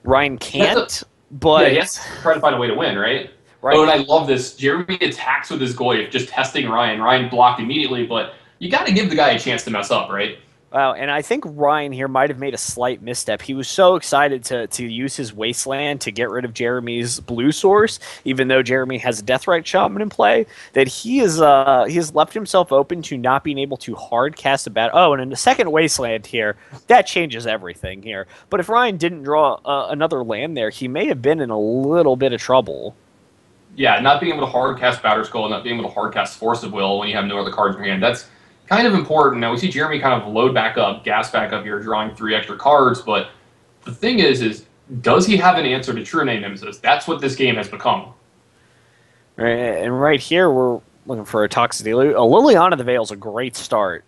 can't, but yeah, yes, try to find a way to win, right? Right. Oh, and I love this. Jeremy attacks with his Goyf, just testing Ryan. Ryan blocked immediately, but you got to give the guy a chance to mess up, right? Wow, and I think Ryan here might have made a slight misstep. He was so excited to use his Wasteland to get rid of Jeremy's blue source, even though Jeremy has a Deathrite Shaman in play, that he has left himself open to not being able to hard cast a battle. Oh, and in the second Wasteland here, that changes everything here. But if Ryan didn't draw another land there, he may have been in a little bit of trouble. Yeah, not being able to hard cast Batterskull, not being able to hard cast Force of Will when you have no other cards in your hand, that's kind of important. Now, we see Jeremy kind of load back up, gas back up here, drawing 3 extra cards, but the thing is does he have an answer to True Name Nemesis? That's what this game has become. Right, and right here, we're looking for a Toxic Deluge. Liliana the Veil is a great start.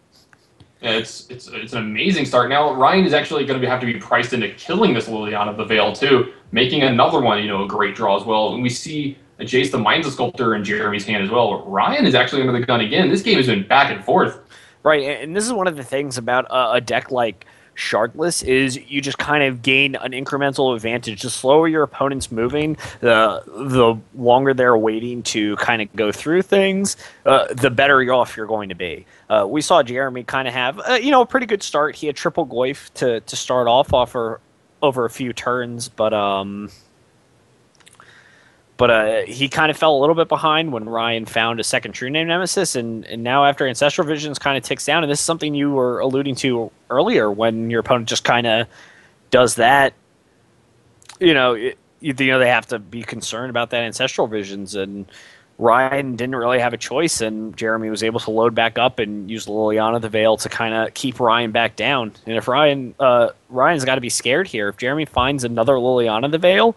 Yeah, it's an amazing start. Now, Ryan is actually going to have to be priced into killing this Liliana the Veil, too, making another one, a great draw as well. And we see Jace the Mind's Sculptor in Jeremy's hand as well. Ryan is actually under the gun again. This game has been back and forth. Right, and this is one of the things about a deck like Shardless is you just kind of gain an incremental advantage. The slower your opponent's moving, the longer they're waiting to kind of go through things, the better off you're going to be. We saw Jeremy kind of have a pretty good start. He had triple Goyf to start off over a few turns, but he kind of fell a little bit behind when Ryan found a second True Name Nemesis, and now after Ancestral Visions kind of ticks down, and this is something you were alluding to earlier, when your opponent just kind of does that, they have to be concerned about that Ancestral Visions, and Ryan didn't really have a choice, and Jeremy was able to load back up and use Liliana the Veil to kind of keep Ryan back down. And if Ryan's got to be scared here. If Jeremy finds another Liliana the Veil,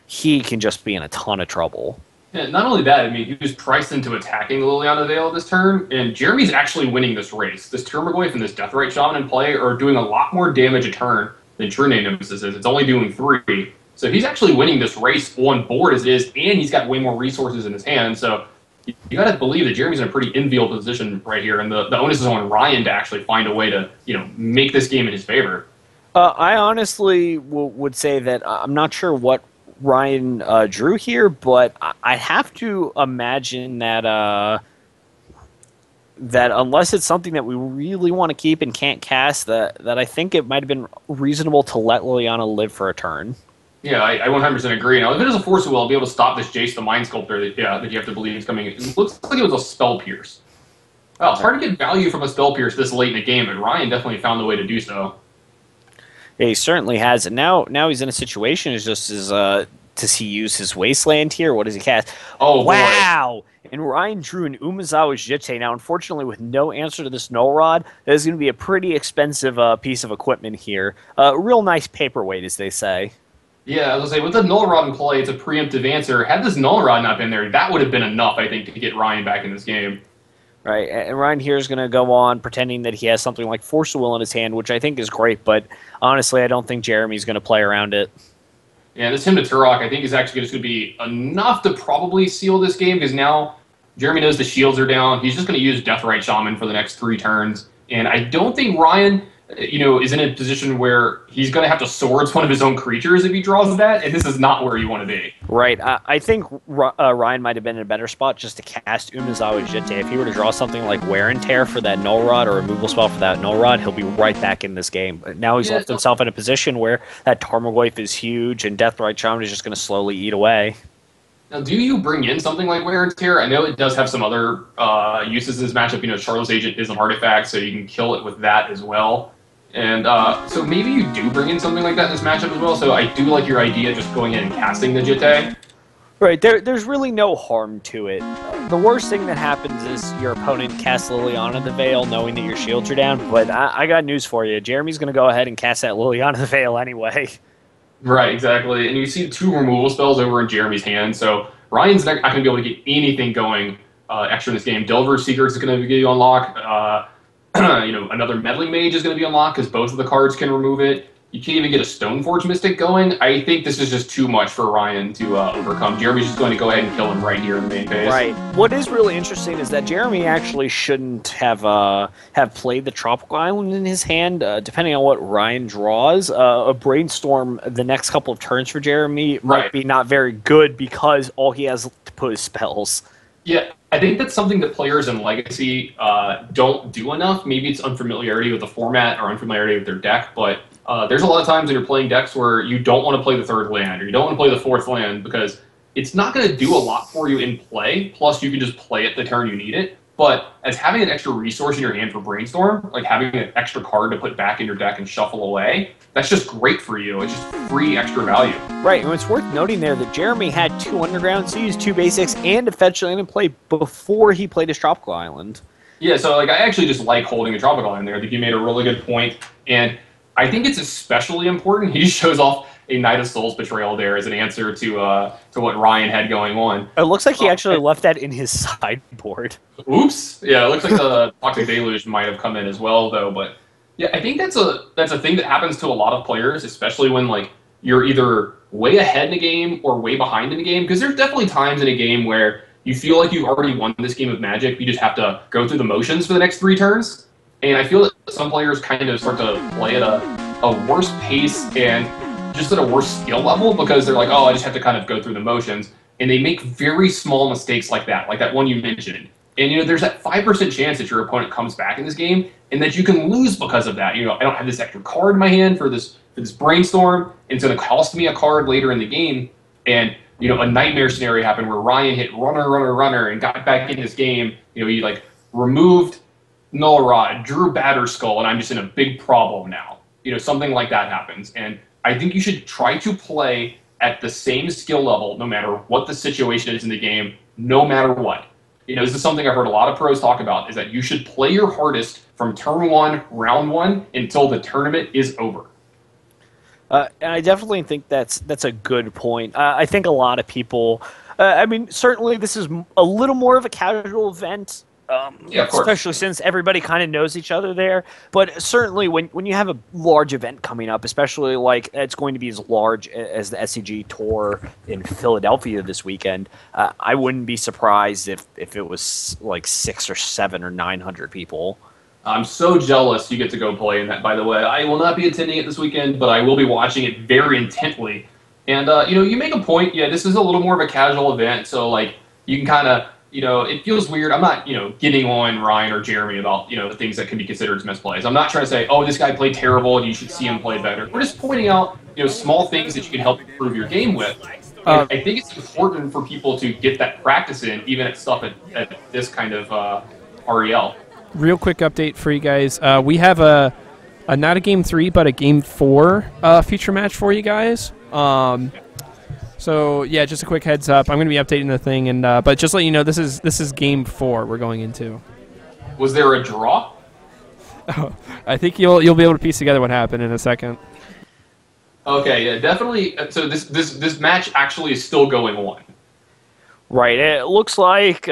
he can just be in a ton of trouble. Yeah, not only that, I mean, he was priced into attacking Liliana Veil this turn, and Jeremy's actually winning this race. This Termaggoyf and this Deathrite Shaman in play are doing a lot more damage a turn than True Name Nemesis is. It's only doing 3. So he's actually winning this race on board as it is, and he's got way more resources in his hand. So you got to believe that Jeremy's in a pretty enviable position right here, and the onus is on Ryan to actually find a way to make this game in his favor. I honestly would say that I'm not sure what Ryan drew here, but I have to imagine that that unless it's something that we really want to keep and can't cast, that I think it might have been reasonable to let Liliana live for a turn. Yeah, I 100% agree. Now, if it is a Force of Will, I'll be able to stop this Jace the Mind Sculptor that you have to believe is coming. It looks like it was a Spell Pierce. Well, it's hard to get value from a Spell Pierce this late in the game, but Ryan definitely found a way to do so. Yeah, he certainly has. And now he's in a situation does he use his Wasteland here? What does he cast? Oh, wow! Boy. And Ryan drew an Umezawa Jitte. Now, unfortunately, with no answer to this Null Rod, that is going to be a pretty expensive piece of equipment here. Real nice paperweight, as they say. Yeah, I was going to say, with the Null Rod in play, it's a preemptive answer. Had this Null Rod not been there, that would have been enough, I think, to get Ryan back in this game. Right, and Ryan here is going to go on pretending that he has something like Force of Will in his hand, which I think is great, but honestly, I don't think Jeremy's going to play around it. Yeah, this Hymn to Turok, I think, is actually just going to be enough to probably seal this game, because now Jeremy knows the shields are down. He's just going to use Deathrite Shaman for the next 3 turns, and I don't think Ryan is in a position where he's going to have to swords one of his own creatures if he draws that, and this is not where you want to be. Right. I think Ryan might have been in a better spot just to cast Umezawa Jitte. If he were to draw something like Wear and Tear for that Null Rod or removal spell for that Null Rod, he'll be right back in this game. Now he's left himself in a position where that Tarmogoyf is huge and Deathrite Shaman is just going to slowly eat away. Now, do you bring in something like Wear and Tear? I know it does have some other uses in this matchup. Shardless Agent is an artifact, so you can kill it with that as well. And so maybe you do bring in something like that in this matchup as well. So I do like your idea just going in and casting the Jitte. Right, there's really no harm to it. The worst thing that happens is your opponent casts Liliana the Veil knowing that your shields are down, but I got news for you. Jeremy's going to go ahead and cast that Liliana the Veil anyway. Right, exactly. And you see 2 removal spells over in Jeremy's hand, so Ryan's not going to be able to get anything going extra in this game. Delver's Secret is going to give you unlock. Another Meddling Mage is going to be unlocked because both of the cards can remove it. You can't even get a Stoneforge Mystic going. I think this is just too much for Ryan to overcome. Jeremy's just going to go ahead and kill him right here in the main phase. Right. What is really interesting is that Jeremy actually shouldn't have played the Tropical Island in his hand. Depending on what Ryan draws, a Brainstorm the next couple of turns for Jeremy might be not very good because all he has to put is spells. Yeah, I think that's something that players in Legacy don't do enough. Maybe it's unfamiliarity with the format or unfamiliarity with their deck, but there's a lot of times when you're playing decks where you don't want to play the 3rd land or you don't want to play the 4th land because it's not going to do a lot for you in play, plus you can just play it the turn you need it. But as having an extra resource in your hand for Brainstorm, like having an extra card to put back in your deck and shuffle away, that's just great for you. It's just free extra value. Right, and it's worth noting there that Jeremy had 2 Underground Seas, 2 Basics, and a Fetch Land in play before he played his Tropical Island. Yeah, so I actually just like holding a Tropical Island there. I think you made a really good point, and I think it's especially important. He shows off a Knight of Souls Betrayal there as an answer to what Ryan had going on. It looks like he actually left that in his sideboard. Oops. Yeah, it looks like the Toxic Deluge might have come in as well, though. But yeah, I think that's a thing that happens to a lot of players, especially when you're either way ahead in a game or way behind in a game. Because there's definitely times in a game where you feel like you've already won this game of Magic. You just have to go through the motions for the next 3 turns. And I feel that some players kind of start to play at a a worse pace and just at a worse skill level because they're like, oh, I just have to kind of go through the motions. And they make very small mistakes like that one you mentioned. And, there's that 5% chance that your opponent comes back in this game and that you can lose because of that. I don't have this extra card in my hand for this brainstorm, and it's going to cost me a card later in the game. And, a nightmare scenario happened where Ryan hit runner, and got back in this game. He, removed Null Rod, drew Batterskull, and I'm just in a big problem now. Something like that happens. And I think you should try to play at the same skill level no matter what the situation is in the game, no matter what. This is something I've heard a lot of pros talk about, is that you should play your hardest from turn 1, round 1, until the tournament is over. And I definitely think that's a good point. I think a lot of people, certainly this is a little more of a casual event, especially since everybody kind of knows each other there. But certainly when you have a large event coming up, especially like it's going to be as large as the SCG tour in Philadelphia this weekend, I wouldn't be surprised if it was like 600 or 700 or 900 people. I'm so jealous you get to go play in that, by the way. I will not be attending it this weekend, but I will be watching it very intently. And, you make a point. Yeah, this is a little more of a casual event, so, you can kind of, it feels weird. I'm not, getting on Ryan or Jeremy about, the things that can be considered as misplays. I'm not trying to say, oh, this guy played terrible and you should see him play better. We're just pointing out, small things that you can help improve your game with. And I think it's important for people to get that practice in, even at stuff at this kind of REL. Real quick update for you guys. We have a not a game 3, but a game 4 feature match for you guys. So yeah, just a quick heads up. I'm going to be updating the thing, and but just let you know, this is game 4 we're going into. Was there a draw? Oh, I think you'll be able to piece together what happened in a second. Okay, yeah, definitely. So this match actually is still going on. Right. It looks like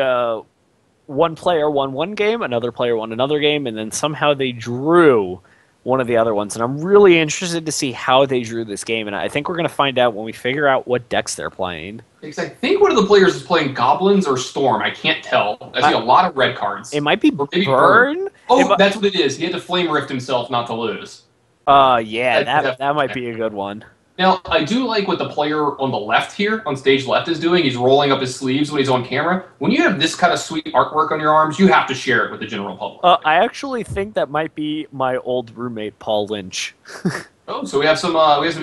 one player won one game, another player won another game, and then somehow they drew one of the other ones. And I'm really interested to see how they drew this game, and I think we're going to find out when we figure out what decks they're playing. Because I think one of the players is playing Goblins or Storm. I can't tell. I see a lot of red cards. It might be Burn. Oh, that's what it is. He had to Flame Rift himself not to lose. Yeah, that might be a good one. Now, I do like what the player on the left here, on stage left, is doing. He's rolling up his sleeves when he's on camera. When you have this kind of sweet artwork on your arms, you have to share it with the general public. I actually think that might be my old roommate, Paul Lynch. Oh, so we have some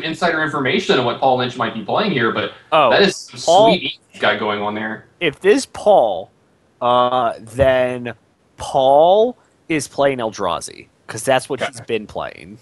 insider information on what Paul Lynch might be playing here, but that is some sweet guy going on there. If this Paul, then Paul is playing Eldrazi, because that's what he's been playing.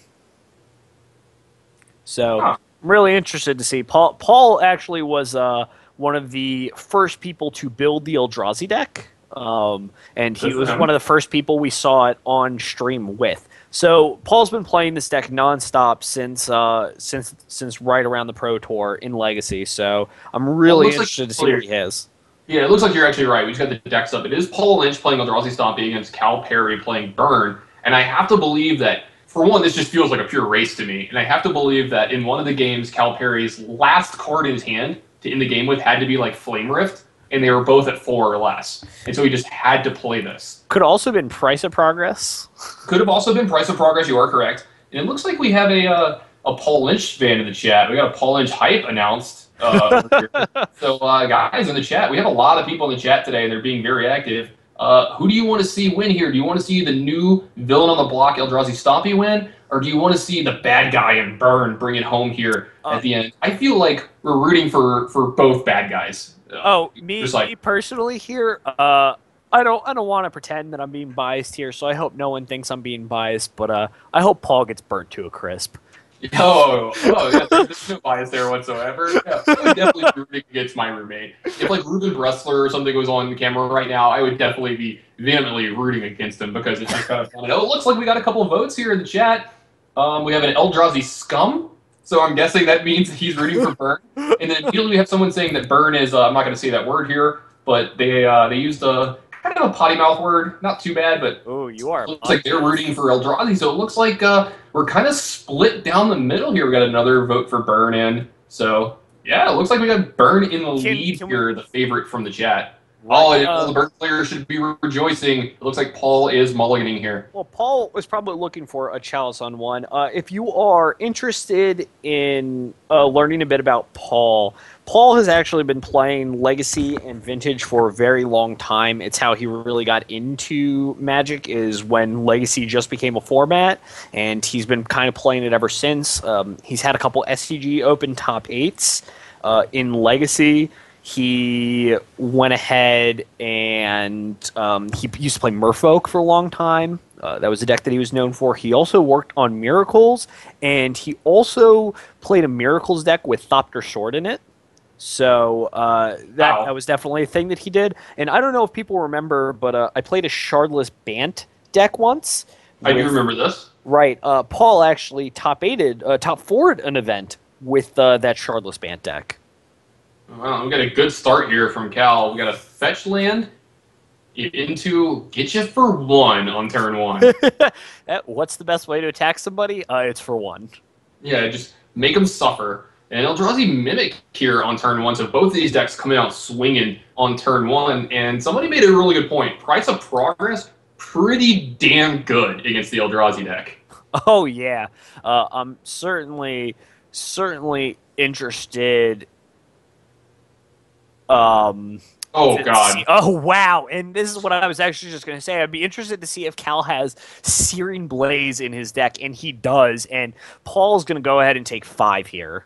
So I'm really interested to see. Paul actually was one of the first people to build the Eldrazi deck, and he was one of the first people we saw it on stream with. So Paul's been playing this deck nonstop since right around the Pro Tour in Legacy. So I'm really interested to see what he has. Yeah, it looks like you're actually right. We just got the decks up. It is Paul Lynch playing Eldrazi Stompy against Cal Perry playing Burn, and I have to believe that. For one, this just feels like a pure race to me, and I have to believe that in one of the games, Cal Perry's last card in his hand to end the game with had to be like Flame Rift, and they were both at 4 or less, and so he just had to play this. Could also have been Price of Progress. Could have also been Price of Progress, you are correct. And it looks like we have a Paul Lynch fan in the chat. We got a Paul Lynch hype announced over here. So guys in the chat, we have a lot of people in the chat today, and they're being very active. Who do you want to see win here? Do you want to see the new villain on the block, Eldrazi Stompy, win? Or do you want to see the bad guy and Burn bring it home here at the end? I feel like we're rooting for both bad guys. Me personally here, I don't want to pretend that I'm being biased here, so I hope no one thinks I'm being biased, but I hope Paul gets burnt to a crisp. Yeah, there's no bias there whatsoever. Yeah, I would definitely be rooting against my roommate. If Ruben Bressler or something goes on the camera right now, I would definitely be vehemently rooting against him because it's just kind of fun. Oh, it looks like we got a couple of votes here in the chat. We have an Eldrazi Scum, so I'm guessing that means he's rooting for Burn. And then immediately we have someone saying that Burn is, I'm not going to say that word here, but they used a kind of a potty mouth word, not too bad, but you are. Looks like they're rooting for Eldrazi, so it looks like we're kind of split down the middle here. We got another vote for Burn in, so yeah, it looks like we got Burn in the lead here, the favorite from the chat. Oh, and all the Burn players should be rejoicing. It looks like Paul is mulliganing here. Well, Paul was probably looking for a Chalice on one. If you are interested in learning a bit about Paul, Paul has actually been playing Legacy and Vintage for a very long time. It's how he really got into Magic, is when Legacy just became a format, and he's been kind of playing it ever since. He's had a couple SCG Open top 8s in Legacy. He went ahead and he used to play Merfolk for a long time. That was a deck that he was known for. He also worked on Miracles, and he also played a Miracles deck with Thopter Sword in it. So that was definitely a thing that he did. And I don't know if people remember, but I played a Shardless Bant deck once. I do remember this. Right. Paul actually top 4'd an event with that Shardless Bant deck. Wow, we got a good start here from Cal. We got a fetch land into get you for 1 on turn 1. What's the best way to attack somebody? It's for 1. Yeah, just make them suffer. And Eldrazi Mimic here on turn 1, so both of these decks coming out swinging on turn 1. And somebody made a really good point. Price of Progress, pretty damn good against the Eldrazi deck. Oh, yeah. I'm certainly interested. Oh, God. Oh, wow. And this is what I was actually just going to say. I'd be interested to see if Cal has Searing Blaze in his deck, and he does. And Paul's going to go ahead and take 5 here.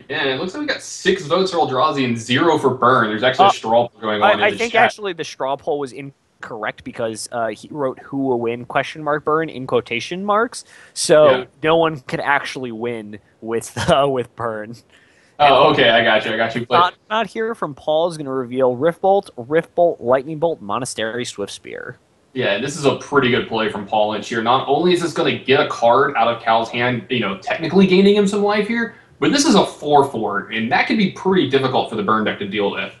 Yeah, it looks like we got 6 votes for Eldrazi and 0 for Burn. There's actually a straw poll going on in the chat. I think actually the straw poll was incorrect because he wrote "who will win?" (burn) in quotation marks. So no one could actually win with Burn. Oh, okay, I got you. Not here from Paul is going to reveal Rift Bolt, Lightning Bolt, Monastery, Swift Spear. Yeah, this is a pretty good play from Paul Lynch here. Not only is this going to get a card out of Cal's hand, technically gaining him some life here, but this is a 4/4, and that can be pretty difficult for the Burn deck to deal with.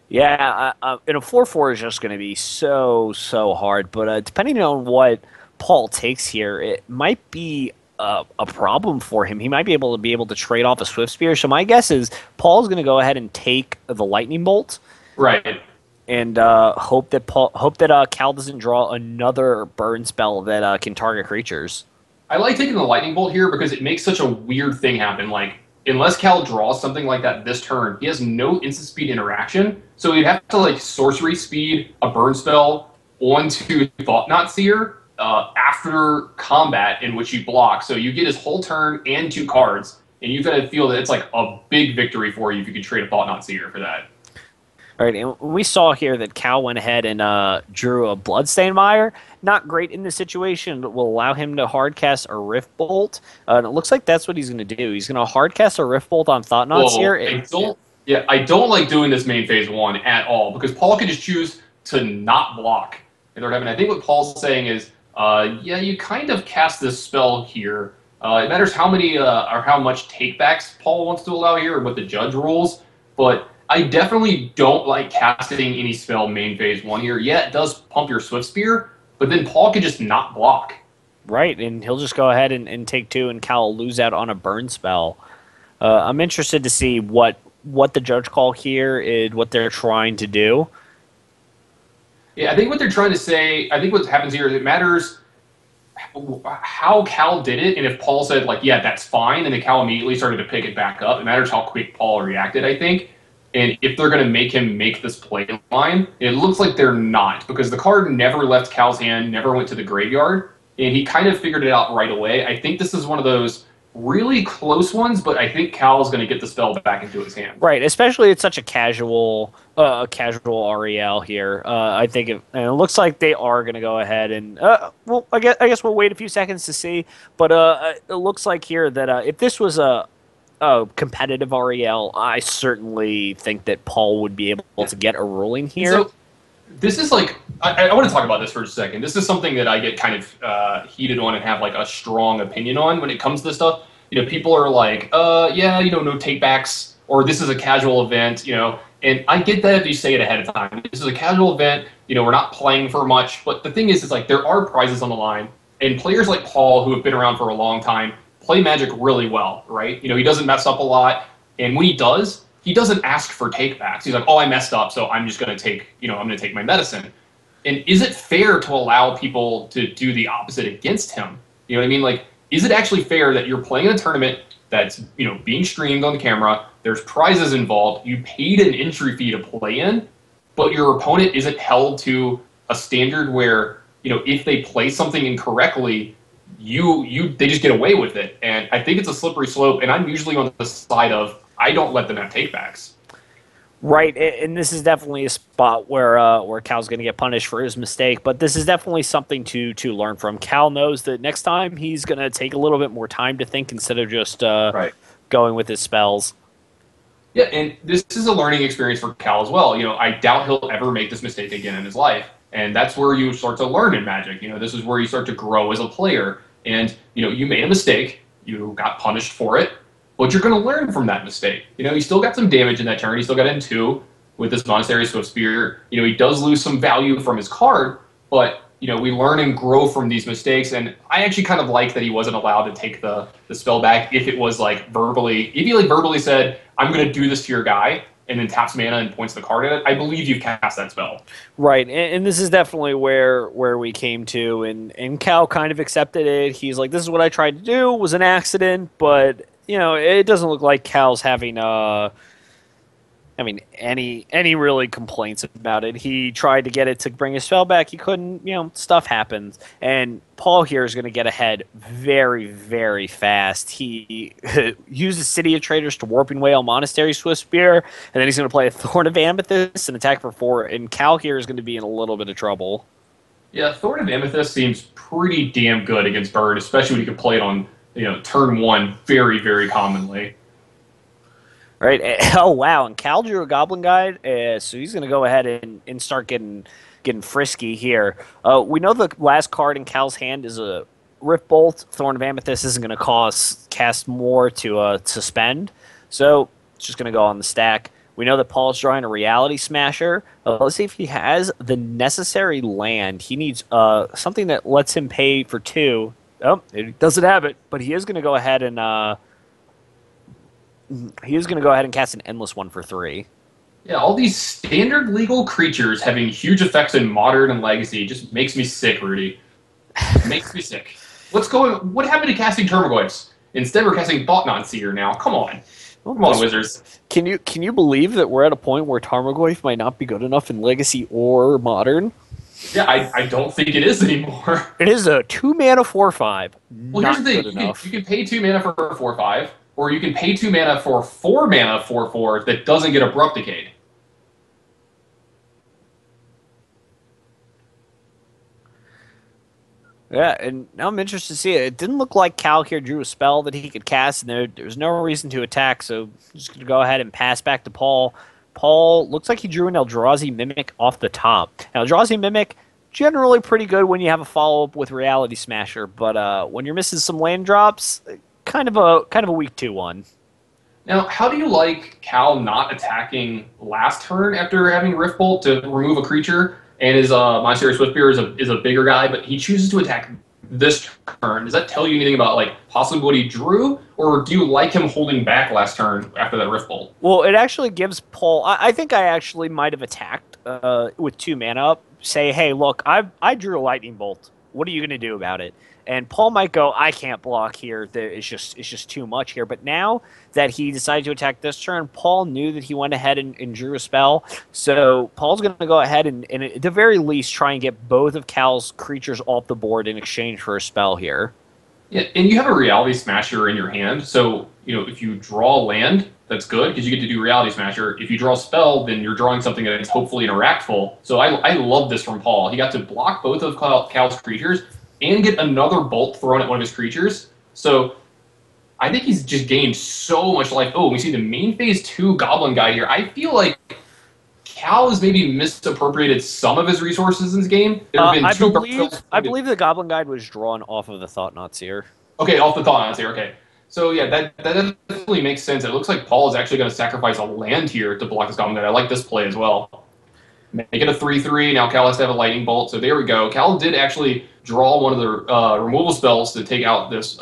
Yeah, and a 4/4 is just going to be so hard. But depending on what Paul takes here, it might be a problem for him. He might be able to trade off a Swift Spear. So my guess is Paul's going to go ahead and take the Lightning Bolt, right? And hope that Cal doesn't draw another burn spell that can target creatures. I like taking the Lightning Bolt here because it makes such a weird thing happen. Like, unless Cal draws something like that this turn, he has no instant speed interaction. So he'd have to sorcery speed a burn spell onto Thought Knot Seer after combat in which you block. So you get his whole turn and 2 cards, and you've got to feel that it's like a big victory for you if you could trade a Thought Knot Seer for that. All right, and we saw here that Cal went ahead and drew a Bloodstained Mire. Not great in this situation, but will allow him to hardcast a Rift Bolt. And it looks like that's what he's going to do. He's going to hardcast a Rift Bolt on Thought Knots here. I don't like doing this main phase 1 at all, because Paul can just choose to not block. I think what Paul's saying is, you kind of cast this spell here. It matters how many or how much takebacks Paul wants to allow here, or what the judge rules, but I definitely don't like casting any spell main phase 1 here. Yeah, it does pump your Swift Spear, but then Paul can just not block. Right, and he'll just go ahead and take 2, and Cal will lose out on a burn spell. I'm interested to see what the judge call here is, what they're trying to do. Yeah, I think what they're trying to say, I think what happens here is it matters how Cal did it, and if Paul said, yeah, that's fine, and then Cal immediately started to pick it back up, it matters how quick Paul reacted, I think. And if they're going to make him make this play line, it looks like they're not, because the card never left Cal's hand, never went to the graveyard, and he kind of figured it out right away. I think this is one of those really close ones, but I think Cal's going to get the spell back into his hand. Right, especially it's such a casual REL here. I think and it looks like they are going to go ahead and I guess we'll wait a few seconds to see. But it looks like here that if this was a competitive REL, I certainly think that Paul would be able to get a ruling here. So, this is I want to talk about this for a second. This is something that I get kind of heated on and have a strong opinion on when it comes to this stuff. People are like, no takebacks, or this is a casual event, and I get that if you say it ahead of time. This is a casual event, we're not playing for much, but the thing is there are prizes on the line, and players like Paul, who have been around for a long time, play Magic really well, right? He doesn't mess up a lot, and when he does, he doesn't ask for takebacks. He's like, oh, I messed up, so I'm just going to take, I'm going to take my medicine. And is it fair to allow people to do the opposite against him? You know what I mean? Like, is it actually fair that you're playing in a tournament that's, being streamed on the camera, there's prizes involved, you paid an entry fee to play in, but your opponent isn't held to a standard where, if they play something incorrectly, they just get away with it. And I think it's a slippery slope, and I'm usually on the side of I don't let them have takebacks. Right, and this is definitely a spot where Cal's going to get punished for his mistake, but this is definitely something to learn from. Cal knows that next time he's going to take a little bit more time to think instead of just going with his spells. Yeah, and this is a learning experience for Cal as well. I doubt he'll ever make this mistake again in his life, and that's where you start to learn in Magic. This is where you start to grow as a player, and you made a mistake, you got punished for it, but you're going to learn from that mistake. He still got some damage in that turn. He still got in 2 with this Monastery Swift Spear. He does lose some value from his card, but, we learn and grow from these mistakes. And I actually kind of like that he wasn't allowed to take the spell back if it was verbally. If he verbally said, I'm going to do this to your guy, and then taps mana and points the card at it, I believe you've cast that spell. Right, and this is definitely where we came to, and Cal kind of accepted it. He's like, this is what I tried to do, it was an accident, but... it doesn't look like Cal's having any really complaints about it. He tried to get it to bring his spell back. He couldn't. Stuff happens. And Paul here is going to get ahead very, very fast. He uses City of Traders to Warping Whale, Monastery Swift Spear, and then he's going to play a Thorn of Amethyst and attack for 4. And Cal here is going to be in a little bit of trouble. Yeah, Thorn of Amethyst seems pretty damn good against Bird, especially when you can play it on turn 1 very, very commonly. Right. Oh, wow. And Cal drew a Goblin Guide, so he's going to go ahead and start getting frisky here. We know the last card in Cal's hand is a Rift Bolt. Thorn of Amethyst isn't going to cast more to spend, so it's just going to go on the stack. We know that Paul's drawing a Reality Smasher. Let's see if he has the necessary land. He needs something that lets him pay for 2. Oh, he doesn't have it, but he is going to go ahead and cast an Endless one for 3. Yeah, all these standard legal creatures having huge effects in Modern and Legacy just makes me sick, Rudy. Makes me sick. What happened to casting Termagants? Instead, we're casting Thought-Knot Seer now. Come on. Come on, Wizards. Can you believe that we're at a point where Tarmogoyf might not be good enough in Legacy or Modern? Yeah, I don't think it is anymore. It is a 2-mana 4/5. Well, here's the thing. You can pay 2 mana for a 4/5, or you can pay 2 mana for 4 mana 4/4 that doesn't get Abrupt Decayed. Yeah, and now I'm interested to see it. It didn't look like Cal here drew a spell that he could cast, and there was no reason to attack, so I'm just going to go ahead and pass back to Paul. Paul looks like he drew an Eldrazi Mimic off the top. Now, Eldrazi Mimic, generally pretty good when you have a follow-up with Reality Smasher, but when you're missing some land drops, kind of a weak 2-1. Now, how do you like Cal not attacking last turn after having Rift Bolt to remove a creature? And his Monastery Swiftbeard is a bigger guy, but he chooses to attack this turn. Does that tell you anything about possibly what he drew, or do you like him holding back last turn after that Rift Bolt? Well, it actually gives Paul. I think I actually might have attacked with 2 mana up. Say, hey, look, I drew a Lightning Bolt. What are you going to do about it? And Paul might go, I can't block here. It's just too much here. But now that he decided to attack this turn, Paul knew that he went ahead and drew a spell. So Paul's going to go ahead and at the very least try and get both of Cal's creatures off the board in exchange for a spell here. Yeah, and you have a Reality Smasher in your hand. So, if you draw land, that's good because you get to do Reality Smasher. If you draw a spell, then you're drawing something that is hopefully interactful. So I love this from Paul. He got to block both of Cal's creatures and get another bolt thrown at one of his creatures. So I think he's just gained so much life. Oh, we see the main phase 2 Goblin Guide here. I feel like Cal has maybe misappropriated some of his resources in this game. There have been I believe the Goblin Guide was drawn off of the Thought-Knot Seer. Okay, off the Thought-Knot Seer, okay. So yeah, that definitely makes sense. It looks like Paul is actually going to sacrifice a land here to block this Goblin Guide. I like this play as well. Make it a 3/3. Now Cal has to have a Lightning Bolt. So there we go. Cal did actually draw one of the removal spells to take out this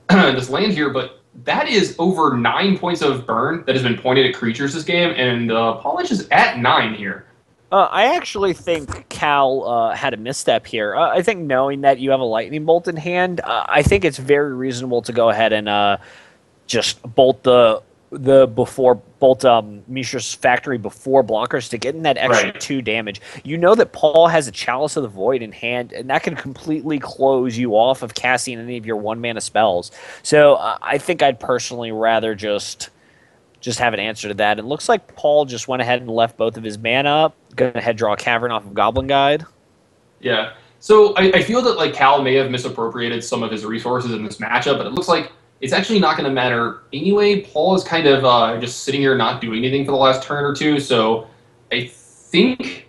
this land here, but that is over 9 points of burn that has been pointed at creatures this game, and Paul Lynch is at 9 here. I actually think Cal had a misstep here. I think knowing that you have a lightning bolt in hand, I think it's very reasonable to go ahead and just bolt Mishra's factory before blockers to get in that extra 2 damage. You know that Paul has a Chalice of the Void in hand, and that can completely close you off of casting any of your 1-mana spells. So I think I'd personally rather just have an answer to that. It looks like Paul just went ahead and left both of his mana up. Going ahead, draw a Cavern off of Goblin Guide. Yeah. So I feel that like Cal may have misappropriated some of his resources in this matchup, but it looks like it's actually not going to matter anyway. Paul is kind of just sitting here not doing anything for the last turn or two, so I think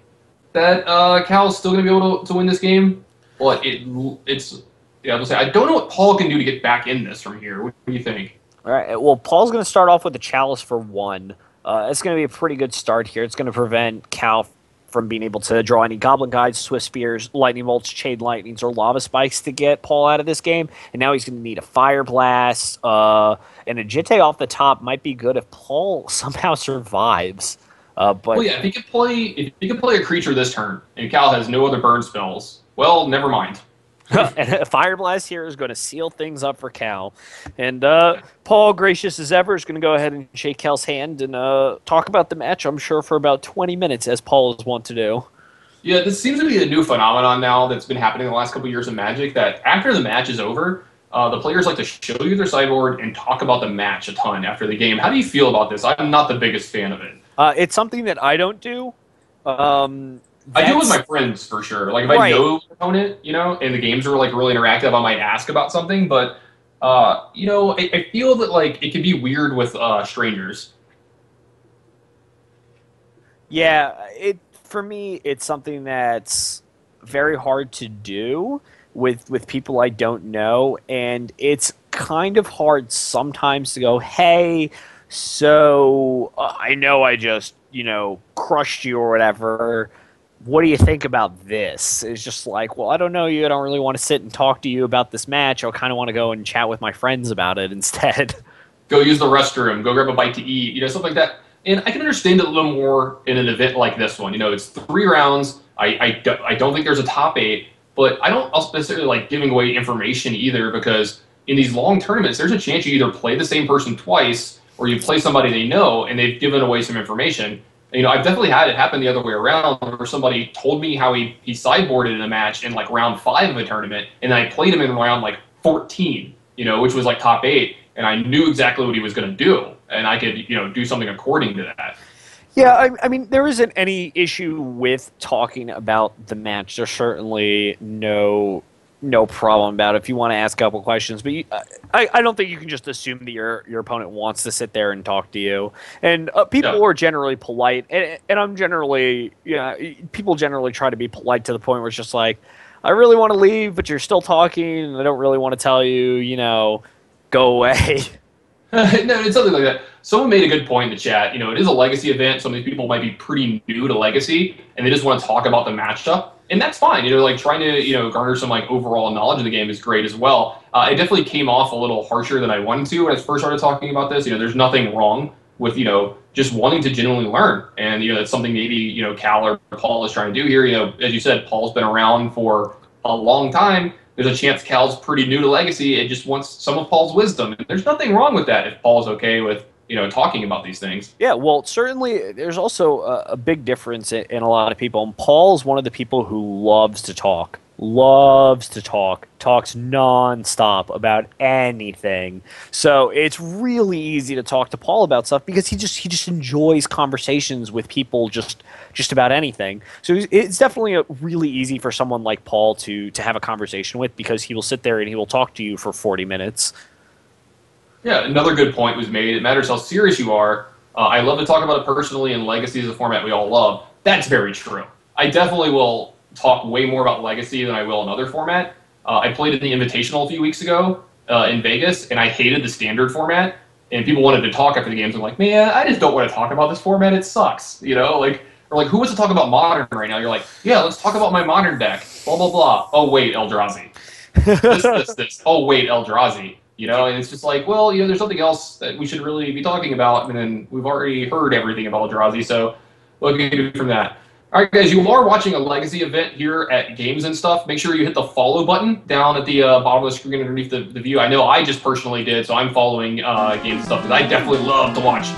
that Cal's still going to be able to win this game. But it's I don't know what Paul can do to get back in this from here. What do you think? All right. Well, Paul's going to start off with the Chalice for 1. It's going to be a pretty good start here. It's going to prevent Cal from being able to draw any Goblin Guides, Swift Spears, Lightning Bolts, Chain Lightnings, or Lava Spikes to get Paul out of this game. And now he's going to need a Fire Blast. And a Jitte off the top might be good if Paul somehow survives. But well, yeah, if he could play a creature this turn, and Cal has no other burn spells, well, never mind. And a Fire Blast here is going to seal things up for Cal. And Paul, gracious as ever, is going to go ahead and shake Cal's hand and talk about the match, I'm sure, for about 20 minutes, as Paul is wont to do. Yeah, this seems to be a new phenomenon now that's been happening in the last couple of years of Magic, that after the match is over, the players like to show you their sideboard and talk about the match a ton after the game. How do you feel about this? I'm not the biggest fan of it. It's something that I don't do. I do with my friends, for sure. Like, if I know the opponent, and the games are, like, really interactive, I might ask about something. But, I feel that, like, it can be weird with strangers. Yeah, for me, it's something that's very hard to do with people I don't know. And it's kind of hard sometimes to go, hey, so I know I just, crushed you or whatever. What do you think about this? It's just like, well, I don't know you. I don't really want to sit and talk to you about this match. I kind of want to go and chat with my friends about it instead. Go use the restroom. Go grab a bite to eat. Stuff like that. And I can understand it a little more in an event like this one. It's 3 rounds. I don't think there's a top 8, but I don't necessarily like giving away information either, because in these long tournaments, there's a chance you either play the same person twice or you play somebody they know and they've given away some information. I've definitely had it happen the other way around, where somebody told me how he sideboarded in a match in, like, round 5 of a tournament, and then I played him in round, like, 14, which was, like, top 8, and I knew exactly what he was going to do, and I could, do something according to that. Yeah, I mean, there isn't any issue with talking about the match. There's certainly no problem about it if you want to ask a couple questions. But I don't think you can just assume that your opponent wants to sit there and talk to you. And people are generally polite, and I'm generally, people generally try to be polite to the point where it's just like, I really want to leave, but you're still talking, and I don't really want to tell you, go away. No, it's something like that. Someone made a good point in the chat. It is a Legacy event. Some of these people might be pretty new to Legacy, and they just want to talk about the matchup. And that's fine. Like, trying to, garner some, like, overall knowledge of the game is great as well. It definitely came off a little harsher than I wanted to when I first started talking about this. There's nothing wrong with, just wanting to genuinely learn. And, that's something maybe, Cal or Paul is trying to do here. As you said, Paul's been around for a long time. There's a chance Cal's pretty new to Legacy and just wants some of Paul's wisdom. And there's nothing wrong with that if Paul's okay with, talking about these things. Yeah, well, certainly there's also a big difference in a lot of people. And Paul's one of the people who loves to talk, talks nonstop about anything. So it's really easy to talk to Paul about stuff because he just enjoys conversations with people just about anything. So it's definitely really easy for someone like Paul to have a conversation with, because he will sit there and he will talk to you for 40 minutes. Yeah, another good point was made. It matters how serious you are. I love to talk about it personally, and Legacy is a format we all love. That's very true. I definitely will talk way more about Legacy than I will another format. I played in the Invitational a few weeks ago in Vegas, and I hated the Standard format. And people wanted to talk after the games. I'm like, man, I just don't want to talk about this format. It sucks, Or like, who wants to talk about Modern right now? You're like, yeah, let's talk about my Modern deck. Blah blah blah. Oh wait, Eldrazi. This. Oh wait, Eldrazi. You know, and it's just like, well, there's something else that we should really be talking about, and then we've already heard everything about Eldrazi, so what can we do from that? All right, guys, you are watching a Legacy event here at Games and Stuff. Make sure you hit the follow button down at the bottom of the screen underneath the view. I know I just personally did, so I'm following Games and Stuff, because I definitely love to watch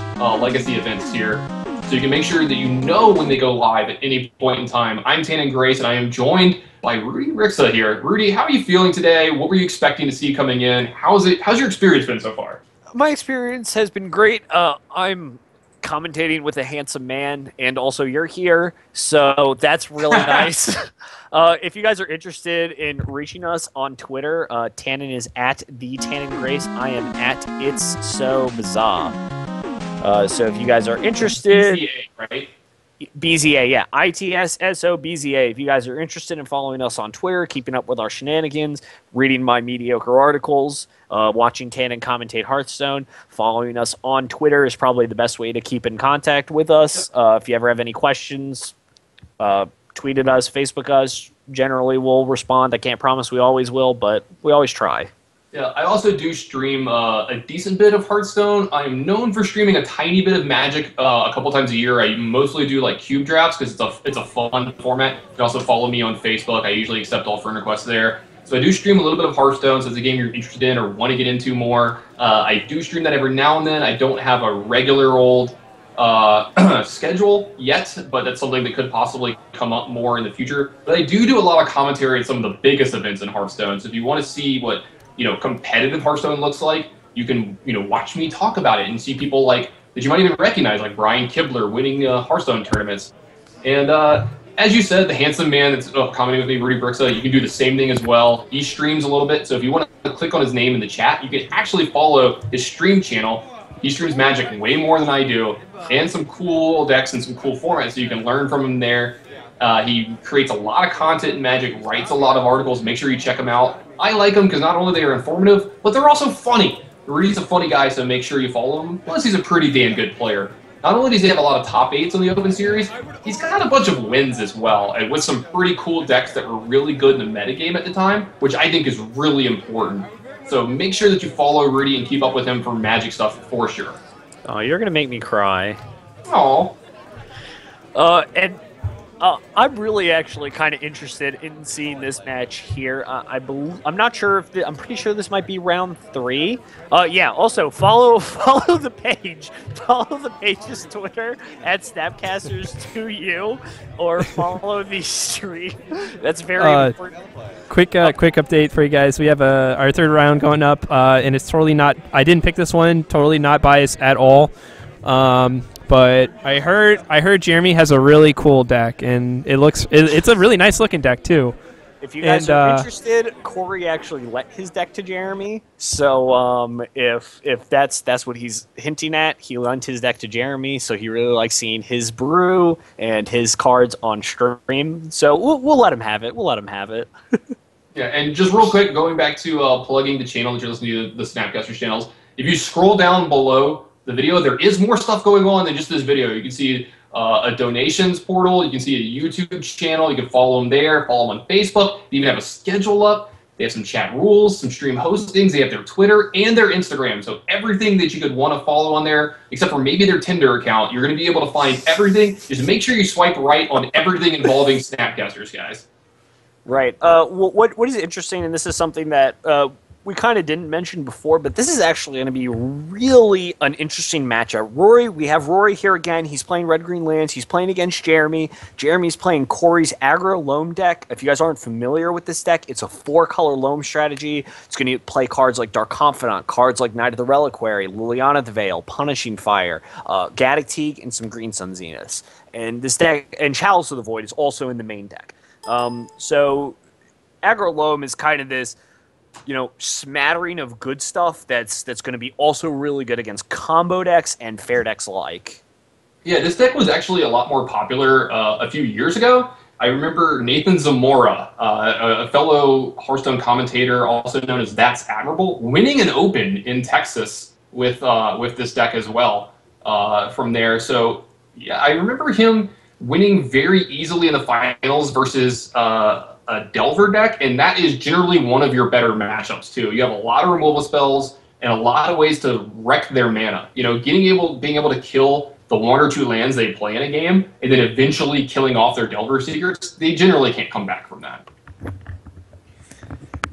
Legacy events here. So you can make sure that you know when they go live at any point in time. I'm Tannon Grace, and I am joined by Rudy Rixa here. Rudy, how are you feeling today? What were you expecting to see coming in? How's your experience been so far? My experience has been great. I'm commentating with a handsome man, and also you're here, so that's really nice. If you guys are interested in reaching us on Twitter, Tannon is at the Tannon Grace. I am at It's So Bizarre. So if you guys are interested, BZA, right? BZA, yeah, ITSSOBZA. If you guys are interested in following us on Twitter, keeping up with our shenanigans, reading my mediocre articles, watching Tannon commentate Hearthstone, following us on Twitter is probably the best way to keep in contact with us. If you ever have any questions, tweet at us, Facebook us. Generally, we'll respond. I can't promise we always will, but we always try. Yeah, I also do stream a decent bit of Hearthstone. I am known for streaming a tiny bit of Magic a couple times a year. I mostly do like cube drafts because it's a fun format. You can also follow me on Facebook. I usually accept all friend requests there. So I do stream a little bit of Hearthstone, so it's a game you're interested in or want to get into more. I do stream that every now and then. I don't have a regular old schedule yet, but that's something that could possibly come up more in the future. But I do a lot of commentary at some of the biggest events in Hearthstone. So if you want to see what competitive Hearthstone looks like, you can, watch me talk about it and see people like that you might even recognize, like Brian Kibler winning Hearthstone tournaments. And as you said, the handsome man that's commenting with me, Rudy Rixa, you can do the same thing as well. He streams a little bit, so if you want to click on his name in the chat, you can actually follow his stream channel. He streams Magic way more than I do, and some cool decks and some cool formats, so you can learn from him there. He creates a lot of content in Magic, writes a lot of articles. Make sure you check him out. I like them because not only they are informative, but they're also funny. Rudy's a funny guy, so make sure you follow him. Plus, he's a pretty damn good player. Not only does he have a lot of top 8s on the Open Series, he's got a bunch of wins as well, and with some pretty cool decks that were really good in the metagame at the time, which I think is really important. So make sure that you follow Rudy and keep up with him for Magic stuff for sure. Oh, you're going to make me cry. Aww. I'm really actually kind of interested in seeing this match here. I'm not sure if I'm pretty sure this might be round 3. Yeah. Also, follow the page. Follow the page's Twitter at Snapcasters2U, or follow the stream. That's very important. Quick update for you guys. We have our third round going up, and it's totally not. I didn't pick this one. Totally not biased at all. But I heard Jeremy has a really cool deck, and it's a really nice looking deck too. If you guys are interested, Kory actually let his deck to Jeremy. So if that's what he's hinting at, he lent his deck to Jeremy. So he really likes seeing his brew and his cards on stream. So we'll let him have it. We'll let him have it. Yeah, and just real quick, going back to plugging the channel that you're listening to, the Snapcasters channels. If you scroll down below the video, there is more stuff going on than just this video. You can see a donations portal. You can see a YouTube channel. You can follow them there. Follow them on Facebook. They even have a schedule up. They have some chat rules, some stream hostings. They have their Twitter and their Instagram. So everything that you could want to follow on there, except for maybe their Tinder account, you're going to be able to find everything. Just make sure you swipe right on everything involving Snapcasters, guys. Right. What is interesting, and this is something that we kind of didn't mention before, but this is actually going to be really an interesting matchup. We have Rory here again. He's playing Red-Green Lands. He's playing against Jeremy. Jeremy's playing Kory's Aggro Loam deck. If you guys aren't familiar with this deck, it's a 4-color Loam strategy. It's going to play cards like Dark Confidant, cards like Knight of the Reliquary, Liliana the Veil, Punishing Fire, Gaddock Teeg, and some Green Sun Zeniths. And this deck, and Chalice of the Void is also in the main deck. So Aggro Loam is kind of this smattering of good stuff that's going to be also really good against combo decks and fair decks alike. Yeah, this deck was actually a lot more popular a few years ago. I remember Nathan Zamora, a fellow Hearthstone commentator, also known as That's Admirable, winning an Open in Texas with this deck as well from there. So yeah, I remember him winning very easily in the finals versus a Delver deck, and that is generally one of your better matchups too. You have a lot of removal spells and a lot of ways to wreck their mana. You know, being able to kill the 1 or 2 lands they play in a game, and then eventually killing off their Delver Seekers, they generally can't come back from that.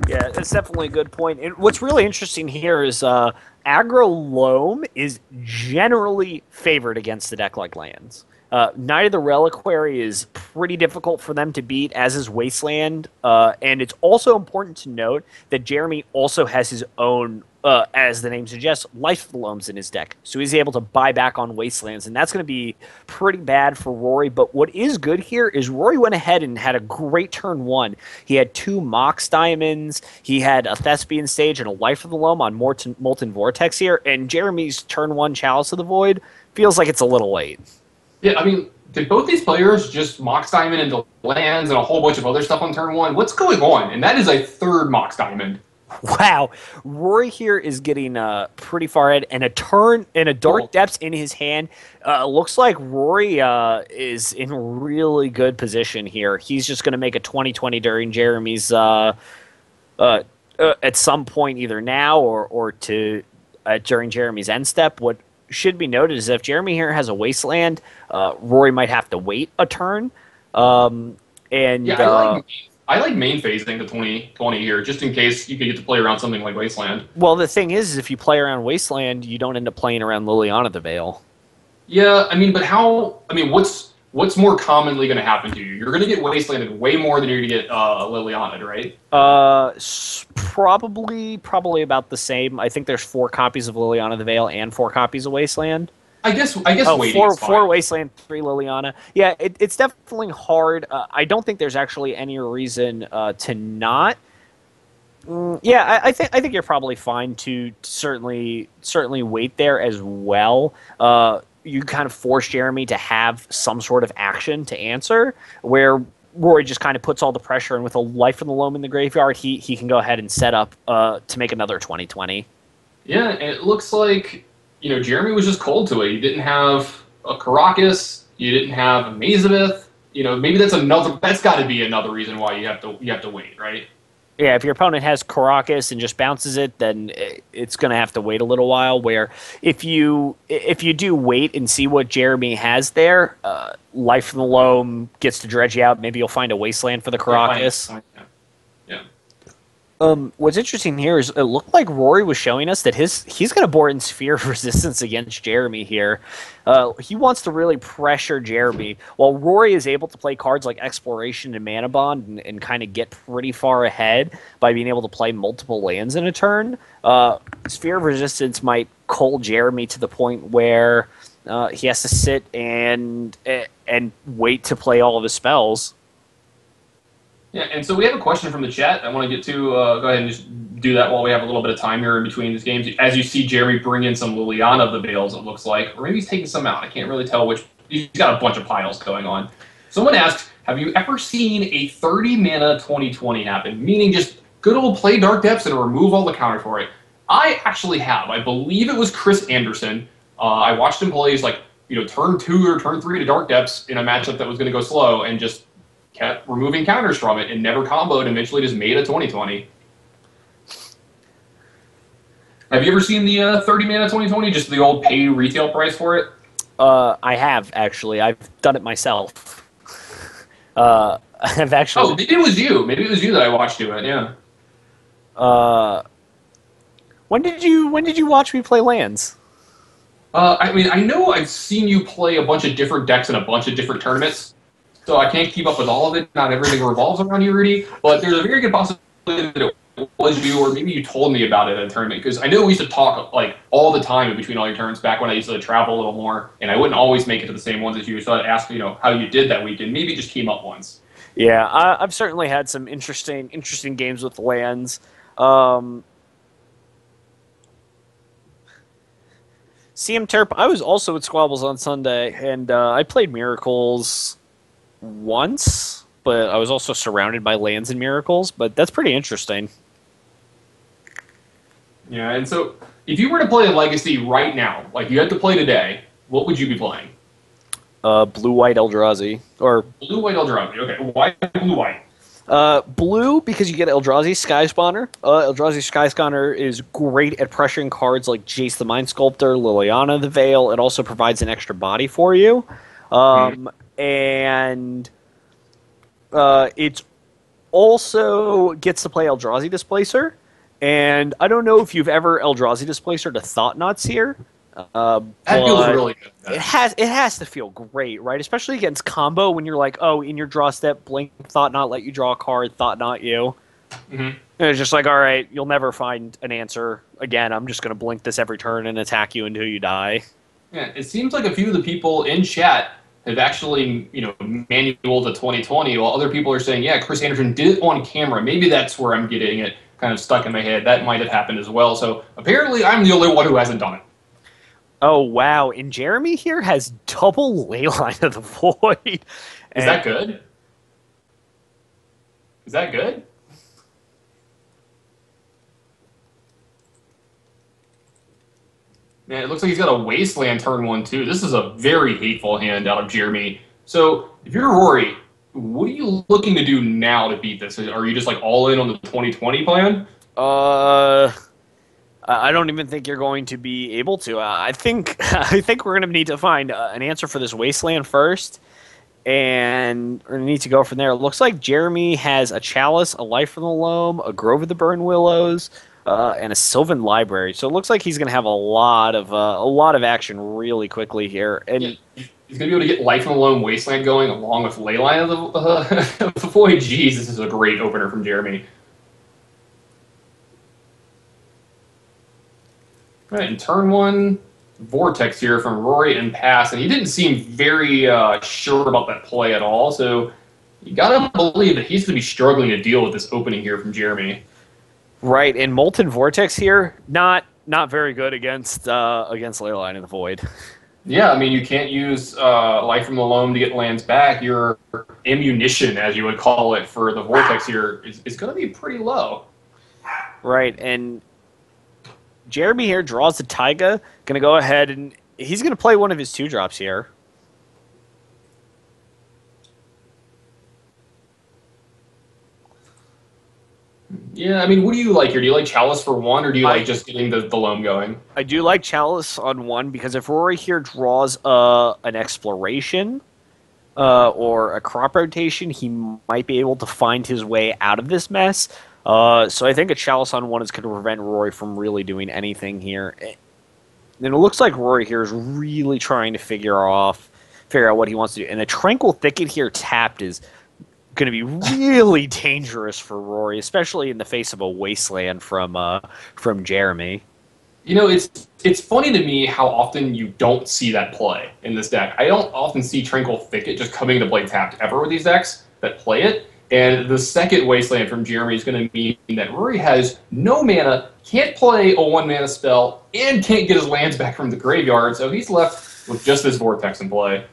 Yeah, that's definitely a good point. And what's really interesting here is Aggro Loam is generally favored against a deck like Lands. Knight of the Reliquary is pretty difficult for them to beat, as is Wasteland. And it's also important to note that Jeremy also has his own, as the name suggests, Life of the Loams in his deck. So he's able to buy back on Wastelands, and that's going to be pretty bad for Rory. But what is good here is Rory went ahead and had a great turn 1. He had 2 Mox Diamonds, he had a Thespian Stage and a Life of the Loam on Molten Vortex here, and Jeremy's turn 1 Chalice of the Void feels like it's a little late. Yeah, I mean, did both these players just Mox Diamond into lands and a whole bunch of other stuff on turn 1? What's going on? And that is a 3rd Mox Diamond. Wow, Rory here is getting pretty far ahead, and a turn and a Dark Depths in his hand. Looks like Rory is in really good position here. He's just going to make a 20/20 during Jeremy's at some point, either now or during Jeremy's end step. What should be noted is that if Jeremy here has a Wasteland, Rory might have to wait a turn. I like main phasing to 20/20 here, just in case you could get to play around something like Wasteland. Well, the thing is if you play around Wasteland, you don't end up playing around Liliana the Veil. Yeah, I mean, but what's more commonly going to happen to you? You're going to get Wastelanded way more than you're going to get Liliana'd, right? Probably about the same. I think there's 4 copies of Liliana the Veil and 4 copies of Wasteland. I guess four Wasteland, 3 Liliana. Yeah, it's definitely hard. I don't think there's actually any reason to not. Yeah, I think you're probably fine to certainly wait there as well. You kind of force Jeremy to have some sort of action to answer, where Rory just kind of puts all the pressure, and with a Life in the Loam in the graveyard, he can go ahead and set up to make another 20/20. Yeah, and it looks like, you know, Jeremy was just cold to it. You didn't have a Karakas, you didn't have a Mazabeth. You know, maybe that's got to be another reason why you have to wait, right? Yeah, if your opponent has Karakas and just bounces it, then it's going to have to wait a little while. Where if you do wait and see what Jeremy has there, Life in the Loam gets to dredge you out. Maybe you'll find a Wasteland for the Karakas. Yeah. What's interesting here is it looked like Rory was showing us that he's going to board in Sphere of Resistance against Jeremy here. He wants to really pressure Jeremy, while Rory is able to play cards like Exploration and Mana Bond and kind of get pretty far ahead by being able to play multiple lands in a turn. Sphere of Resistance might cull Jeremy to the point where he has to sit and wait to play all of his spells. Yeah, and so we have a question from the chat I want to get to. Go ahead and just do that while we have a little bit of time here in between these games. As you see Jeremy bring in some Liliana of the Veils, it looks like. Or maybe he's taking some out. I can't really tell which. He's got a bunch of piles going on. Someone asked, have you ever seen a 30-mana 20/20 happen? Meaning just good old play Dark Depths and remove all the counter for it. I actually have. I believe it was Chris Anderson. I watched him play turn 2 or turn 3 to Dark Depths in a matchup that was going to go slow and just kept removing counters from it and never comboed and eventually just made a 20/20. Have you ever seen the 30-mana 20/20, just the old pay retail price for it? I have, actually. I've done it myself. I've actually... Oh, maybe it was you. Maybe it was you that I watched do it, yeah. When did you watch me play Lands? I mean, I know I've seen you play a bunch of different decks in a bunch of different tournaments, so I can't keep up with all of it. Not everything revolves around you, Rudy, but there's a very good possibility that it was you, or maybe you told me about it at a tournament, because I know we used to talk like all the time in between all your turns back when I used to travel a little more, and I wouldn't always make it to the same ones as you, so I'd ask, how you did that weekend. Maybe it just came up once. Yeah, I've certainly had some interesting games with Lands. CM Terp, I was also at Squabbles on Sunday, and I played Miracles once, but I was also surrounded by Lands and Miracles, but that's pretty interesting. Yeah, and so if you were to play a Legacy right now, like you had to play today, what would you be playing? Blue-White Eldrazi. Or Blue-White Eldrazi, okay. Why Blue-White? Blue, because you get Eldrazi Sky Spawner. Eldrazi Sky Spawner is great at pressuring cards like Jace the Mind Sculptor, Liliana the Veil. It also provides an extra body for you. And it also gets to play Eldrazi Displacer. And I don't know if you've ever Eldrazi Displacer to Thought Knots here. That feels really good. It has to feel great, right? Especially against combo when you're like, oh, in your draw step, blink, Thought Knot, let you draw a card, Thought Knot you. And it's just like, all right, you'll never find an answer again. I'm just going to blink this every turn and attack you until you die. Yeah, it seems like a few of the people in chat have actually, manualed to 2020, while other people are saying, yeah, Chris Anderson did it on camera. Maybe that's where I'm getting it kind of stuck in my head. That might have happened as well. So apparently I'm the only one who hasn't done it. Oh, wow. And Jeremy here has double Leyline of the Void. Is that good? Is that good? Man, it looks like he's got a Wasteland turn 1, too. This is a very hateful hand out of Jeremy. So, if you're Rory, what are you looking to do now to beat this? Are you just, like, all in on the 2020 plan? I don't even think you're going to be able to. I think we're going to need to find an answer for this Wasteland first, and we're going to need to go from there. It looks like Jeremy has a Chalice, a Life from the Loam, a Grove of the Burn Willows, and a Sylvan Library. So it looks like he's going to have a lot of action really quickly here. And yeah, he's going to be able to get Life from the Loam Wasteland going along with Leyline of the Void. Jeez, this is a great opener from Jeremy. All right, in turn 1, Vortex here from Rory and pass, and he didn't seem very sure about that play at all, so you gotta believe that he's going to be struggling to deal with this opening here from Jeremy. Right, and Molten Vortex here, not very good against Leyline in the Void. Yeah, I mean, you can't use Life from the Loam to get lands back. Your ammunition, as you would call it, for the Vortex here is going to be pretty low. Right, and Jeremy here draws the Taiga, going to go ahead and he's going to play one of his 2-drops here. Yeah, I mean, what do you like here? Do you like Chalice for 1, or do you like just getting the Loam going? I do like Chalice on 1 because if Rory here draws an Exploration or a Crop Rotation, he might be able to find his way out of this mess. So I think a Chalice on 1 is going to prevent Rory from really doing anything here. And it looks like Rory here is really trying to figure out what he wants to do. And a Tranquil Thicket here tapped is going to be really dangerous for Rory, especially in the face of a Wasteland from Jeremy. You know, it's funny to me how often you don't see that play in this deck. I don't often see Tranquil Thicket just coming to play tapped ever with these decks that play it. And the second Wasteland from Jeremy is going to mean that Rory has no mana, can't play a 1-mana spell, and can't get his lands back from the graveyard, so he's left with just this Vortex in play.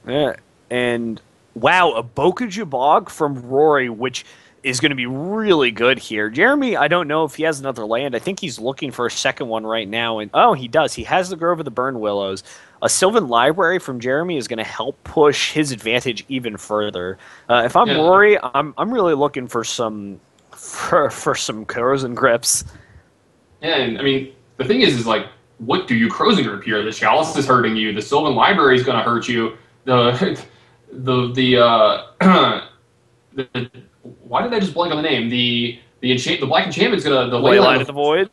Yeah, and wow, a Bokuja Bog from Rory, which is going to be really good here. Jeremy, I don't know if he has another land. I think he's looking for a second one right now. And oh, he does. He has the Grove of the Burn Willows. A Sylvan Library from Jeremy is going to help push his advantage even further. If I'm Rory, I'm really looking for some Corrosion Grips. Yeah, and I mean, the thing is like, what do you Corrosion Grip here? The Chalice is hurting you. The Sylvan Library is going to hurt you. Why did I just blank on the name? The Black Enchantment's gonna the Leyline of the Void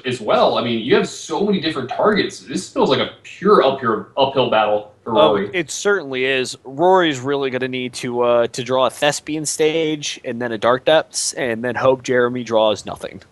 as well. I mean, you have so many different targets. This feels like a pure uphill battle for Rory. Oh, it certainly is. Rory's really going to need to draw a Thespian Stage and then a Dark Depths, and then hope Jeremy draws nothing.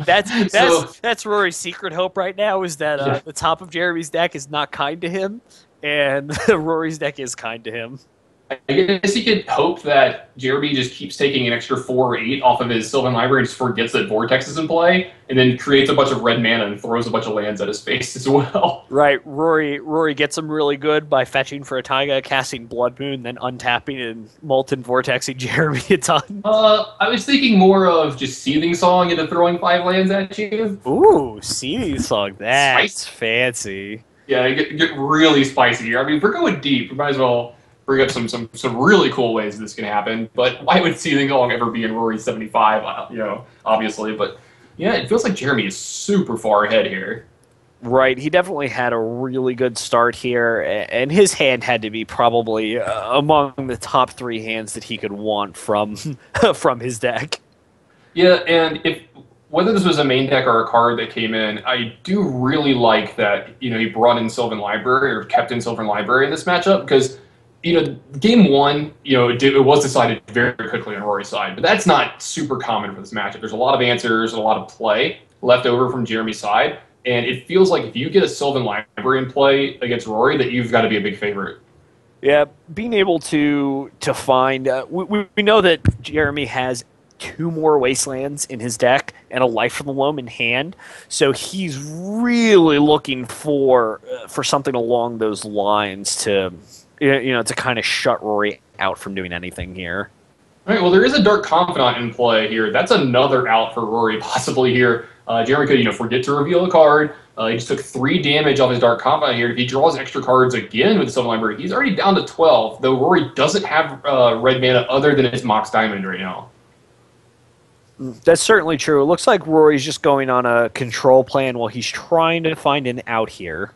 That's Rory's secret hope right now, is that the top of Jeremy's deck is not kind to him, and Rory's deck is kind to him. I guess he could hope that Jeremy just keeps taking an extra 4 or 8 off of his Sylvan Library and just forgets that Vortex is in play, and then creates a bunch of red mana and throws a bunch of lands at his face as well. Right, Rory gets him really good by fetching for a Taiga, casting Blood Moon, then untapping and Molten Vortexing Jeremy a ton. I was thinking more of just Seething Song into throwing 5 lands at you. Ooh, Seething Song, that's fancy. Yeah, get really spicy here. I mean, if we're going deep, we might as well bring up some really cool ways this can happen. But why would Seething Gong ever be in Rory's 75? Obviously. But yeah, it feels like Jeremy is super far ahead here. Right, he definitely had a really good start here, and his hand had to be probably among the top 3 hands that he could want from from his deck. Yeah, and whether this was a main deck or a card that came in, I do really like that he brought in Sylvan Library or kept in Sylvan Library in this matchup because game 1 it was decided very quickly on Rory's side, but that's not super common for this matchup. There's a lot of answers, a lot of play left over from Jeremy's side. And it feels like if you get a Sylvan Library in play against Rory, that you've got to be a big favorite. Yeah, being able to find... we know that Jeremy has 2 more Wastelands in his deck and a Life from the Loam in hand, so he's really looking for something along those lines to kind of shut Rory out from doing anything here. All right, well, there is a Dark Confidant in play here. That's another out for Rory possibly here. Jeremy could, forget to reveal a card. He just took 3 damage off his Dark Confidant here. If he draws extra cards again with the Sylvan Library, he's already down to 12, though Rory doesn't have red mana other than his Mox Diamond right now. That's certainly true. It looks like Rory's just going on a control plan while he's trying to find an out here.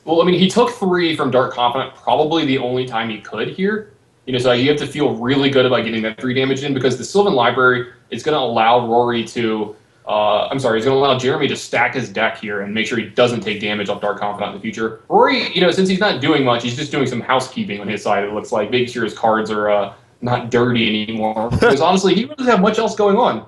Well, I mean, he took 3 from Dark Confidant, probably the only time he could here. So you have to feel really good about getting that 3 damage in because the Sylvan Library is going to allow Rory to... he's going to allow Jeremy to stack his deck here and make sure he doesn't take damage off Dark Confidant in the future. Rory, since he's not doing much, he's just doing some housekeeping on his side, it looks like, making sure his cards are not dirty anymore. Because honestly, he doesn't have much else going on.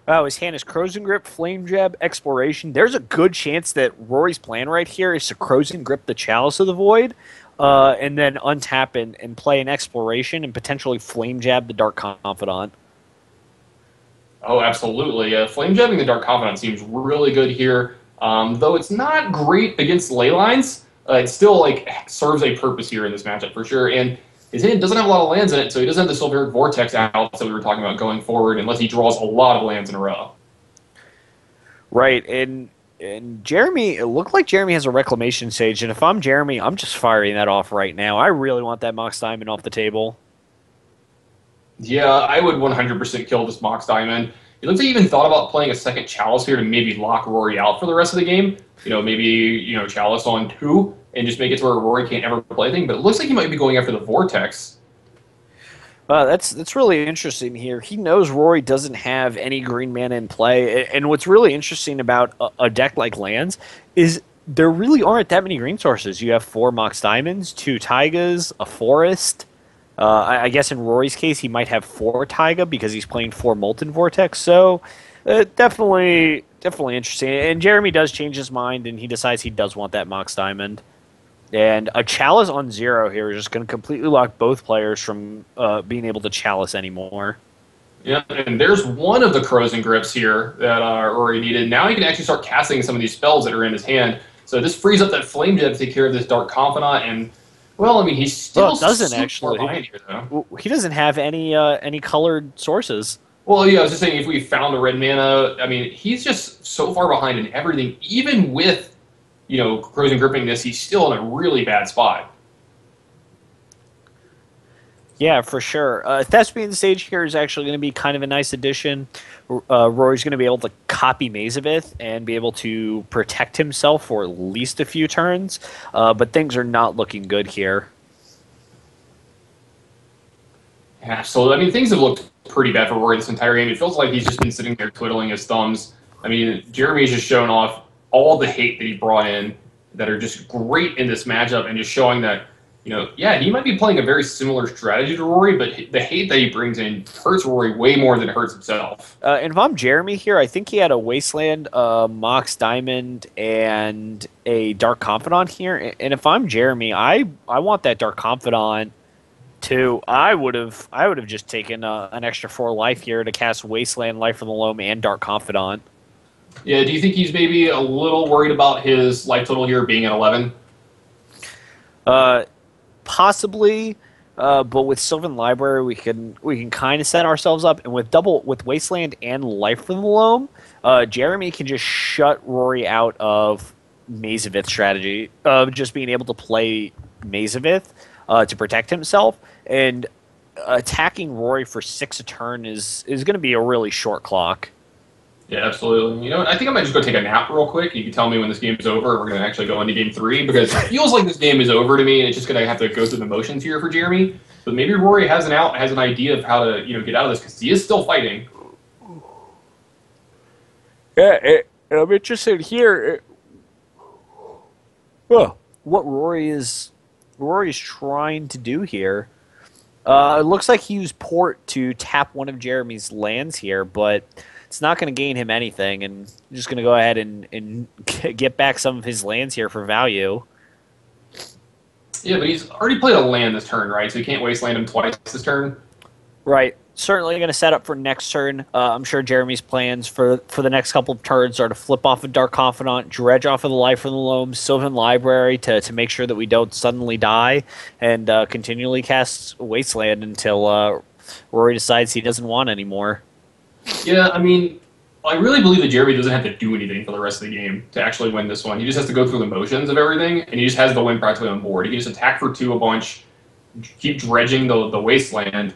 Oh, his hand is Crozen Grip, Flame Jab, Exploration. There's a good chance that Rory's plan right here is to Crozen Grip the Chalice of the Void, and then untap and play an Exploration and potentially Flame Jab the Dark Confidant. Oh, absolutely. Flame Jabbing the Dark Confidant seems really good here. Though it's not great against ley lines, it still serves a purpose here in this matchup for sure. And his hand doesn't have a lot of lands in it, so he doesn't have the Sulfuric Vortex out that we were talking about going forward unless he draws a lot of lands in a row. Right, and Jeremy, it looked like Jeremy has a Reclamation Sage, and if I'm Jeremy, I'm just firing that off right now. I really want that Mox Diamond off the table. Yeah, I would 100% kill this Mox Diamond. It looks like he even thought about playing a second Chalice here to maybe lock Rory out for the rest of the game. Maybe, Chalice on 2 and just make it to where Rory can't ever play anything. But it looks like he might be going after the Vortex. That's really interesting here. He knows Rory doesn't have any green mana in play. And what's really interesting about a deck like Lands is there really aren't that many green sources. You have 4 Mox Diamonds, 2 Taigas, a Forest. I guess in Rory's case, he might have 4 Taiga because he's playing 4 Molten Vortex. So definitely interesting. And Jeremy does change his mind, and he decides he does want that Mox Diamond. And a Chalice on 0 here is just going to completely lock both players from being able to Chalice anymore. Yeah, and there's one of the Crozen Grips here that Rory needed. Now he can actually start casting some of these spells that are in his hand. So this frees up that Flame Jab to take care of this Dark Confidant and... Well, I mean, he's still doesn't actually. Behind here, though. He doesn't have any colored sources. Well, yeah, I was just saying, if we found a red mana, I mean, he's just so far behind in everything. Even with, Crozen Gripping this, he's still in a really bad spot. Yeah, for sure. Thespian Stage here is actually going to be kind of a nice addition. Rory's going to be able to copy Mazavith and be able to protect himself for at least a few turns, but things are not looking good here. Yeah, so, I mean, things have looked pretty bad for Rory this entire game. It feels like he's just been sitting there twiddling his thumbs. I mean, Jeremy's just showing off all the hate that he brought in that are just great in this matchup and just showing that, yeah, he might be playing a very similar strategy to Rory, but the hate that he brings in hurts Rory way more than it hurts himself. And if I'm Jeremy here, I think he had a Wasteland, Mox Diamond, and a Dark Confidant here. And if I'm Jeremy, I want that Dark Confidant too. I would have just taken an extra 4 life here to cast Wasteland, Life from the Loam, and Dark Confidant. Yeah, do you think he's maybe a little worried about his life total here being at 11? Possibly, but with Sylvan Library, we can kind of set ourselves up, and with Wasteland and Life from the Loam, Jeremy can just shut Rory out of Mazavith strategy of just being able to play Mazavith to protect himself, and attacking Rory for 6 a turn is going to be a really short clock. Yeah, absolutely. You know, I think I might just go take a nap real quick. You can tell me when this game is over. We're going to actually go into game 3 because it feels like this game is over to me, and it's just going to have to go through the motions here for Jeremy. But maybe Rory has an idea of how to get out of this because he is still fighting. Yeah, I'm interested here. What Rory's trying to do here. It looks like he used Port to tap one of Jeremy's lands here, but it's not going to gain him anything, and I'm just going to go ahead and get back some of his lands here for value. Yeah, but he's already played a land this turn, right? So he can't wasteland him twice this turn. Right. Certainly going to set up for next turn. I'm sure Jeremy's plans for the next couple of turns are to flip off a Dark Confidant, dredge off of the Life from the Loam, Sylvan Library to make sure that we don't suddenly die, and continually cast Wasteland until Rory decides he doesn't want anymore. Yeah, I mean, I really believe that Jeremy doesn't have to do anything for the rest of the game to actually win this one. He just has to go through the motions of everything, and he just has the win practically on board. He can just attack for 2 a bunch, keep dredging the Wasteland,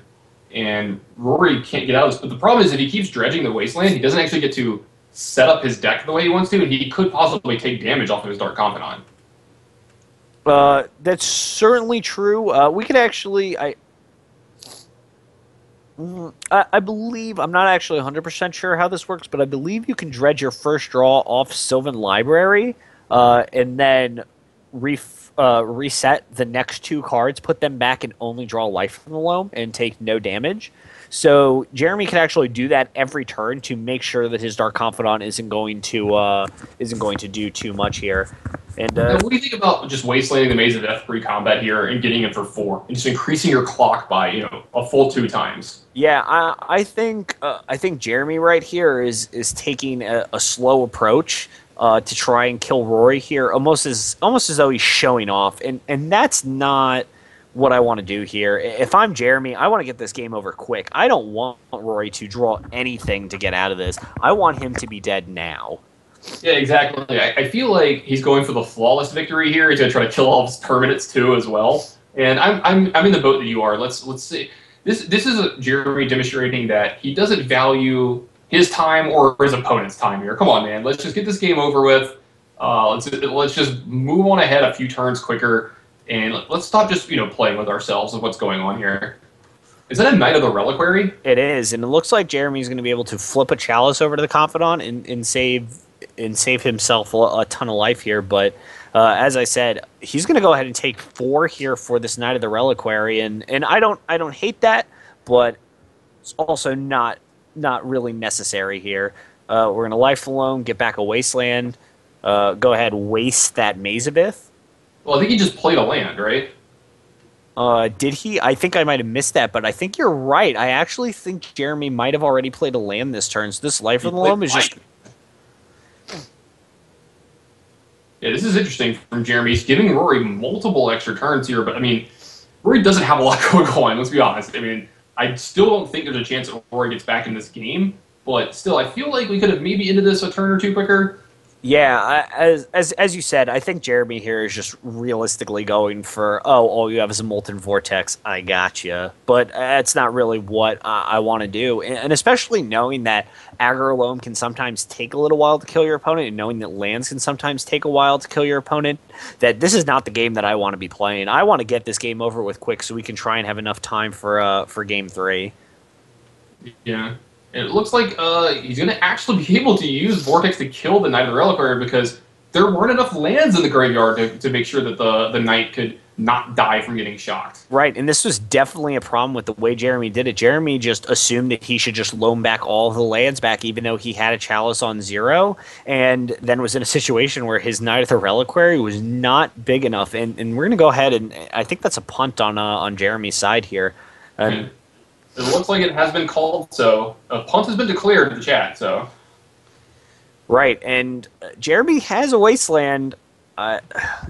and Rory can't get out of this. But the problem is if he keeps dredging the Wasteland, he doesn't actually get to set up his deck the way he wants to, and he could possibly take damage off of his Dark Confidant. That's certainly true. We could actually... I believe, I'm not actually 100% sure how this works, but I believe you can dredge your first draw off Sylvan Library, and then reset the next 2 cards, put them back, and only draw life from the Loam and take no damage. So Jeremy can actually do that every turn to make sure that his Dark Confidant isn't going to do too much here. And what do you think about just wastelanding the Maze of Death pre-combat here and getting it for 4 and just increasing your clock by a full 2 times? Yeah, I think Jeremy right here is taking a slow approach to try and kill Rory here, almost as though he's showing off, and that's not what I want to do here. If I'm Jeremy, I want to get this game over quick. I don't want Rory to draw anything to get out of this. I want him to be dead now. Yeah, exactly. I feel like he's going for the flawless victory here. He's going to try to kill all of his permanents too as well. And I'm in the boat that you are. Let's see. This is Jeremy demonstrating that he doesn't value his time or his opponent's time here. Come on, man. Let's just get this game over with. Let's just move on ahead a few turns quicker, and let's stop just playing with ourselves of what's going on here. Is that a Knight of the Reliquary? It is, and it looks like Jeremy's going to be able to flip a Chalice over to the Confidant and save himself a ton of life here. But as I said, he's going to go ahead and take 4 here for this Knight of the Reliquary, and I don't hate that, but it's also not really necessary here. We're going to Life Alone, get back a Wasteland, go ahead waste that Mazabith. Well, I think he just played a land, right? Did he? I think I might have missed that, but I think you're right. I actually think Jeremy might have already played a land this turn, so this Life of the Loam is just... Yeah, this is interesting from Jeremy. He's giving Rory multiple extra turns here, but I mean, Rory doesn't have a lot going on, let's be honest. I mean, I still don't think there's a chance that Rory gets back in this game, but still, I feel like we could have maybe ended this a turn or 2 quicker. Yeah, as you said, I think Jeremy here is just realistically going for, all you have is a Molten Vortex, I gotcha. But that's not really what I want to do. And especially knowing that Aggro Loam can sometimes take a little while to kill your opponent, and knowing that lands can sometimes take a while to kill your opponent, that this is not the game that I want to be playing. I want to get this game over with quick so we can try and have enough time for game 3. Yeah. And it looks like he's going to actually be able to use Vortex to kill the Knight of the Reliquary because there weren't enough lands in the graveyard to make sure that the Knight could not die from getting shocked. Right, and this was definitely a problem with the way Jeremy did it. Jeremy just assumed that he should just loam back all of the lands back, even though he had a Chalice on 0, and then was in a situation where his Knight of the Reliquary was not big enough. And we're going to go ahead, and I think that's a punt on Jeremy's side here. It looks like it has been called, so a punt has been declared in the chat. So, right, and Jeremy has a Wasteland.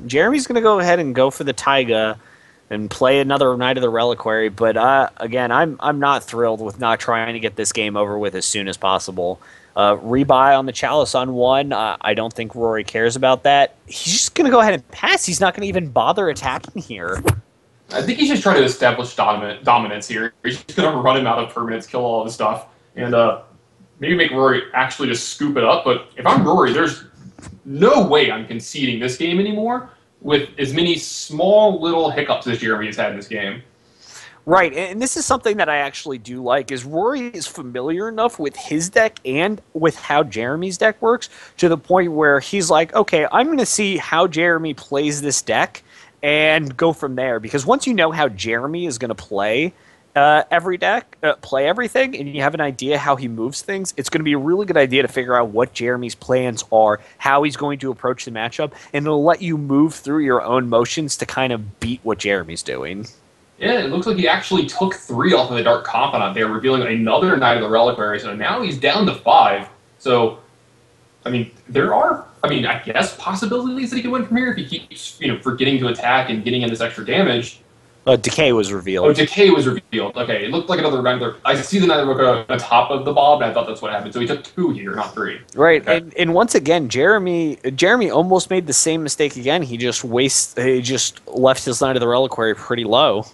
Jeremy's going to go ahead and go for the Taiga and play another Knight of the Reliquary. But again, I'm not thrilled with not trying to get this game over with as soon as possible. Rebuy on the Chalice on 1. I don't think Rory cares about that. He's just going to go ahead and pass. He's not going to even bother attacking here. I think he's just trying to establish dominance here. He's just going to run him out of permanents, kill all of his stuff, and maybe make Rory actually just scoop it up. But if I'm Rory, there's no way I'm conceding this game anymore with as many small little hiccups as Jeremy has had in this game. Right, and this is something that I actually do like, is Rory is familiar enough with his deck and with how Jeremy's deck works to the point where he's like, okay, I'm going to see how Jeremy plays this deck and go from there. Because once you know how Jeremy is going to play every deck, play everything, and you have an idea how he moves things, it's going to be a really good idea to figure out what Jeremy's plans are, how he's going to approach the matchup, and it'll let you move through your own motions to kind of beat what Jeremy's doing. Yeah, it looks like he actually took 3 off of the Dark Confidant there, revealing another Knight of the Reliquary, so now he's down to 5. So, I mean, there are, I guess, possibilities that he could win from here if he keeps, forgetting to attack and getting in this extra damage. Decay was revealed. Oh, Decay was revealed. Okay, it looked like another Knight. I see the Knight of the Reliquary on top of the Bob, and I thought that's what happened. So he took 2 here, not 3. Right, okay. and once again, Jeremy almost made the same mistake again. He just left his Knight of the Reliquary pretty low.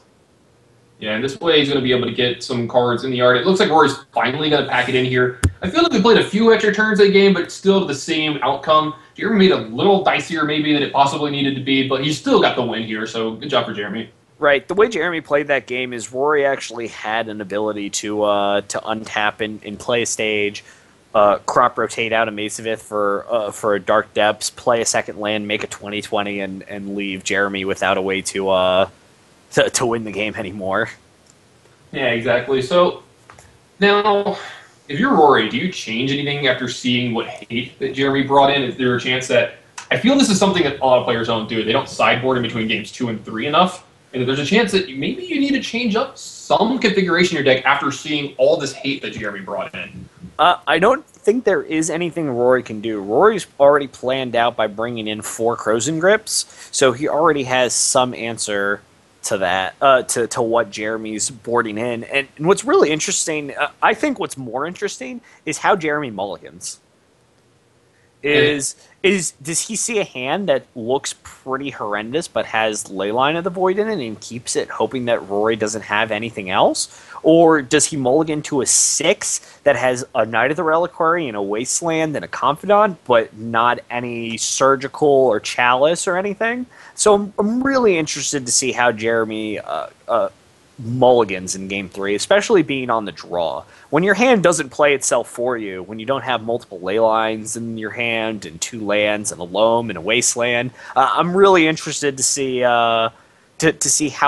Yeah, and this way he's going to be able to get some cards in the yard. It looks like Rory's finally going to pack it in here. I feel like we played a few extra turns that game, but still the same outcome. Jeremy made a little dicier maybe than it possibly needed to be, but he still got the win here, so good job for Jeremy. Right. The way Jeremy played that game is Rory actually had an ability to untap and play a stage, crop rotate out a Mazavith for a Dark Depths, play a second land, make a 20/20, and leave Jeremy without a way to win the game anymore. Yeah, exactly. So now, if you're Rory, do you change anything after seeing what hate that Jeremy brought in? Is there a chance that I feel this is something that a lot of players don't do? They don't sideboard in between games 2 and 3 enough. And there's a chance that maybe you need to change up some configuration in your deck after seeing all this hate that Jeremy brought in. I don't think there is anything Rory can do. Rory's already planned out by bringing in 4 Crozen Grips, so he already has some answer to that, to what Jeremy's boarding in. And what's really interesting, I think what's more interesting, is how Jeremy mulligans. Does he see a hand that looks pretty horrendous but has Leyline of the Void in it and keeps it hoping that Rory doesn't have anything else? Or does he mulligan to a 6 that has a Knight of the Reliquary and a Wasteland and a Confidant, but not any Surgical or Chalice or anything? So I'm really interested to see how Jeremy mulligans in Game 3, especially being on the draw. When your hand doesn't play itself for you, when you don't have multiple ley lines in your hand and 2 lands and a Loam and a Wasteland, I'm really interested to see how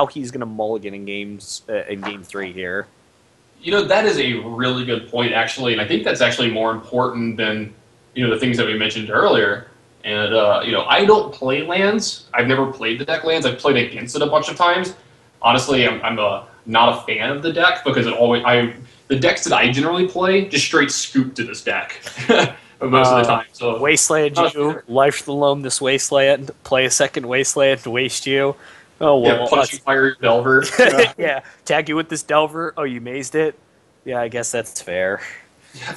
he's going to mulligan in Game 3 here. That is a really good point, actually, and I think that's actually more important than the things that we mentioned earlier. And I don't play lands. I've never played the deck lands. I've played against it a bunch of times. Honestly, I'm not a fan of the deck because the decks that I generally play just straight scoop to this deck most of the time. So Wasteland you, life the Loam this Wasteland, play a second Wasteland to waste you. Oh well, yeah, punch you, fire your Delver. Yeah, tag you with this Delver. Oh, you mazed it. Yeah, I guess that's fair.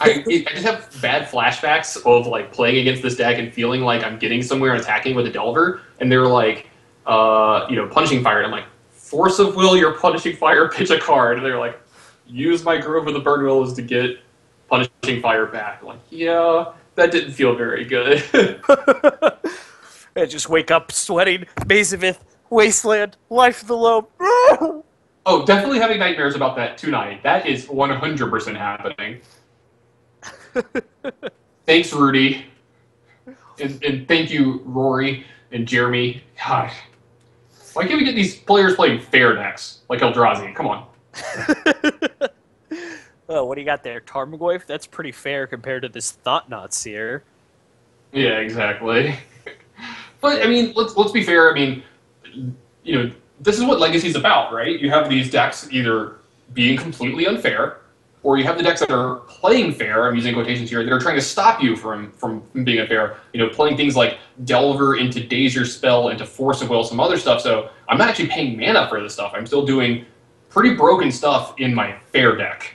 I just have bad flashbacks of playing against this deck and feeling like I'm getting somewhere and attacking with a Delver, and they're punishing fire. And I'm like, force of will, your punishing fire, pitch a card. And they're like, use my Grove of the Burn Willows to get punishing fire back. I'm like, yeah, that didn't feel very good. I just wake up sweating, Mazavith, Wasteland, life of the Loam. Oh, definitely having nightmares about that tonight. That is 100% happening. Thanks, Rudy. And thank you, Rory and Jeremy. God. Why can't we get these players playing fair decks like Eldrazi? Come on. Oh, what do you got there? Tarmogoyf? That's pretty fair compared to this Thought-Knot Seer. Yeah, exactly. But, let's be fair. This is what Legacy's about, right? You have these decks either being completely unfair, or you have the decks that are playing fair, I'm using quotations here, that are trying to stop you from being unfair. Playing things like Delver into Daze Your Spell, into Force of Will, some other stuff. So I'm not actually paying mana for this stuff. I'm still doing pretty broken stuff in my fair deck,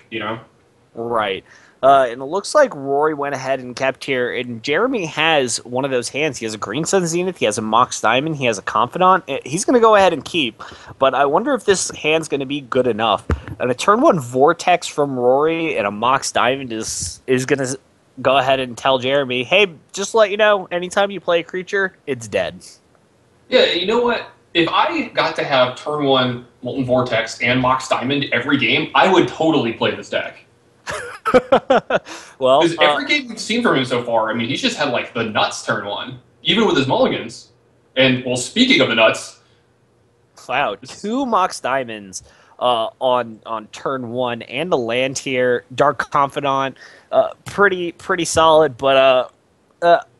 Right. And it looks like Rory went ahead and kept here, and Jeremy has one of those hands. He has a Green Sun Zenith, he has a Mox Diamond, he has a Confidant. He's going to go ahead and keep, but I wonder if this hand's going to be good enough. And a turn 1 Vortex from Rory and a Mox Diamond is going to go ahead and tell Jeremy, hey, just to let you know, anytime you play a creature, it's dead. Yeah, you know what? If I got to have turn 1 Molten Vortex and Mox Diamond every game, I would totally play this deck. Well, because every game we've seen from him so far, I mean, he's just had like the nuts turn 1, even with his mulligans. And well, speaking of the nuts, wow, 2 Mox Diamonds on turn 1 and a land here. Dark Confidant, pretty solid. But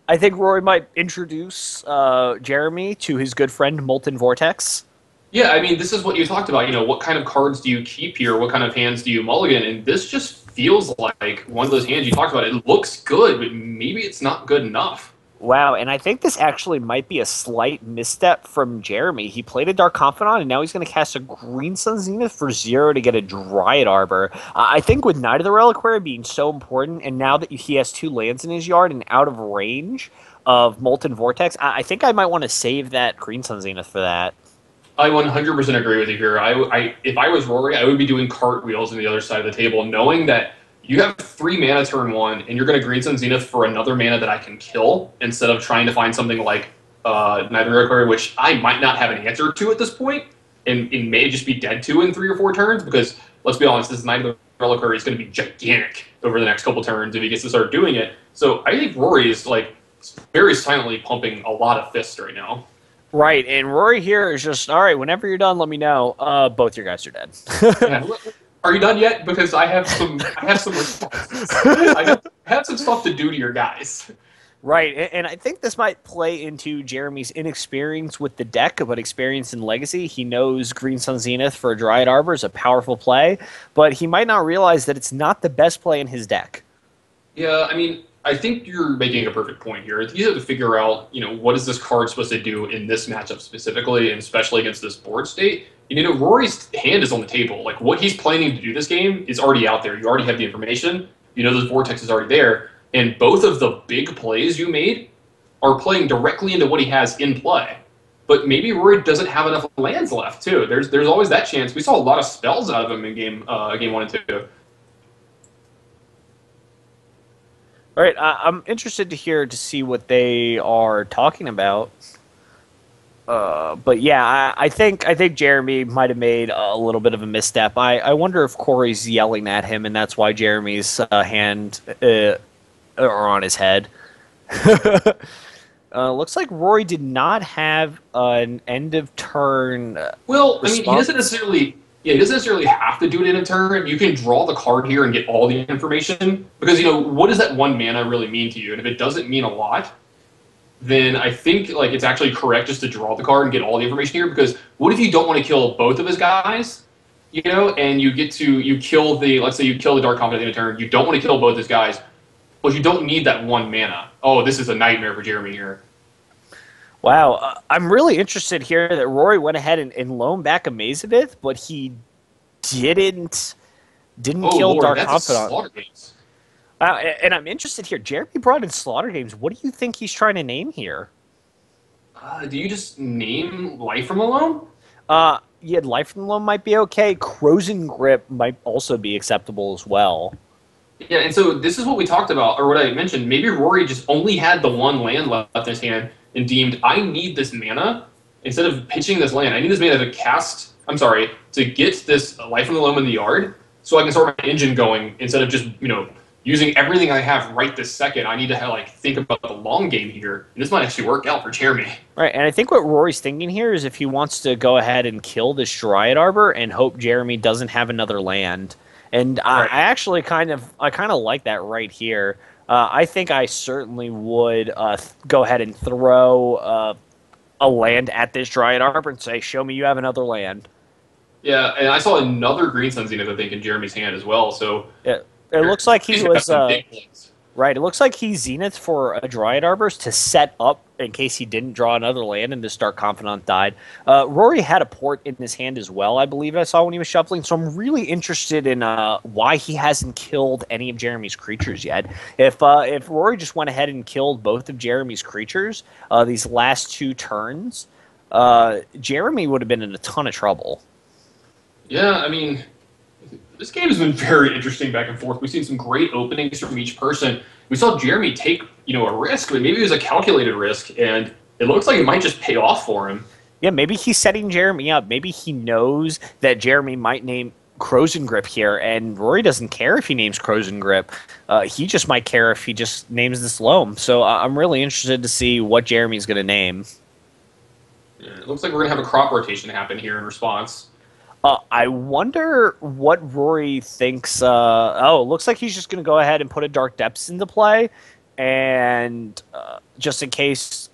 I think Rory might introduce Jeremy to his good friend Molten Vortex. Yeah, I mean, this is what you talked about. You know, what kind of cards do you keep here? What kind of hands do you mulligan? And this just feels like one of those hands you talked about. It looks good, but maybe it's not good enough. Wow, and I think this actually might be a slight misstep from Jeremy. He played a Dark Confidant, and now he's going to cast a Green Sun Zenith for 0 to get a Dryad Arbor. I think with Knight of the Reliquary being so important, and now that he has 2 lands in his yard and out of range of Molten Vortex, I think I might want to save that Green Sun Zenith for that. I 100% agree with you here. If I was Rory, I would be doing cartwheels on the other side of the table, knowing that you have 3 mana turn 1, and you're going to Green Sun Zenith for another mana that I can kill, instead of trying to find something like Knight of the Reliquary, which I might not have an answer to at this point, and it may just be dead to in 3 or 4 turns, because, let's be honest, this Knight of the Reliquary is going to be gigantic over the next couple turns if he gets to start doing it. So I think Rory is, like, very silently pumping a lot of fists right now. Right, and Rory here is just, all right, whenever you're done, let me know. Both your guys are dead. Yeah. Are you done yet? Because I have some responses. I have some stuff to do to your guys. Right, and I think this might play into Jeremy's inexperience with the deck, but experience in Legacy. He knows Green Sun Zenith for a Dryad Arbor is a powerful play, but he might not realize that it's not the best play in his deck. Yeah, I mean, I think you're making a perfect point here. You have to figure out, you know, what is this card supposed to do in this matchup specifically, and especially against this board state. You know, Rory's hand is on the table. Like, what he's planning to do this game is already out there. You already have the information. You know, this Vortex is already there. And both of the big plays you made are playing directly into what he has in play. But maybe Rory doesn't have enough lands left, too. There's always that chance. We saw a lot of spells out of him in game 1 and 2. All right, I'm interested to see what they are talking about. But yeah, I think Jeremy might have made a little bit of a misstep. I wonder if Kory's yelling at him, and that's why Jeremy's hand are on his head. Looks like Rory did not have an end of turn. Well, I mean, he doesn't necessarily have to do it in a turn. You can draw the card here and get all the information, because, you know, what does that 1 mana really mean to you? And if it doesn't mean a lot, then I think, like, it's actually correct just to draw the card and get all the information here, because what if you don't want to kill both of his guys, you know, and you kill let's say you kill the Dark Confidant in a turn, you don't want to kill both his guys, but you don't need that 1 mana. Oh, this is a nightmare for Jeremy here. Wow, I'm really interested here that Rory went ahead and loaned back a Mazavith, but he didn't kill Lord, Dark that's Confidant. A Slaughter Games. Wow, and I'm interested here. Jeremy brought in Slaughter Games. What do you think he's trying to name here? Do you just name Life from the Loam? Yeah, Life from the Loam might be okay. Crozen Grip might also be acceptable as well. Yeah, and so this is what we talked about, or what I mentioned. Maybe Rory just only had the 1 land left in his hand and deemed, I need this mana. Instead of pitching this land, I need this mana to get this Life from the Loam in the yard so I can start my engine going, instead of just, you know, using everything I have right this second. I need to think about the long game here. And this might actually work out for Jeremy. Right, and I think what Rory's thinking here is if he wants to go ahead and kill this Dryad Arbor and hope Jeremy doesn't have another land. And right. I actually kind of like that right here. I think I certainly would go ahead and throw a land at this Dryad Arbor and say, show me you have another land. Yeah, and I saw another Green Sun Zenith, I think, in Jeremy's hand as well. So yeah. It looks like he was Right, it looks like he Zenith for a Dryad Arbors to set up in case he didn't draw another land and this Dark Confidant died. Rory had a port in his hand as well, I believe I saw when he was shuffling, so I'm really interested in why he hasn't killed any of Jeremy's creatures yet. If Rory just went ahead and killed both of Jeremy's creatures these last 2 turns, Jeremy would have been in a ton of trouble. Yeah, I mean, this game has been very interesting back and forth. We've seen some great openings from each person. We saw Jeremy take, a risk, but maybe it was a calculated risk, and it looks like it might just pay off for him. Yeah, maybe he's setting Jeremy up. Maybe he knows that Jeremy might name Crozen Grip here, and Rory doesn't care if he names Crozen Grip. He just might care if he just names this Loam. So I'm really interested to see what Jeremy's going to name. Yeah, it looks like we're going to have a crop rotation happen here in response. I wonder what Rory thinks. It looks like he's just going to go ahead and put a Dark Depths into play. And just in case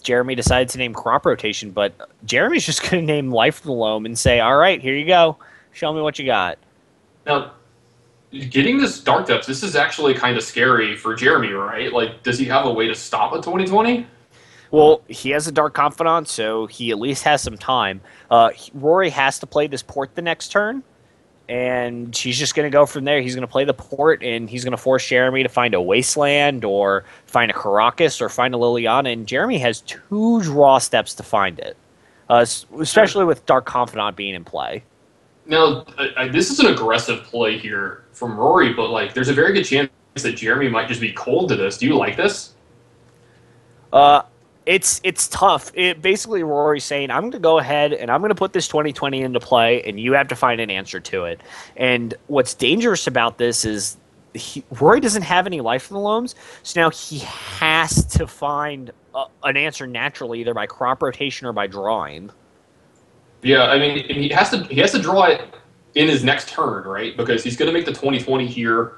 Jeremy decides to name crop rotation. But Jeremy's just going to name Life of the Loam and say, all right, here you go. Show me what you got. Now, getting this Dark Depths, this is actually kind of scary for Jeremy, right? Like, does he have a way to stop a 2020? Well, he has a Dark Confidant, so he at least has some time. Rory has to play this port the next turn, and she's just going to go from there. He's going to play the port, and he's going to force Jeremy to find a Wasteland or find a Karakas or find a Liliana, and Jeremy has 2 draw steps to find it, especially with Dark Confidant being in play. Now, this is an aggressive play here from Rory, but like, there's a very good chance that Jeremy might just be cold to this. Do you like this? It's tough. Basically, Rory's saying, I'm going to go ahead and I'm going to put this 2020 into play, and you have to find an answer to it. And what's dangerous about this is Rory doesn't have any Life in the Loams, so now he has to find an answer naturally, either by crop rotation or by drawing. Yeah, I mean, he has to draw it in his next turn, right? Because he's going to make the 2020 here.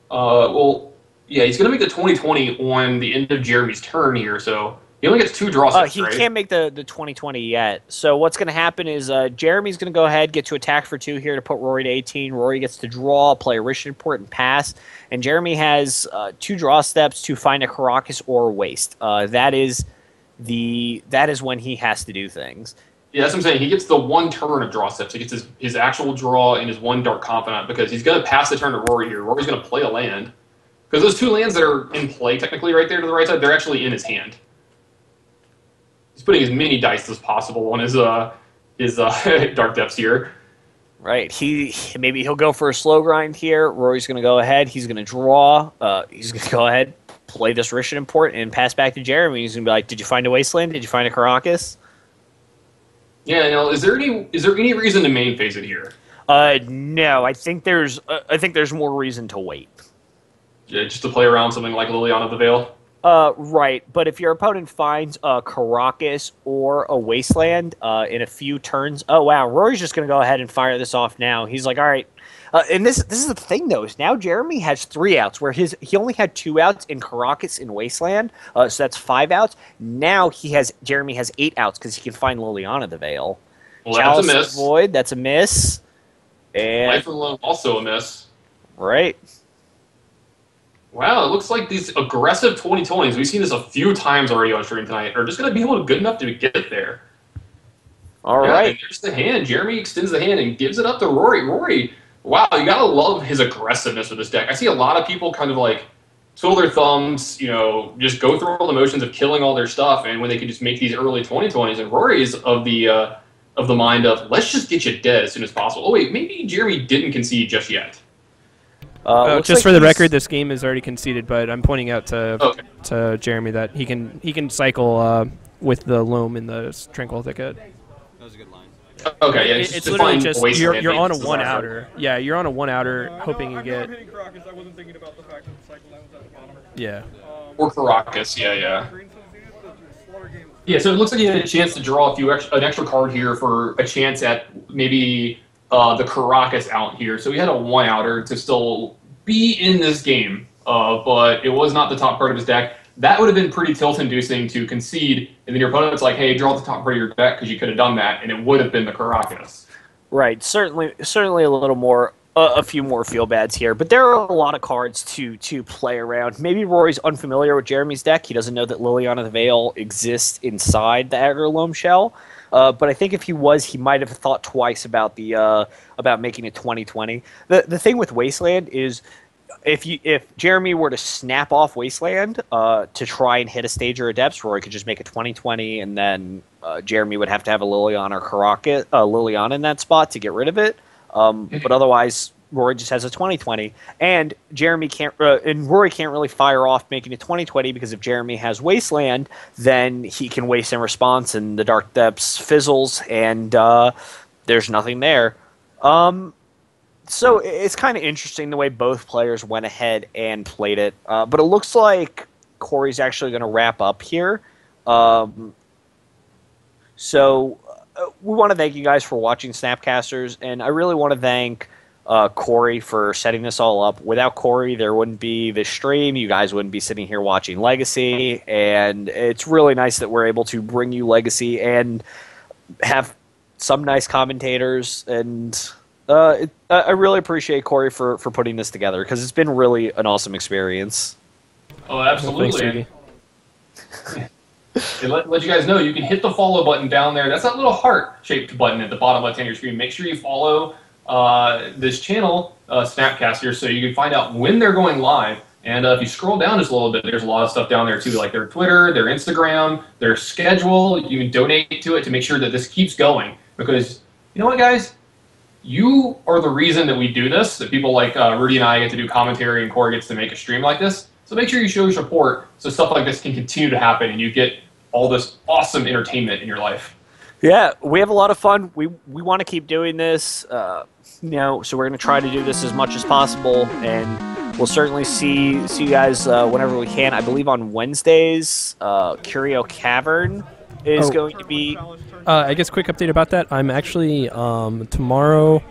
He's going to make the 2020 on the end of Jeremy's turn here, so he only gets 2 draw steps, He right? can't make the 2020 yet. So what's going to happen is Jeremy's going to go ahead, get to attack for 2 here to put Rory to 18. Rory gets to draw, play a Rich Import, and pass. And Jeremy has 2 draw steps to find a Karakas or Waste. That is when he has to do things. Yeah, that's what I'm saying. He gets the 1 turn of draw steps. He gets his actual draw and his 1 Dark Confidant because he's going to pass the turn to Rory here. Rory's going to play a land. Because those 2 lands that are in play, technically, right there to the right side, they're actually in his hand. He's putting as many dice as possible on his Dark Depths here. Right. Maybe he'll go for a slow grind here. Rory's going to go ahead. He's going to draw. He's going to go ahead, play this Rich Import, and pass back to Jeremy. He's going to be like, did you find a Wasteland? Did you find a Karakas? Yeah, is there any reason to main phase it here? No. I think there's more reason to wait. Yeah, just to play around something like Liliana the Veil? Right, but if your opponent finds a Karakas or a Wasteland in a few turns, oh wow, Rory's just going to go ahead and fire this off now. He's like, all right. And this is the thing, though, is now Jeremy has 3 outs, where he only had 2 outs in Karakas and Wasteland, so that's 5 outs. Now Jeremy has 8 outs because he can find Liliana the Veil. Well, that's a miss. Void, that's a miss. And Life of the Loam, also a miss. Right. Wow, it looks like these aggressive 2020s, we've seen this a few times already on stream tonight, are just going to be able to good enough to get there. All right. And there's the hand. Jeremy extends the hand and gives it up to Rory. Rory, wow, you got to love his aggressiveness with this deck. I see a lot of people kind of like twiddle their thumbs, just go through all the motions of killing all their stuff, and when they can just make these early 2020s, and Rory is of the mind of, let's just get you dead as soon as possible. Oh, wait, maybe Jeremy didn't concede just yet. Just like for the record, this game is already conceded, but I'm pointing out to Jeremy that he can cycle with the Loam in the Tranquil Thicket. That was a good line. Okay, yeah, it's literally just you're on a 1-outer. Yeah, you're on a 1-outer, hoping you get. I wasn't thinking about the fact that the cycle line was at the bottom. Yeah. Or Karakas, yeah. Yeah, so it looks like you had a chance to draw an extra card here for a chance at maybe the Karakas out here. So he had a 1-outer to still be in this game, but it was not the top part of his deck. That would have been pretty tilt-inducing to concede, and then your opponent's like, hey, draw the top part of your deck because you could have done that, and it would have been the Karakas. Right, certainly a little more a few more feel bads here, but there are a lot of cards to play around. Maybe Rory's unfamiliar with Jeremy's deck. He doesn't know that Liliana the Veil exists inside the Aggro Loam shell. But I think if he was, he might have thought twice about about making it 2020. The thing with Wasteland is, if Jeremy were to snap off Wasteland to try and hit a stage or a depths, Rory could just make it 2020, and then Jeremy would have to have a Liliana or Liliana in that spot to get rid of it. But otherwise, Rory just has a 2020, and Jeremy can't, and Rory can't really fire off making it 2020 because if Jeremy has Wasteland, then he can waste in response, and the Dark Depths fizzles, and there's nothing there. So it's kind of interesting the way both players went ahead and played it, but it looks like Kory's actually going to wrap up here. So we want to thank you guys for watching Snapcasters, and I really want to thank Kory for setting this all up. Without Kory, there wouldn't be this stream. You guys wouldn't be sitting here watching Legacy, and it's really nice that we're able to bring you Legacy and have some nice commentators, and I really appreciate Kory for putting this together, because it's been really an awesome experience. Oh, absolutely. Thanks, And let you guys know, you can hit the follow button down there. That's that little heart-shaped button at the bottom left-hand of your screen. Make sure you follow this channel, Snapcaster, so you can find out when they're going live. And if you scroll down just a little bit, there's a lot of stuff down there too, like their Twitter, their Instagram, their schedule. You can donate to it to make sure that this keeps going. Because, you know what, guys? You are the reason that we do this, that people like Rudy and I get to do commentary and Kory gets to make a stream like this. So make sure you show your support so stuff like this can continue to happen and you get all this awesome entertainment in your life. Yeah, we have a lot of fun. We want to keep doing this, so we're going to try to do this as much as possible, and we'll certainly see you guys whenever we can. I believe on Wednesdays, Curio Cavern is going to be... I guess quick update about that. I'm actually, tomorrow,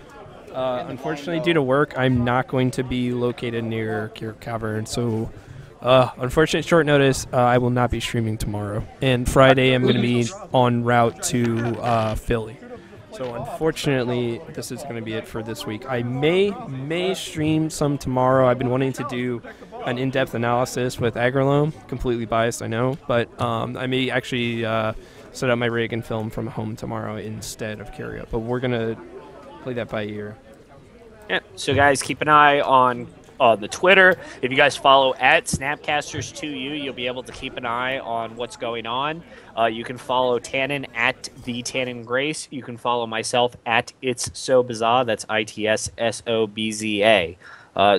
unfortunately due to work, I'm not going to be located near Curio Cavern, so... unfortunate short notice, I will not be streaming tomorrow. And Friday I'm going to be en route to Philly. So unfortunately, this is going to be it for this week. I may stream some tomorrow. I've been wanting to do an in-depth analysis with Aggro Loam. Completely biased, I know. But I may actually set up my rig and film from home tomorrow instead of Curio. But we're going to play that by ear. Yeah, so guys, keep an eye on the Twitter. If you guys follow at Snapcasters2U, you'll be able to keep an eye on what's going on. You can follow Tannon at the Tannon Grace. You can follow myself at It's So Bizarre. That's ITSSOBZA.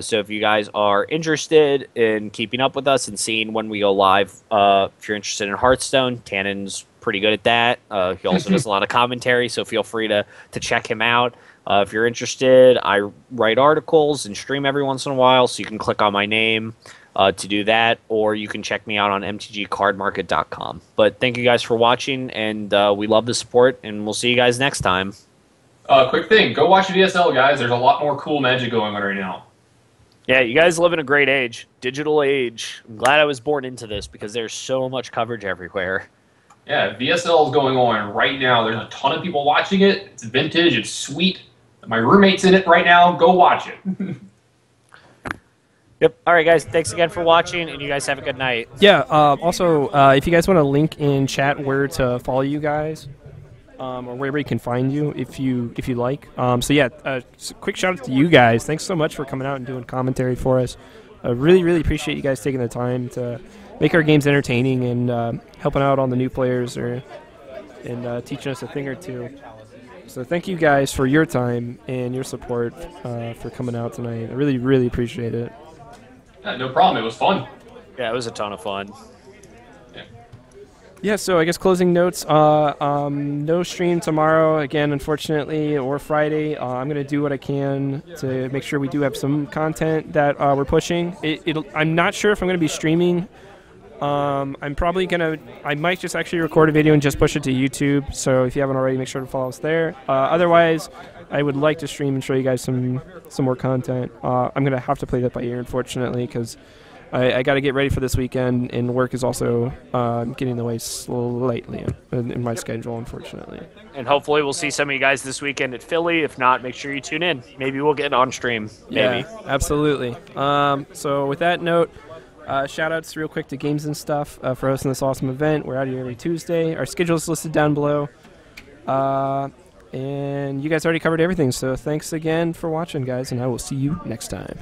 So if you guys are interested in keeping up with us and seeing when we go live, if you're interested in Hearthstone, Tannon's pretty good at that. He also does a lot of commentary, so feel free to check him out. If you're interested, I write articles and stream every once in a while, so you can click on my name to do that, or you can check me out on mtgcardmarket.com. But thank you guys for watching, and we love the support, and we'll see you guys next time. Quick thing, go watch VSL, guys. There's a lot more cool magic going on right now. Yeah, you guys live in a great age, digital age. I'm glad I was born into this because there's so much coverage everywhere. Yeah, VSL is going on right now. There's a ton of people watching it. It's vintage. It's sweet. My roommate's in it right now. Go watch it. Yep. All right, guys. Thanks again for watching, and you guys have a good night. Yeah. Also, if you guys want to link in chat where to follow you guys, or wherever you can find you, if you like. So yeah, quick shout out to you guys. Thanks so much for coming out and doing commentary for us. I really appreciate you guys taking the time to make our games entertaining and helping out on the new players and teaching us a thing or two. So thank you guys for your time and your support for coming out tonight. I really appreciate it. Yeah, no problem. It was fun. Yeah, it was a ton of fun. Yeah, so I guess closing notes. No stream tomorrow, again, unfortunately, or Friday. I'm going to do what I can to make sure we do have some content that we're pushing. I'm not sure if I'm going to be streaming. I'm probably going to... I might just actually record a video and just push it to YouTube. So if you haven't already, make sure to follow us there. Otherwise, I would like to stream and show you guys some more content. I'm going to have to play that by ear, unfortunately, because I got to get ready for this weekend, and work is also getting in the way slightly in my schedule, unfortunately. And hopefully we'll see some of you guys this weekend at Philly. If not, make sure you tune in. Maybe we'll get on stream. Maybe. Yeah, absolutely. So with that note, shout outs real quick to Games and Stuff for hosting this awesome event. We're out here every Tuesday. Our schedule is listed down below. And you guys already covered everything, so thanks again for watching, guys, and I will see you next time.